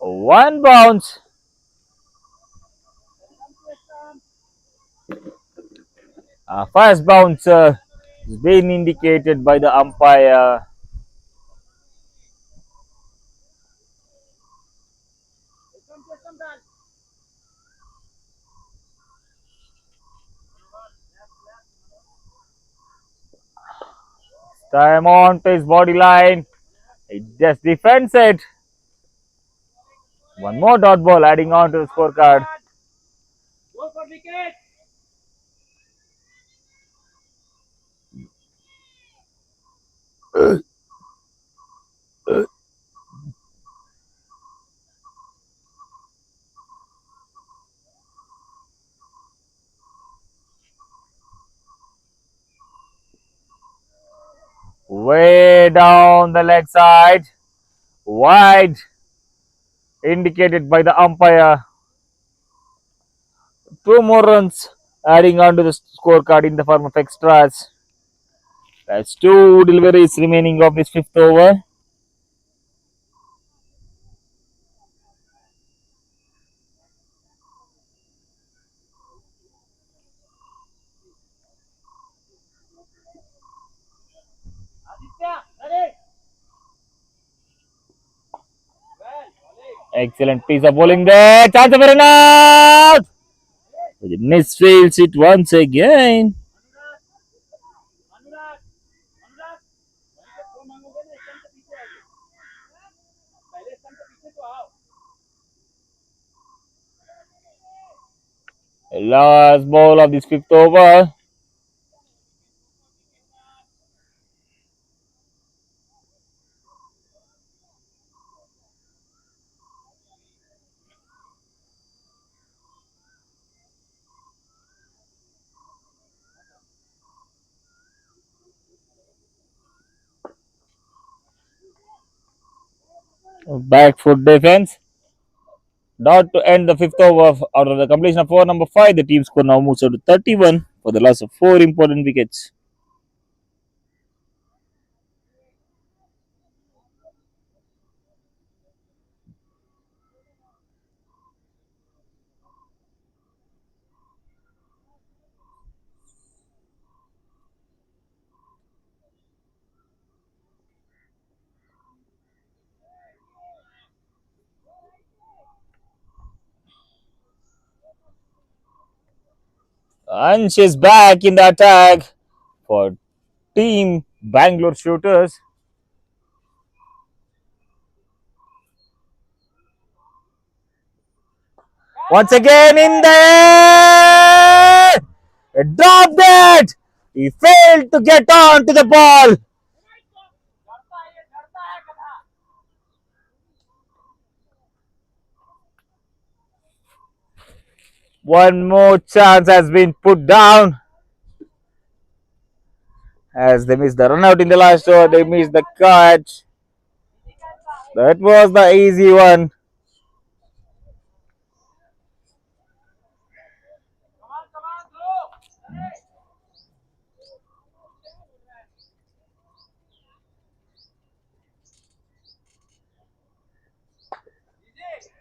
One bounce. A fast bounce is being indicated by the umpire. Time on to his body line. It just defends it. One more dot ball adding on to the scorecard. Go for wicket. Way down the leg side. Wide. Indicated by the umpire. Two more runs adding on to the scorecard in the form of extras. That's two deliveries remaining of this fifth over. Aditya, ready. Well, bowling. Excellent piece of bowling there. Chance for an out. The misfields it once again. अनुराग, अनुराग, अनुराग. वहीं पे throw मांगोगे ना stump के पीछे आइए. पहले stump के पीछे तो आओ. Last ball of this fifth over. Back foot defense. Dot to end the fifth over. Out of the completion of over number 5, the team score now moves up to 31 for the loss of 4 important wickets. And she's back in the attack for team Bangalore Shooters. Once again in there! Dropped it! He failed to get on to the ball. डरता है ये, डरता है गधा. One more chance has been put down. As they missed the run out in the last over, they missed the catch. That was the easy one. Come on, throw. Ready. Easy.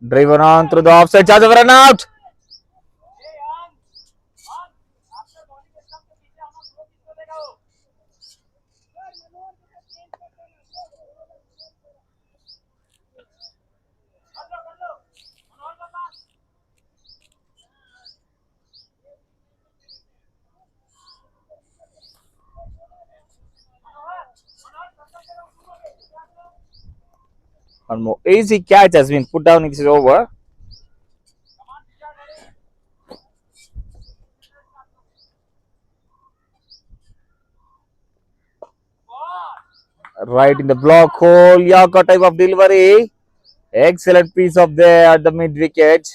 Driven on through the offside, chance of run out. Hey, on. On. After bowling stump के पीछे आना, throw किसको देगा वो? कर लो. मनोहर का पास. मनोहर, मनोहर circle के लोग शुरू हो गए. One more easy catch has been put down in this over. Come on, teacher, ready. Ball. Right in the block hole. Yorker type of delivery. Excellent piece of there at the mid wicket.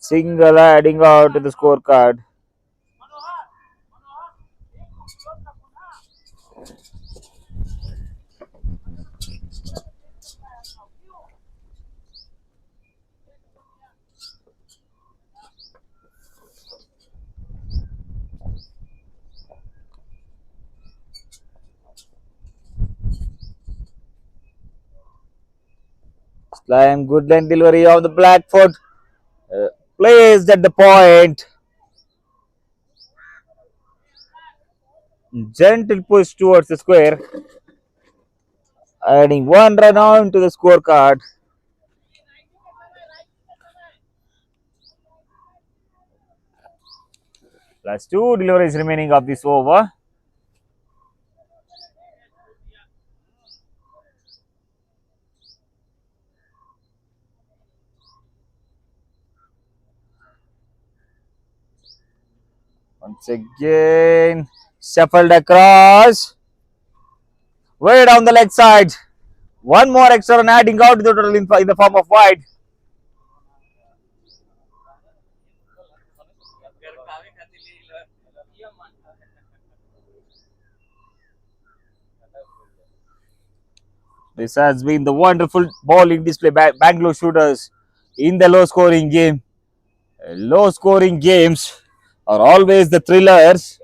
Single adding out to the scorecard. मनोहर, मनोहर, एक को close रखो ना. Slam good line delivery of the black foot. Placed at the point. Gentle push towards the square. Adding one run on to the scorecard. Plus two deliveries remaining of this over. Once again, shuffled across. Way down the leg side. One more extra run adding out to the total in the form of wide. This has been the wonderful bowling display by Bangalore Shooters in the low scoring game. Low scoring games are always the thrillers.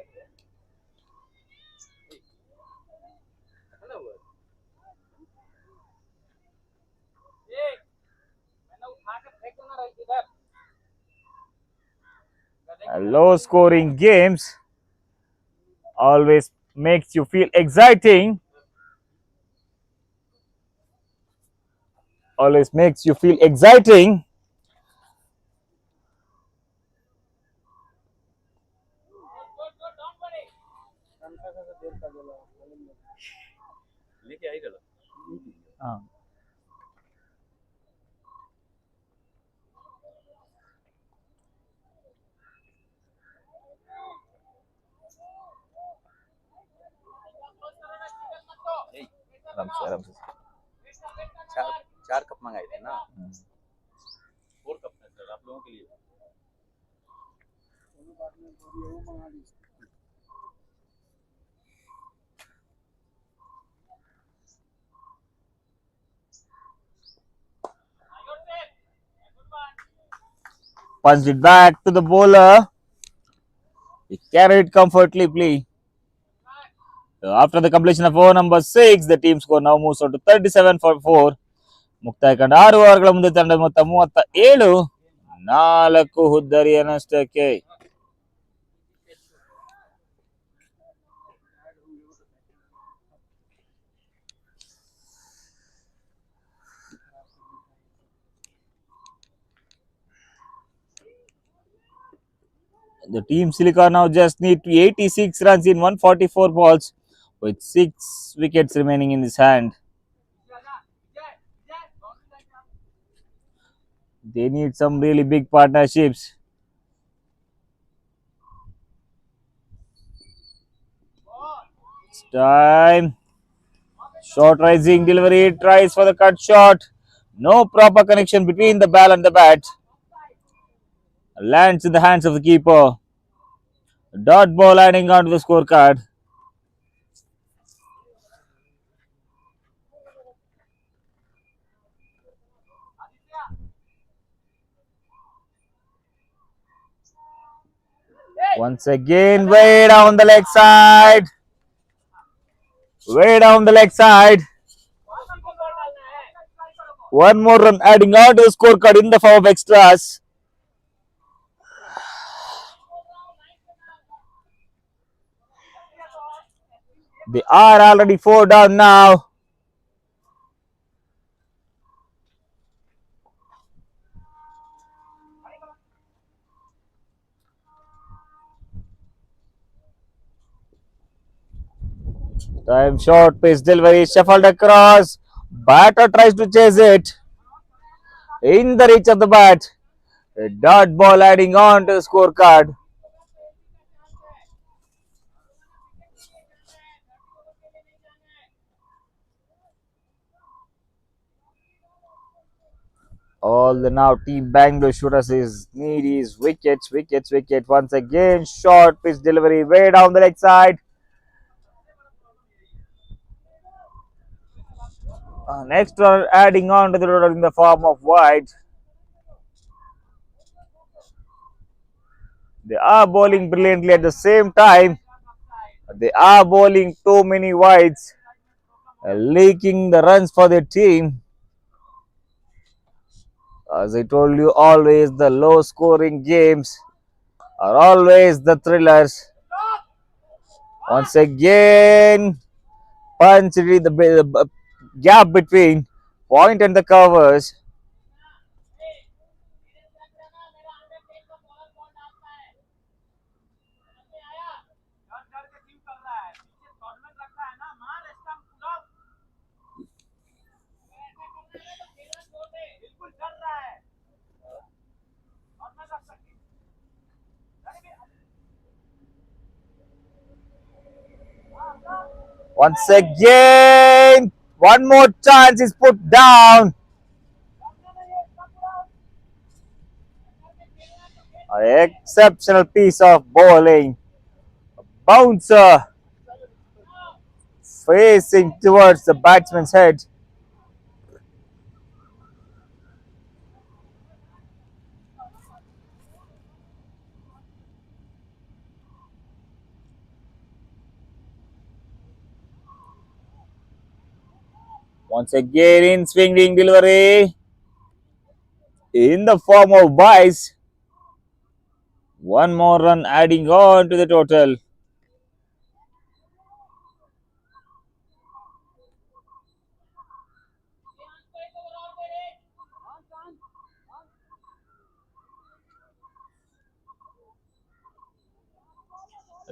Low scoring games always makes you feel exciting. Always makes you feel exciting. आराम से चार cup मंगाए थे ना, 4 cup है sir आप लोगों के लिए। Punched it back to the bowler. He carried comfortably. After the completion of over number 6, the team score now moves on to 37 for 4. ಮುಕ್ತಾಯಗೊಂಡ 6 ಓವರ್ಗಳ ಮುಂದೆ ತಂಡ ಮೊತ್ತ 37, 4 ಹುದ್ದರಿಯನ್ನಷ್ಟಕ್ಕೆ. The team Silica now just need 86 runs in 144 balls with 6 wickets remaining in his hand. They need some really big partnerships. It's time. Short rising delivery, tries for the cut shot. No proper connection between the ball and the bat. Lands in the hands of the keeper. Dot ball adding on to the scorecard. Once again, way down the leg side. Way down the leg side. One more run adding on to the scorecard in the form of extras. They are already 4 down now. Time short pace delivery shuffled across. Batter tries to chase it. In the reach of the bat. A dot ball adding on to the scorecard. All the now team Bangalore Shooters is need is wickets. Once again, short pitch delivery way down the leg side. Next run adding on to the total in the form of wide. They are bowling brilliantly at the same time. They are bowling too many wides, leaking the runs for their team. As I told you, always the low scoring games are always the thrillers. Once again, punch the gap between point and the covers. Once again, one more chance is put down. An exceptional piece of bowling. Bouncer facing towards the batsman's head. Once again in swinging delivery in the form of Vice. One more run adding on to the total.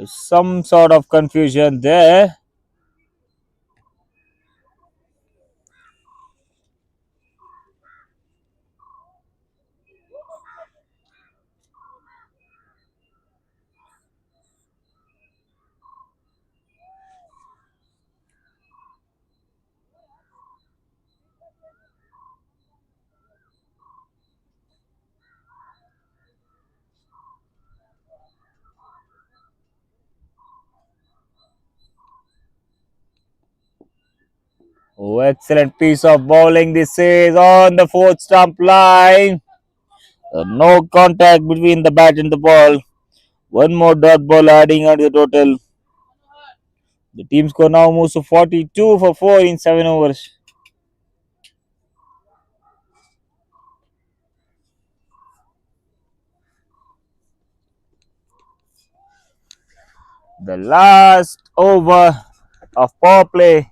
Some sort of confusion there. Oh, excellent piece of bowling. This is on the fourth stump line. No contact between the bat and the ball. One more dot ball adding on to the total. The team score now moves to 42 for 4 in 7 overs. The last over of power play.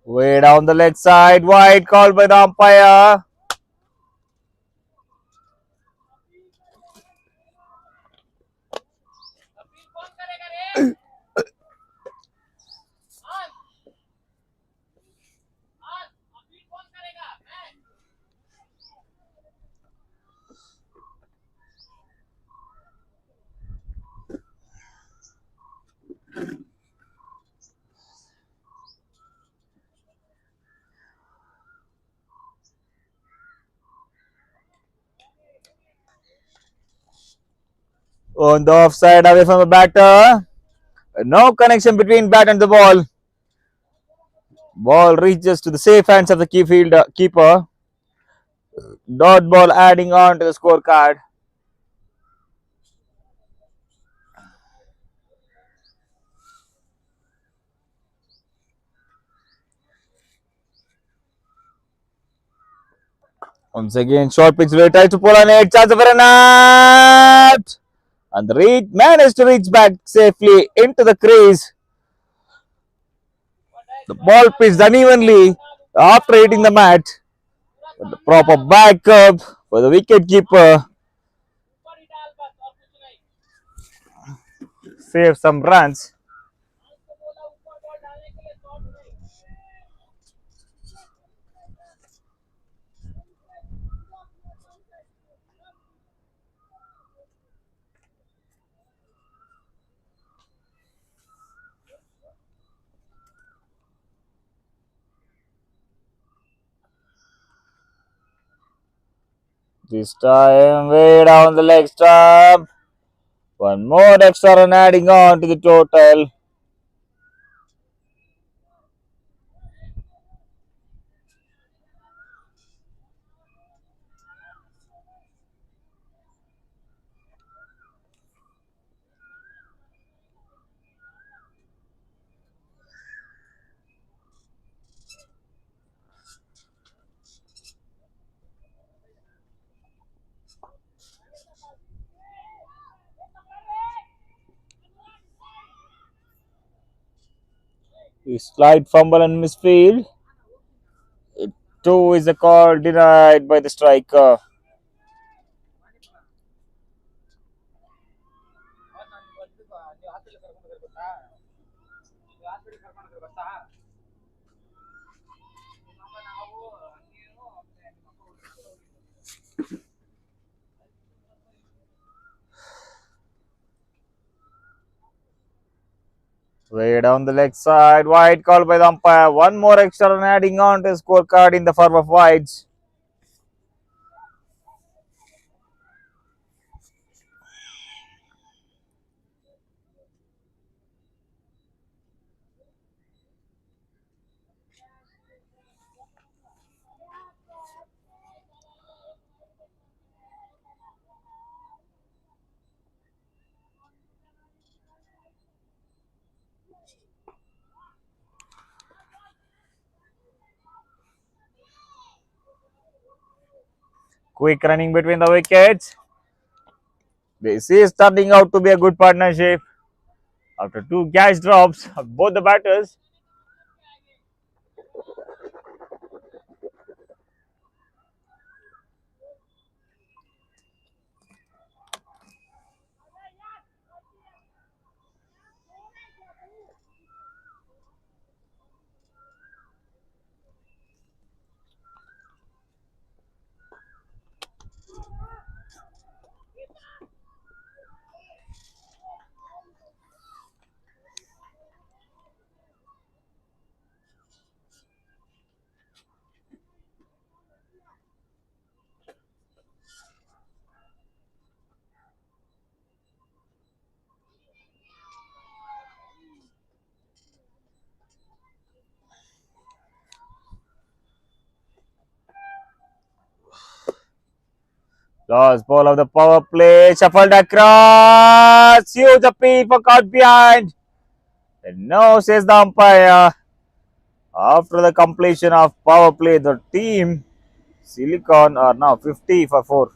Way down the leg side. Wide call by the umpire. On the offside, away from the batter. No connection between bat and the ball. Ball reaches to the safe hands of the keeper. Dot ball adding on to the scorecard. Once again, short pitch really tries to pull on it. Chance for an out. And the Reed managed to reach back safely into the crease. The ball pitched unevenly after hitting the mat. But the proper backup for the wicket keeper saved some runs. This time way down the leg stump. One more extra run adding on to the total. A slight fumble and misfield. Two is a call denied by the striker. Way down the leg side. Wide call by the umpire. One more extra run adding on to the scorecard in the form of wides. Quick running between the wickets. This is turning out to be a good partnership. After two catch drops of both the batters, last ball of the power play, shuffled across, huge appeal for caught behind. And no, says the umpire. After the completion of power play, the team Silicon are now 50 for 4.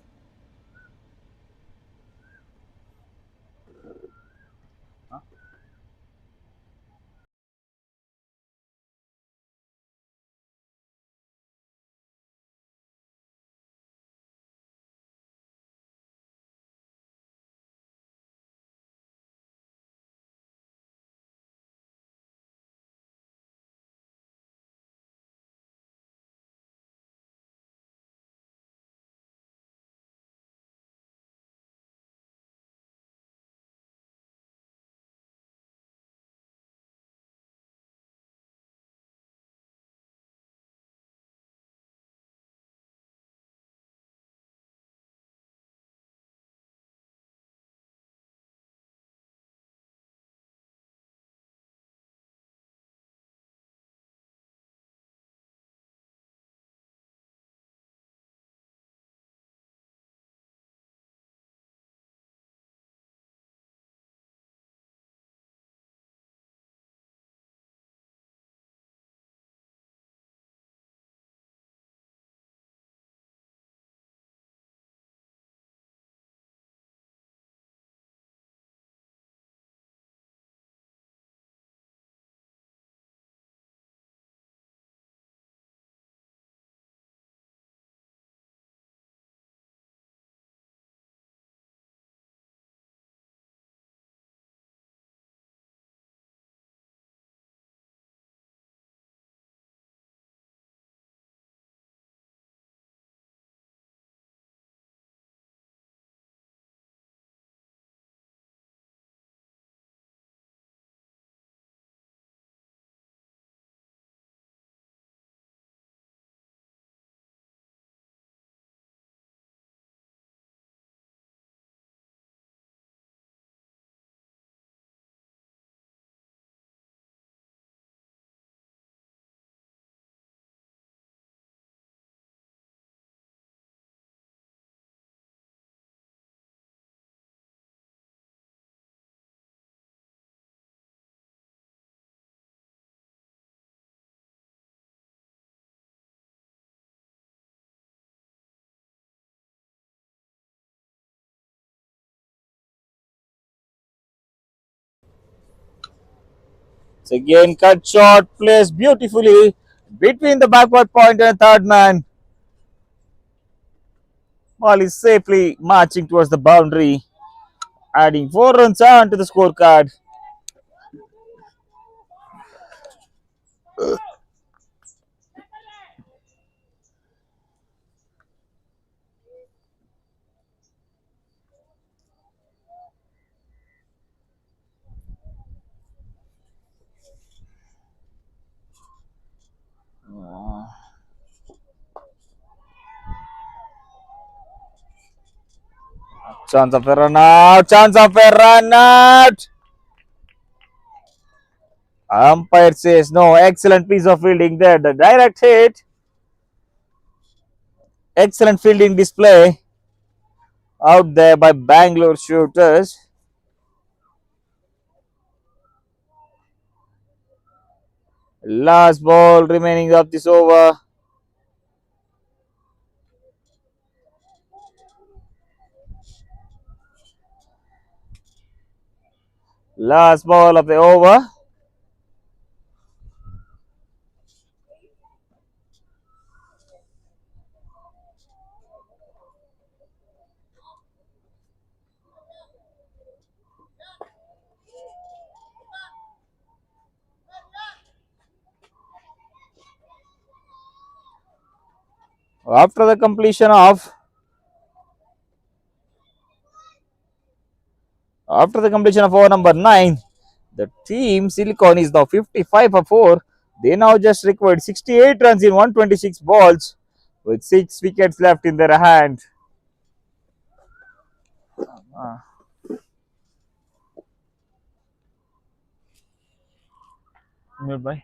It's again cut short, placed beautifully between the backward point and third man. Ball is safely marching towards the boundary, adding 4 runs on to the scorecard. Chance of a run out. Chance of a run out. Umpire says no. Excellent piece of fielding there. The direct hit. Excellent fielding display out there by Bangalore Shooters. Last ball remaining of this over. Last ball of the over. After the completion of over number 9, the team Silicon is now 55 for 4. They now just required 68 runs in 126 balls with 6 wickets left in their hand. Mute by.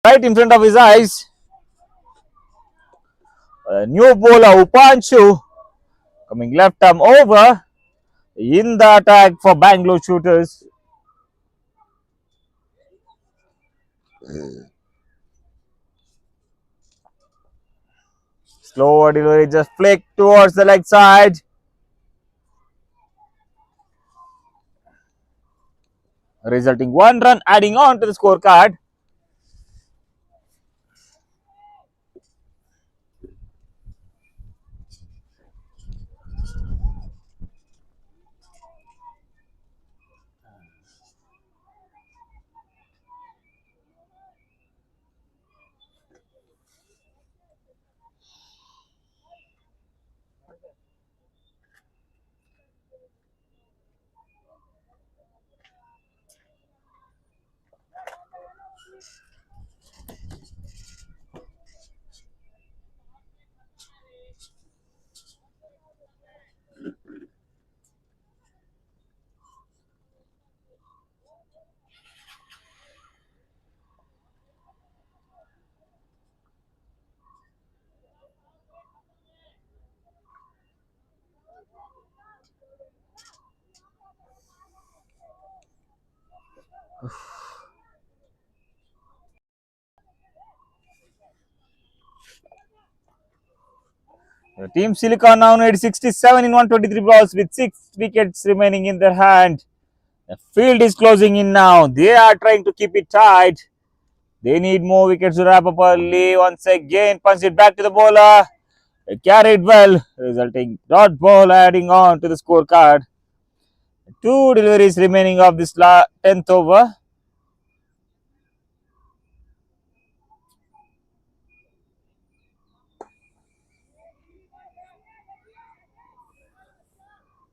Right in front of his eyes, a new bowler Upanchu coming left arm over in the attack for Bangalore Shooters. Slow delivery, just flick towards the leg side. Resulting 1 run, adding on to the scorecard. The team Silicon now needs 67 in 123 balls with 6 wickets remaining in their hand. The field is closing in now. They are trying to keep it tight. They need more wickets to wrap up early. Once again, punch it back to the bowler. They carried well, resulting dot ball adding on to the scorecard. Two deliveries remaining of this 10th over.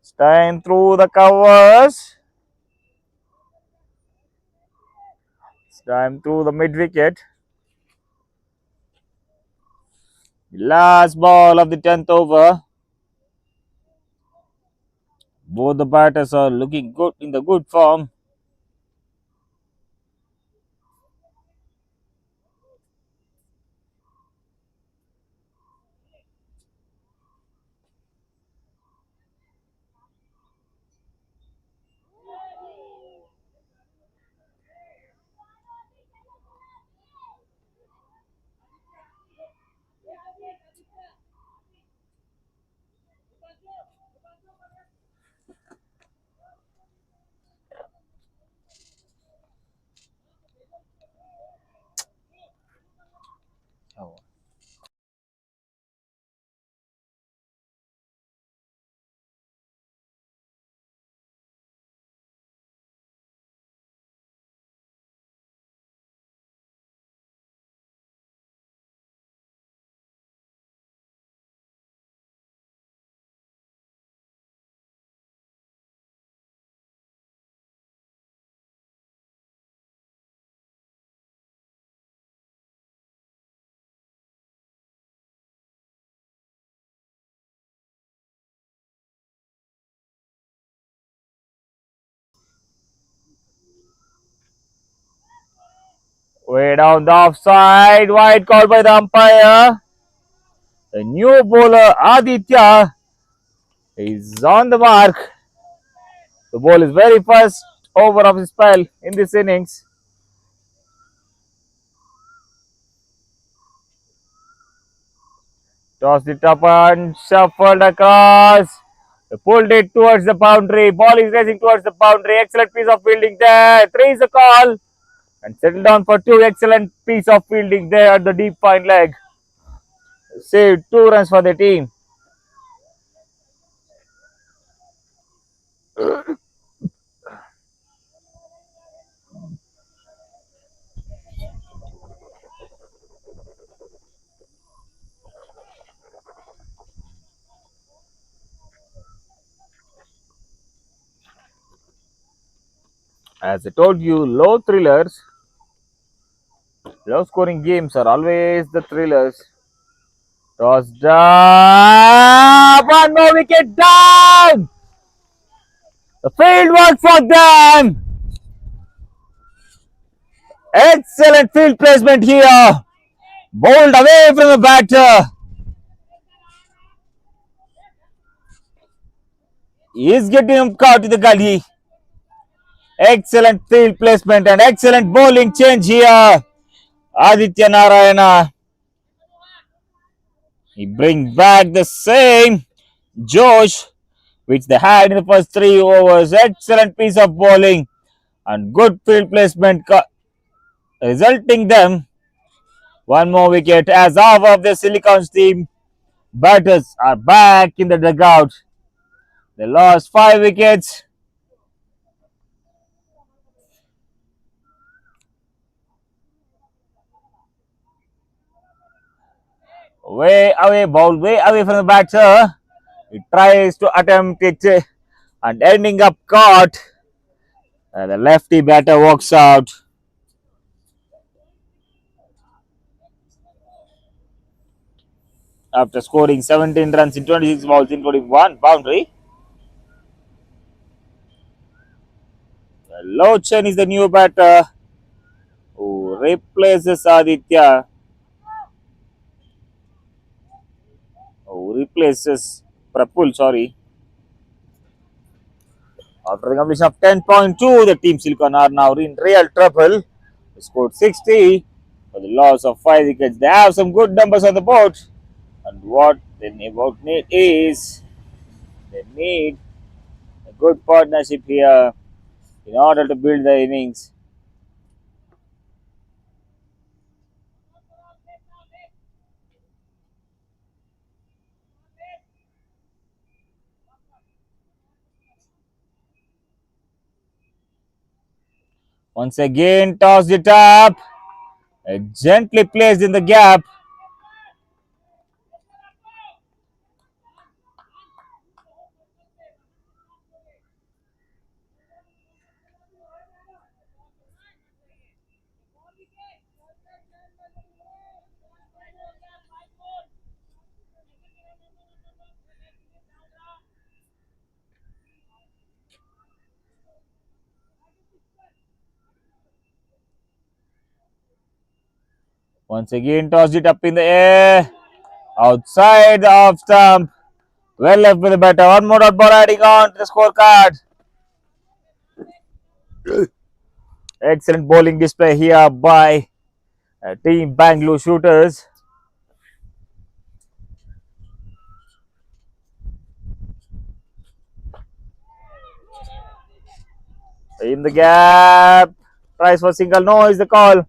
Stein through the covers. Stein through the mid wicket. Last ball of the 10th over. Both the batters are looking good in the good form. Way down the offside. Wide call by the umpire. The new bowler Aditya is on the mark. The ball is very first over of his spell in this innings. Tossed it up and shuffled across. They pulled it towards the boundary. Ball is racing towards the boundary. Excellent piece of fielding there. Three is the call. And settled down for two. Excellent piece of fielding there at the deep fine leg. Saved 2 runs for the team. As I told you, low scoring games are always the thrillers. Tossed up. One more wicket down. The field work for them. Excellent field placement here. Bowled away from the batter. He is getting him caught in the gully. Excellent field placement and excellent bowling change here. Aditya Narayana. He brings back the same Josh which they had in the first 3 overs. Excellent piece of bowling and good field placement resulting them one more wicket as half of the Silicon's team batters are back in the dugout. They lost 5 wickets. Way away, ball way away from the batter. He tries to attempt it and ending up caught. The lefty batter walks out. After scoring 17 runs in 26 balls, including one boundary. Lochan is the new batter who replaces Aditya. Who replaces Prapul, sorry. After the completion of 10.2, the team Silicon are now in real trouble. They scored 60 for the loss of 5 wickets. They have some good numbers on the board. And what they need is they need a good partnership here in order to build the innings. Once again, tossed it up. Gently placed in the gap. Once again, tossed it up in the air. Outside the off stump. Well left with the batter. One more dot ball adding on to the scorecard. Excellent bowling display here by team Bengaluru Shooters. In the gap. Tries for single. No is the call.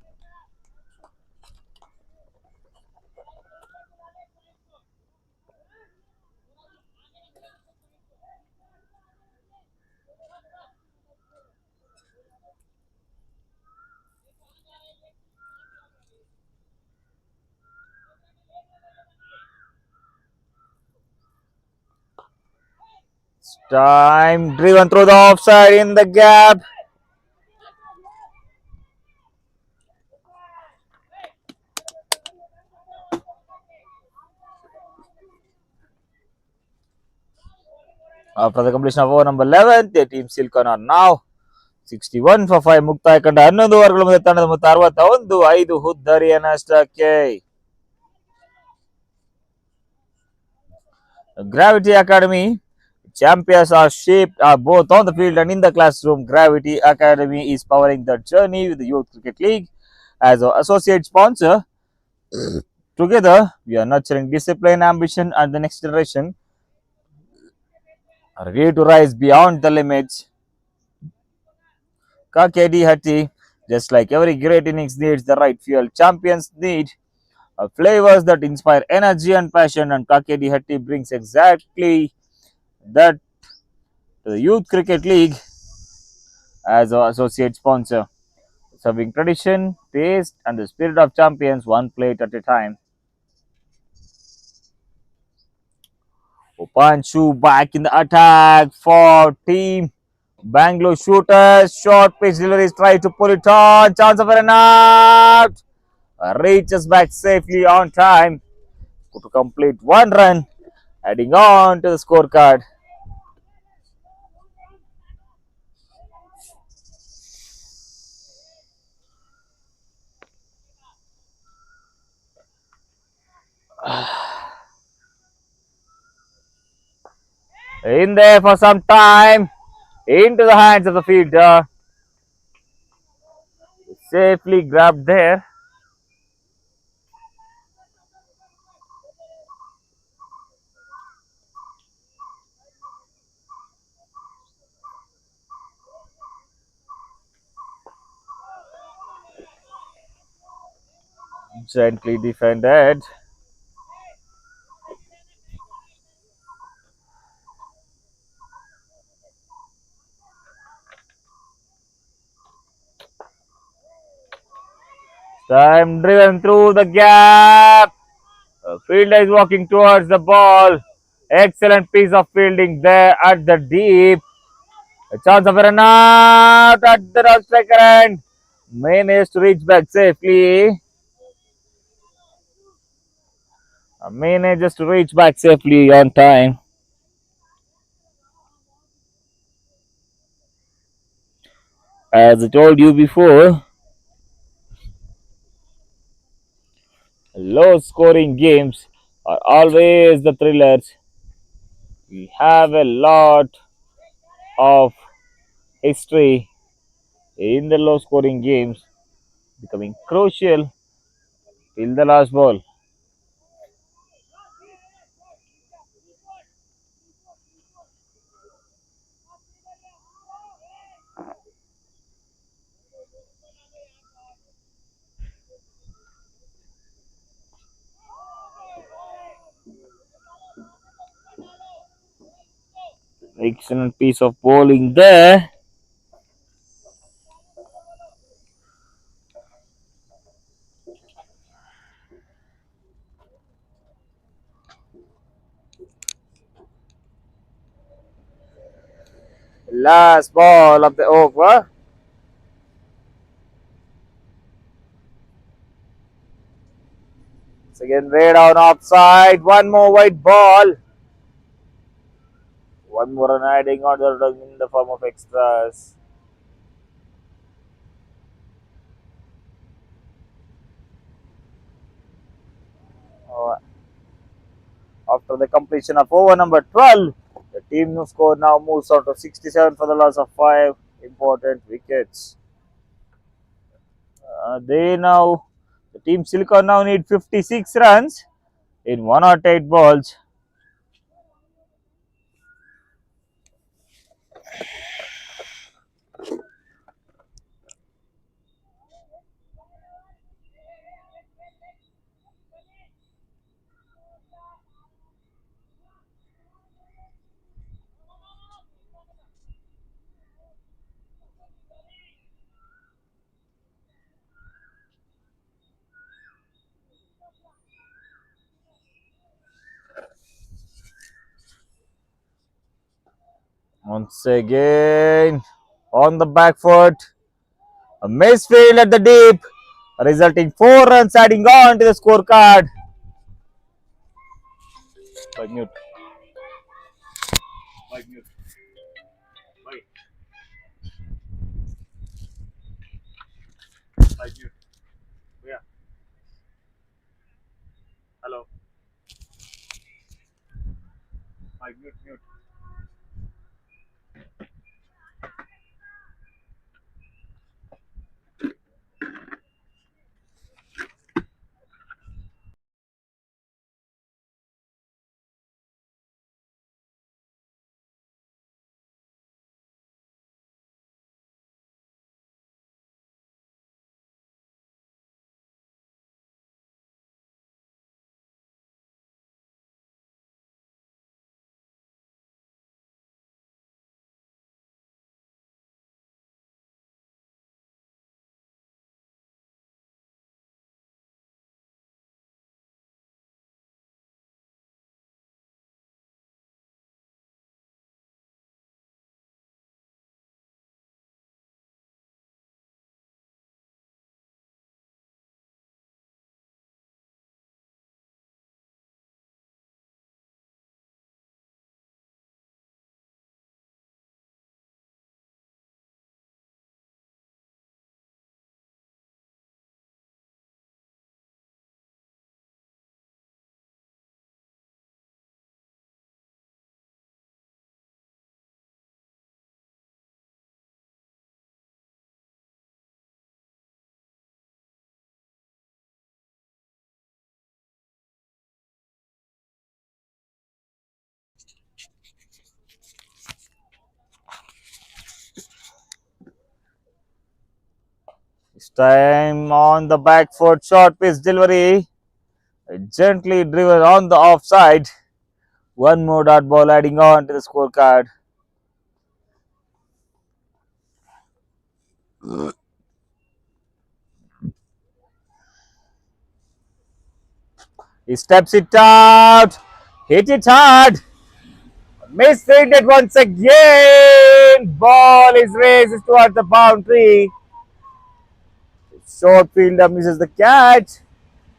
Time driven through the offside in the gap. After the completion of over number 11, the team Silcon are now 61 for 5 ಮುಕ್ತಾಯ ಕಂಡ 11 ಓವರ್ಗಳ ಮಧ್ಯೆ ತಂಡದ ಮೊತ್ತ 61 5 ಹುದ್ದರಿಯ ನಷ್ಟಕ್ಕೆ. Gravity Academy champions are shaped both on the field and in the classroom. Gravity Academy is powering the journey with the Youth Cricket League as our associate sponsor. Together, we are nurturing discipline, ambition, and the next generation are ready to rise beyond the limits. Kakedi Hatti, just like every great innings needs the right fuel, champions need flavors that inspire energy and passion, and Kakedi Hatti brings exactly that to the Youth Cricket League as our associate sponsor, serving tradition, taste, and the spirit of champions one plate at a time. Upanshu back in the attack for team Bangalore Shooters. Short pitch deliveries, try to pull it on. Chance of a run out. Reaches back safely on time to complete one run, adding on to the scorecard. In there for some time, into the hands of the fielder. Safely grabbed there. Gently defended. Time driven through the gap. Fielder is walking towards the ball. Excellent piece of fielding there at the deep. A chance of a run out at the non-striker end. Managed to reach back safely. Manages to reach back safely on time. As I told you before, low scoring games are always the thrillers. We have a lot of history in the low scoring games, becoming crucial till the last ball. Excellent piece of bowling there. Last ball of the over. Second red on offside. One more white ball. One more run adding on in the form of extras. Uh, After the completion of over number 12, the team score now moves on to 67 for the loss of 5 important wickets. The team Silicon now need 56 runs in 108 balls. Once again, on the back foot, a misfield at the deep, resulting 4 runs adding on to the scorecard. By mute. By mute. By mute. Yeah. Hello. By mute. Mute. This time on the back foot, short pitch delivery, gently driven on the offside. One more dot ball adding on to the scorecard. He steps it out, hit it hard, misfielded once again. Ball is raised towards the boundary. Short fielder misses the catch.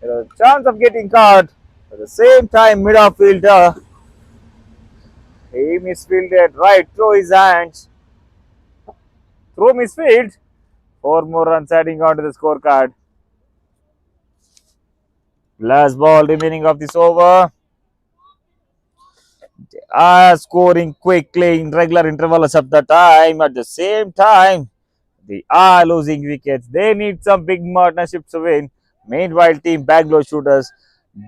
There is a chance of getting caught. At the same time, mid fielder, he misfielded right through his hands. Through misfield, 4 more runs adding on to the scorecard. Last ball remaining of this over. They are scoring quickly in regular intervals of the time. At the same time, they are losing wickets. They need some big partnerships to win. Meanwhile, team Bangalore Shooters,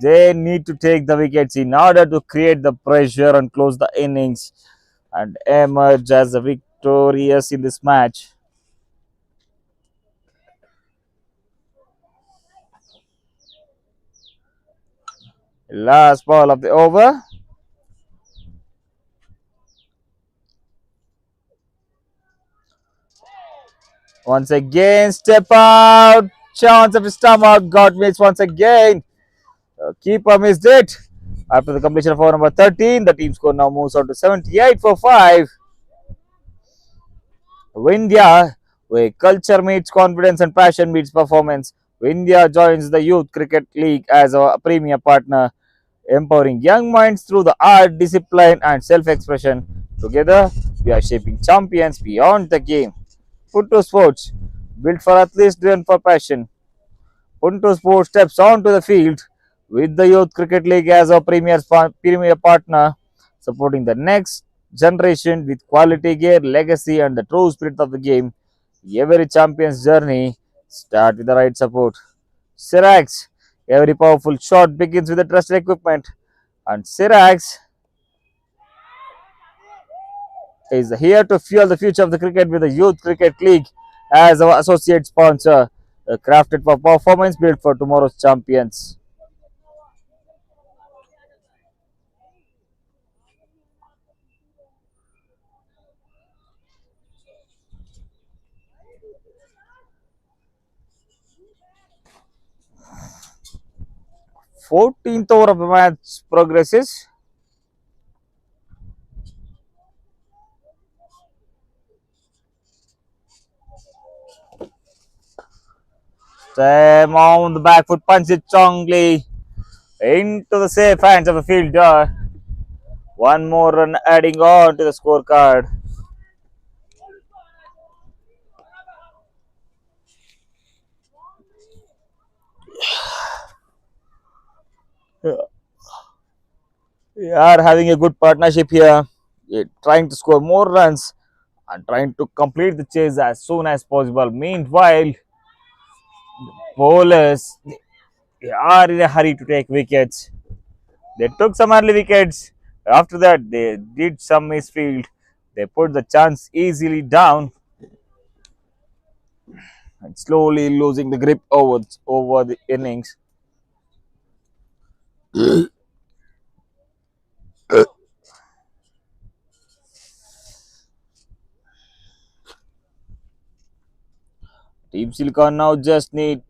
they need to take the wickets in order to create the pressure and close the innings and emerge as the victorious in this match. Last ball of the over. Once again, step out. Chance of stomach got missed once again. Keeper missed it. After the completion of over number 13, the team score now moves on to 78 for 5. India, where culture meets confidence and passion meets performance. India joins the Youth Cricket League as a premier partner, empowering young minds through the art, discipline, and self expression. Together, we are shaping champions beyond the game. Punto Sports, built for athletes driven for passion. Punto Sports steps onto the field with the Youth Cricket League as a premier partner, supporting the next generation with quality gear, legacy, and the true spirit of the game. Every champion's journey starts with the right support. Sirax, every powerful shot begins with the trusted equipment, and Sirax is here to fuel the future of the cricket with the Youth Cricket League as our associate sponsor, crafted for performance, built for tomorrow's champions. 14th over of the match progresses. Sam on the back foot, punch it strongly into the safe hands of the fielder. One more run adding on to the scorecard. We are having a good partnership here. We're trying to score more runs and trying to complete the chase as soon as possible. Meanwhile, bowlers they are in a hurry to take wickets. They took some early wickets. After that, they did some misfield. They put the chance easily down and slowly losing the grip over the innings. Team Silicon now just need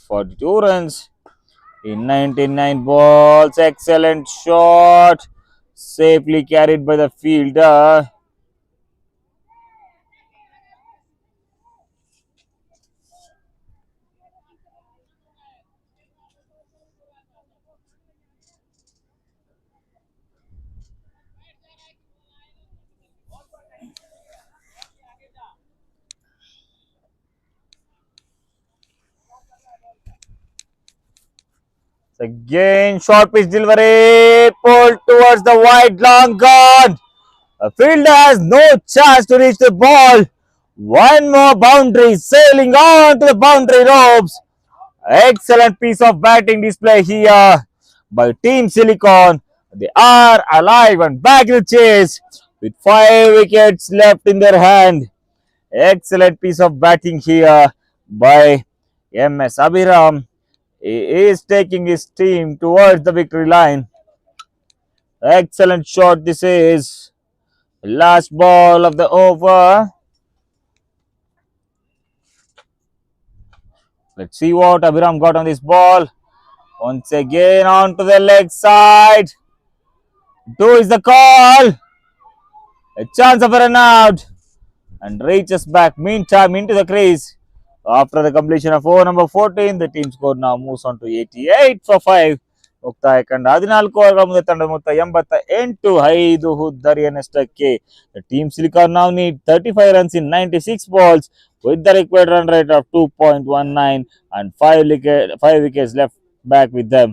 42 runs in 99 balls. Excellent shot. Safely carried by the fielder. Again, short pitch delivery. Pulled towards the wide, long gone. The fielder has no chance to reach the ball. One more boundary, sailing on to the boundary ropes. Excellent piece of batting display here by Team Silicon. They are alive and back in the chase with 5 wickets left in their hand. Excellent piece of batting here by MS Abhiram. He is taking his team towards the victory line. Excellent shot this is. Last ball of the over. Let's see what Abhiram got on this ball. Once again onto the leg side. Two is the call. A chance of a run out. And reaches back meantime into the crease. After the completion of over number 14, the team score now moves on to 88 for 5. ಮುಕ್ತಾಯ ಕಂಡ 14 ಓವರ್ಗಳ ಮುಂದೆ ತಂಡದ ಮೊತ್ತ 88 The team Silicon now need 35 runs in 96 balls with the required run rate of 2.19 and 5 wickets left back with them.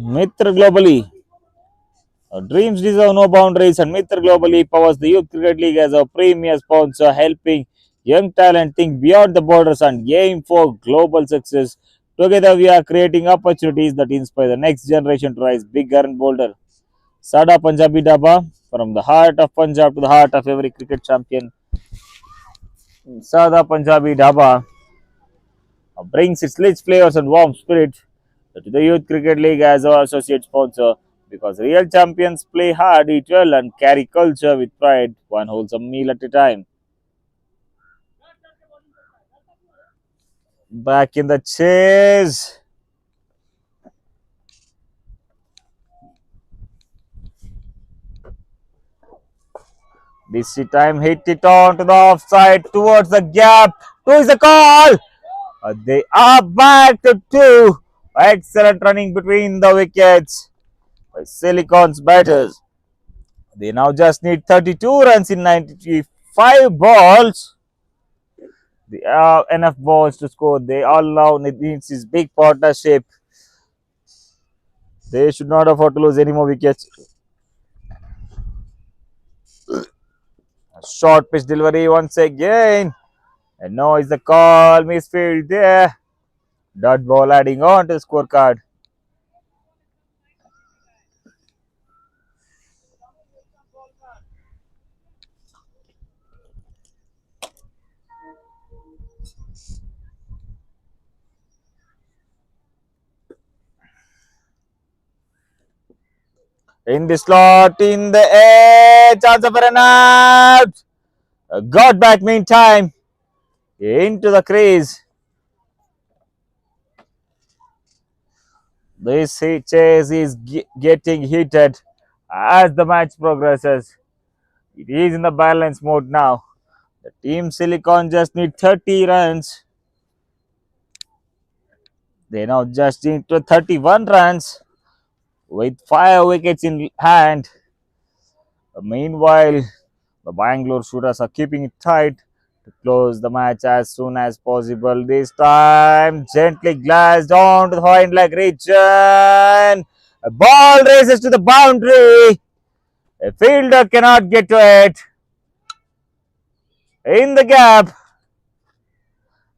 Mitra globally. Dreams deserve no boundaries, and Mitra globally powers the Youth Cricket League as a premier sponsor, helping young talent think beyond the borders and aim for global success. Together, we are creating opportunities that inspire the next generation to rise bigger and bolder. Sada Punjabi Daba, from the heart of Punjab to the heart of every cricket champion. Sada Punjabi Daba brings its rich flavors and warm spirit to the Youth Cricket League as our associate sponsor, because real champions play hard, eat well, and carry culture with pride, one wholesome meal at a time. Back in the chase. This time hit it on to the offside towards the gap. Two is the call. They are back to two. Excellent running between the wickets by Silicon's batters. They now just need 32 runs in 95 balls. They have enough balls to score. They all now needs this big partnership. They should not afford to lose any more wickets. Short pitch delivery once again. And now is the call. Misfield there. Dot ball adding on to the scorecard. In the slot, in the air, chance of a run out. Got back meantime into the crease. This chase is getting heated as the match progresses. It is in the balance mode now. The team Silicon just need 30 runs. They now just need to 31 runs with 5 wickets in hand. Meanwhile, the Bangalore Shooters are keeping it tight to close the match as soon as possible. This time, gently glanced on to the hind leg region. A ball races to the boundary. A fielder cannot get to it. In the gap,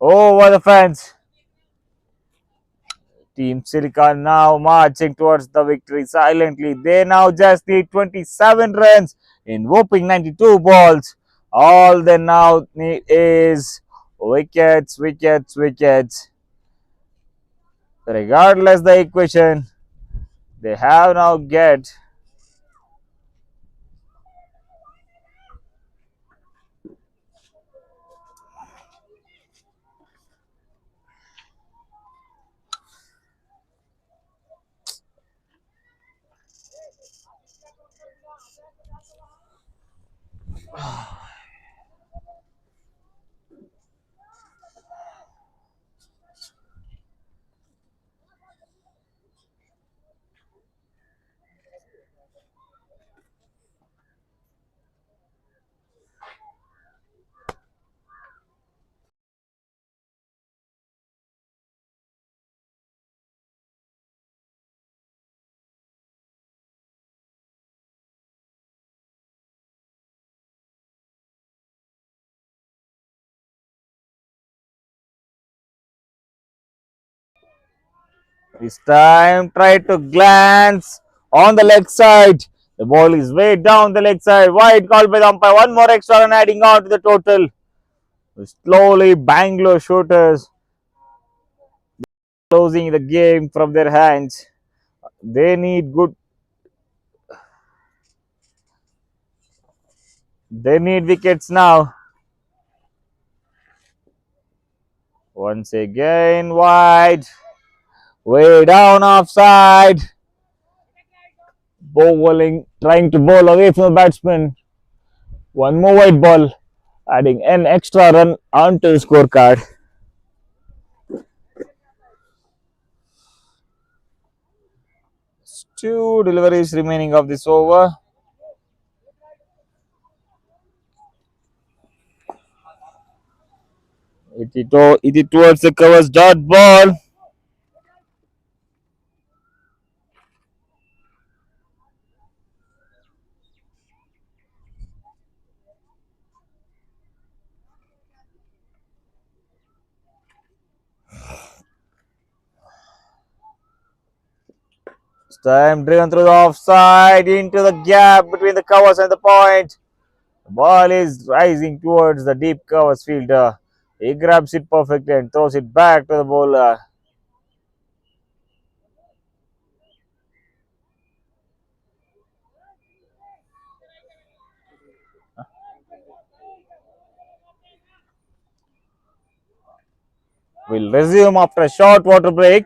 over the fence. Team Silicon now marching towards the victory silently. They now just need 27 runs in whooping 92 balls. All they now need is wickets, wickets, wickets. Regardless the equation, they have now get this time try to glance on the leg side. The ball is way down the leg side. Wide call by the umpire. One more extra run adding on to the total. Slowly, Bangalore Shooters closing the game from their hands. They need good. They need wickets now. Once again, wide. Way down offside. Bowling, trying to bowl away from the batsman. One more wide ball, adding an extra run onto the scorecard. Two deliveries remaining of this over. It towards the covers dot ball. This time driven through the offside into the gap between the covers and the point. The ball is rising towards the deep covers fielder. He grabs it perfectly and throws it back to the bowler. We'll resume after a short water break.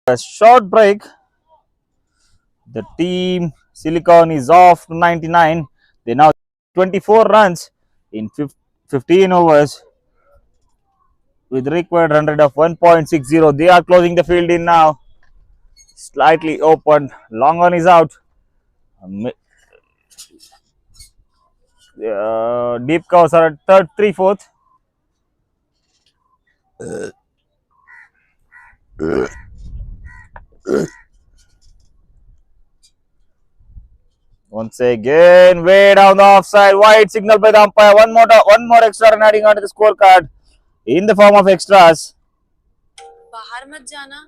A short break. The team Silicon is off to 99. They now 24 runs in 15 overs with required run rate of 1.60. They are closing the field in now. Slightly open. Long on is out. Deep covers are at third, 3/4. Once again, way down the offside. Wide signal by the umpire. One more extra run adding onto the scorecard in the form of extras. बाहर मत जाना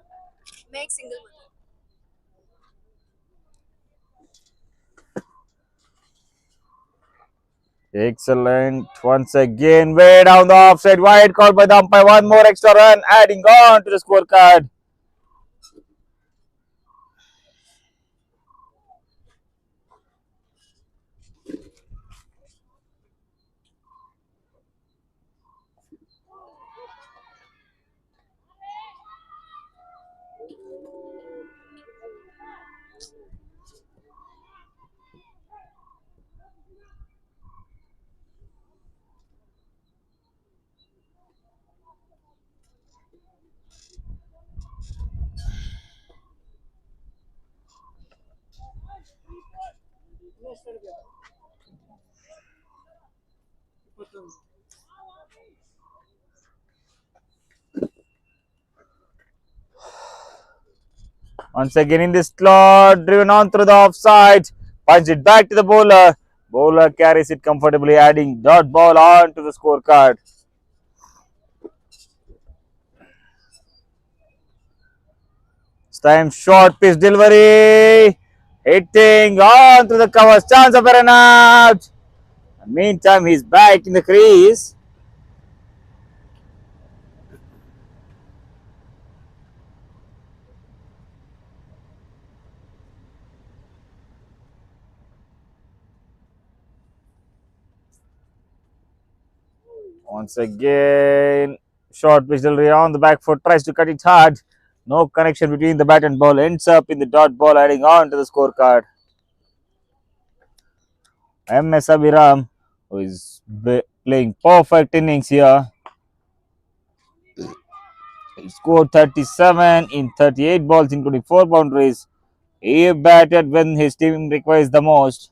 मैं एक single mother Excellent. Once again, way down the offside. Wide call by the umpire. One more extra run adding on to the scorecard. Once again in the slot, driven on through the offside. Punch it back to the bowler. Bowler carries it comfortably, adding dot ball on to the scorecard. This time short pitch delivery. Hitting on to the covers. Chance of a run out. Meantime, he's back in the crease. Once again, short pitch delivery on the back foot. Tries to cut it hard. No connection between the bat and ball. Ends up in the dot ball, adding on to the scorecard. MS Abhiram, who is playing perfect innings here. He scored 37 in 38 balls, including 4 boundaries. He batted when his team requires the most.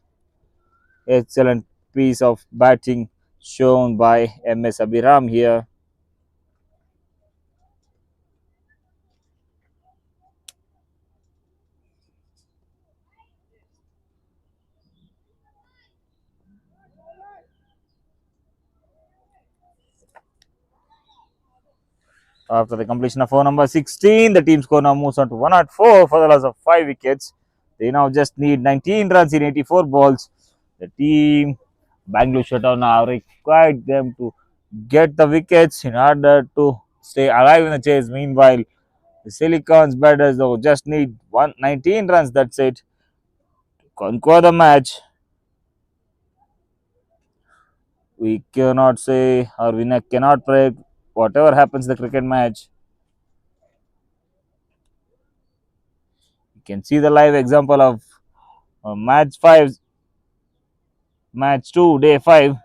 Excellent piece of batting shown by MS Abhiram here. After the completion of over number 16, the team score now moves on to 104 for the loss of 5 wickets. They now just need 19 runs in 84 balls. The team Bengaluru shutdown now required them to get the wickets in order to stay alive in the chase. Meanwhile, the Silicon's batters though just need 19 runs. That's it to conquer the match. We cannot say or we cannot predict whatever happens in the cricket match. You can see the live example of match 2, day 5.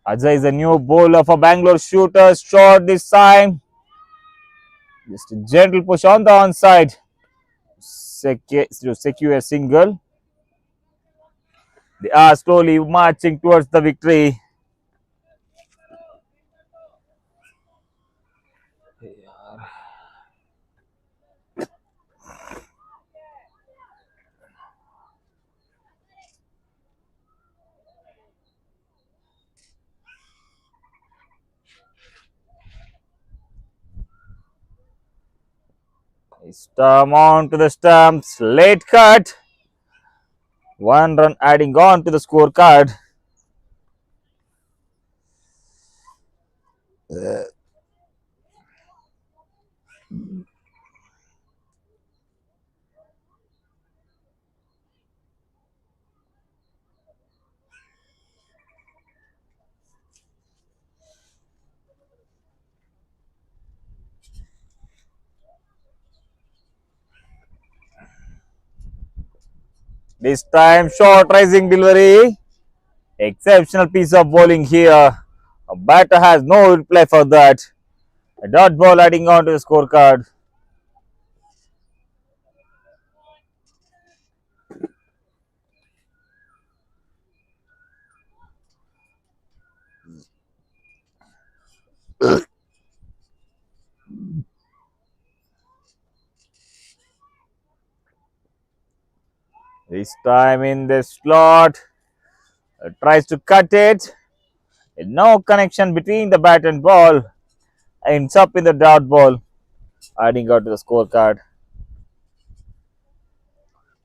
Ajay is a new bowler for Bangalore Shooters. Short this time. Just a gentle push on the onside to secure a single. They are slowly marching towards the victory. Stump on to the stumps. Late cut. 1 run adding on to the scorecard. This time, short rising delivery. Exceptional piece of bowling here. A batter has no reply for that. A dot ball adding on to the scorecard. This time in the slot, tries to cut it. No connection between the bat and ball. Ends up in the dot ball, adding on to the scorecard.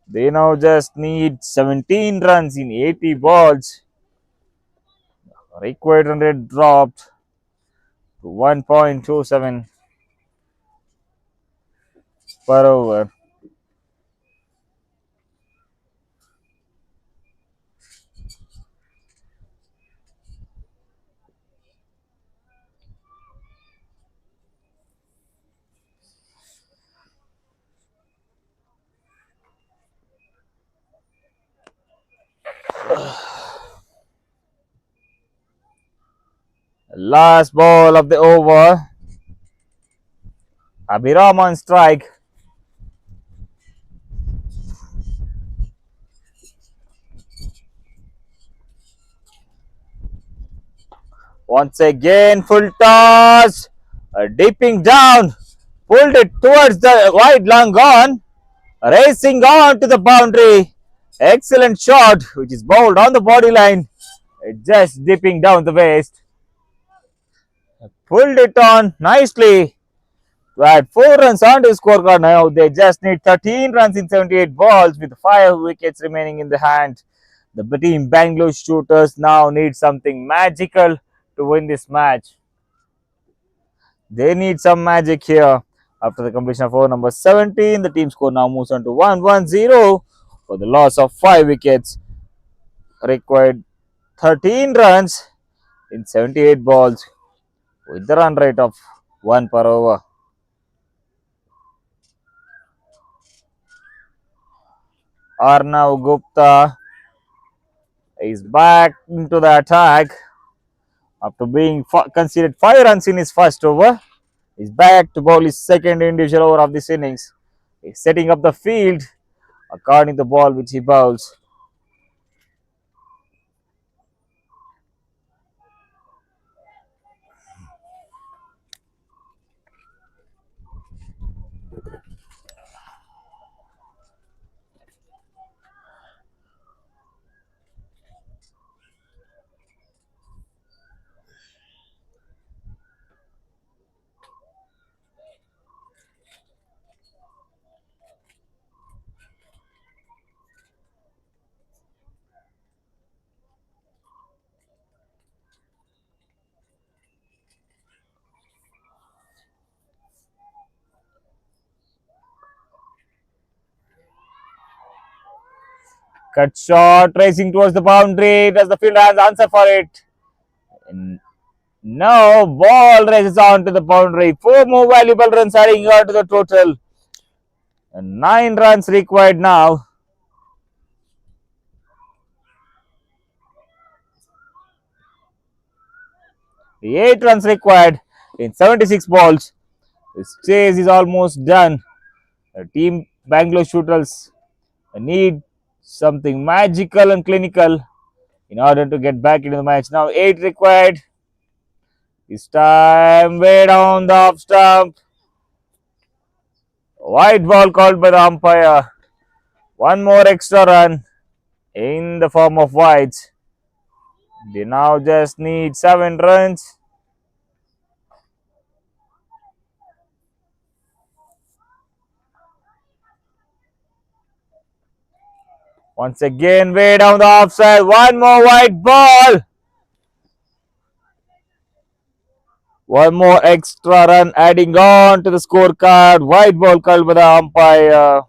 They now just need 17 runs in 80 balls. Required run rate dropped to 1.27 per over. Last ball of the over. Abhiram on strike. Once again, full toss. Dipping down. Pulled it towards the wide long on. Racing on to the boundary. Excellent shot, which is bowled on the body line. Just dipping down the waist. Pulled it on nicely to add 4 runs on the scorecard. Now they just need 13 runs in 78 balls with 5 wickets remaining in the hand. The team Bengaluru Shooters now need something magical to win this match. They need some magic here. After the completion of over number 17, the team score now moves on to 1-1-0 for the loss of 5 wickets. Required 13 runs in 78 balls with the run rate of 1 per over. Arnav Gupta is back into the attack after being conceded 5 runs in his first over. He's back to bowl his second individual over of this innings. He's setting up the field according to the ball which he bowls. Cut shot, racing towards the boundary. Does the fielder has answer for it? No, ball races on to the boundary. 4 more valuable runs adding on to the total. And 9 runs required now. The 8 runs required in 76 balls. This chase is almost done. The team Bengaluru Shooters need something magical and clinical in order to get back into the match. Now 8 required. This time way down the off stump. White ball called by the umpire. 1 more extra run in the form of whites. They now just need 7 runs. Once again, way down the offside. 1 more white ball. 1 more extra run adding on to the scorecard. White ball called by the umpire.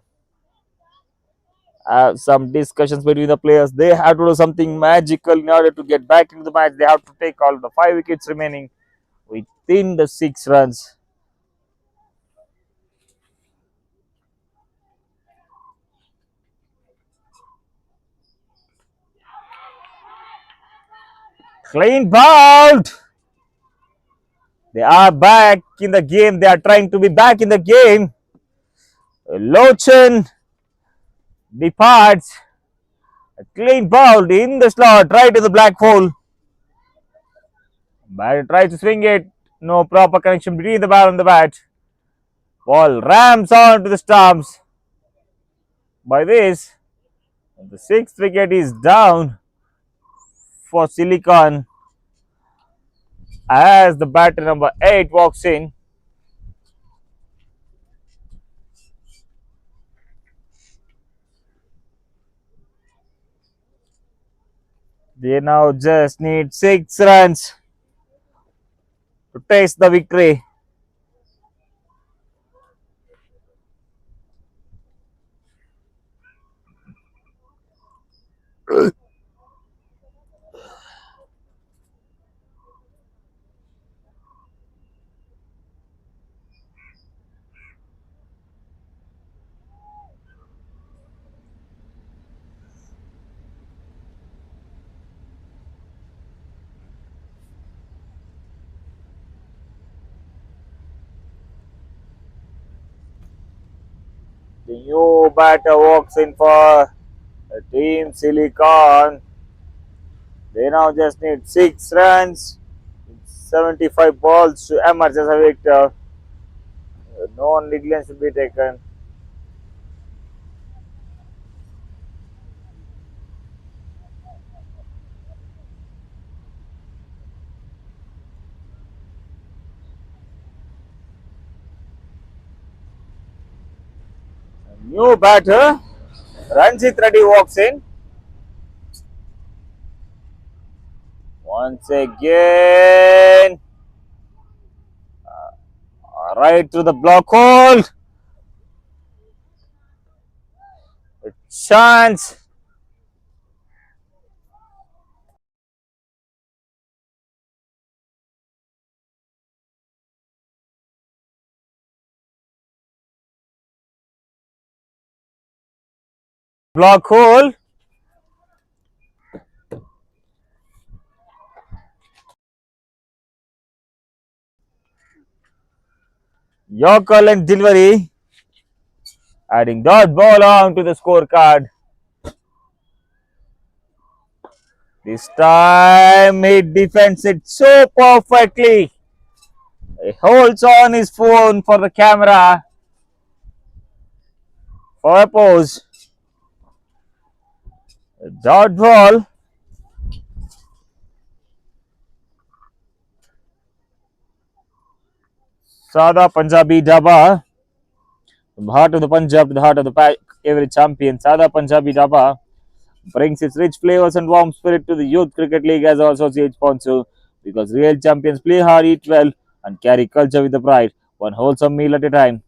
Some discussions between the players. They have to do something magical in order to get back into the match. They have to take all the 5 wickets remaining within the 6 runs. Clean bowled. They are back in the game. They are trying to be back in the game. Lochin departs. A clean bowled in the slot, right to the black hole. Batter tries to swing it. No proper connection between the ball and the bat. Ball rams on to the stumps. By this, the sixth wicket is down for Silicon as the batter number 8 walks in. They now just need 6 runs to taste the victory. The new batter walks in for Team Silicon. They now just need 6 runs, 75 balls to emerge as a victor. No negligence should be taken. New batter, Ranjit Reddy walks in. Once again, right to the block hole. A chance. Block hole. Yorker and delivery. Adding dot ball on to the scorecard. This time he defends it so perfectly. He holds on his phone for the camera for a pose. Dot ball. Sada Punjabi Dhaba. The heart of the Punjab, the heart of the every champion. Sada Punjabi Dhaba brings its rich flavors and warm spirit to the Youth Cricket League as an associate sponsor because real champions play hard, eat well, and carry culture with the pride, one wholesome meal at a time.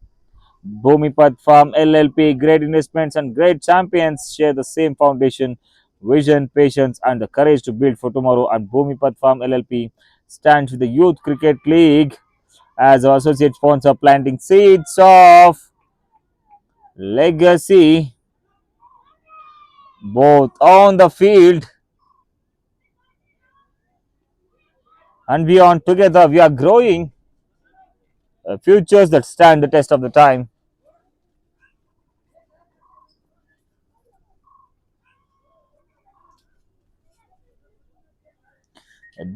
Bhumipat Farm LLP, great investments and great champions share the same foundation, vision, patience, and the courage to build for tomorrow. And Bhumipat Farm LLP stands with the Youth Cricket League as our associate sponsor, planting seeds of legacy both on the field and beyond. Together, we are growing futures that stand the test of the time.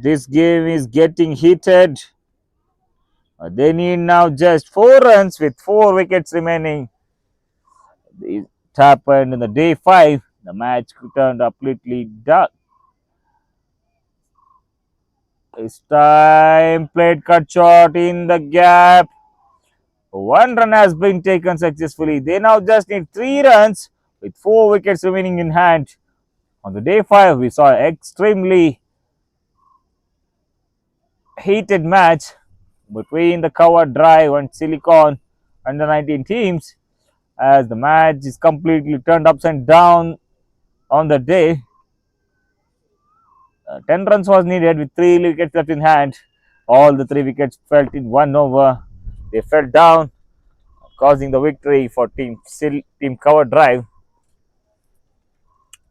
This game is getting heated. They need now just 4 runs with 4 wickets remaining. It happened in the day 5. The match turned completely dark. This time played cut short in the gap. 1 run has been taken successfully. They now just need 3 runs with 4 wickets remaining in hand. On the day 5, we saw an extremely heated match between the cover drive and Silicon under 19 teams as the match is completely turned upside down on the day. 10 runs was needed with 3 wickets left in hand. All the 3 wickets fell in 1 over. They fell down, causing the victory for team cover drive.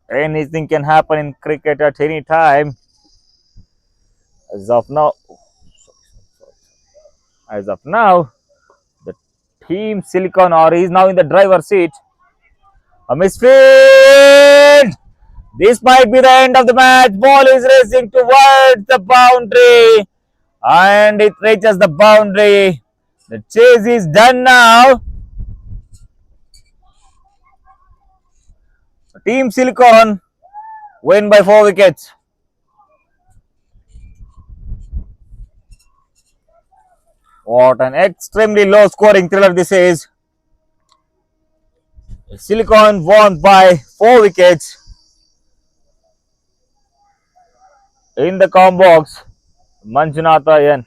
Anything can happen in cricket at any time. As of now, as of now, the team Silicon or is now in the driver's seat. A misfield. This might be the end of the match. Ball is racing towards the boundary, and it reaches the boundary. The chase is done now. Team Silicon win by 4 wickets. What an extremely low scoring thriller this is. Silicon won by 4 wickets. In the com box, Manjunatha N.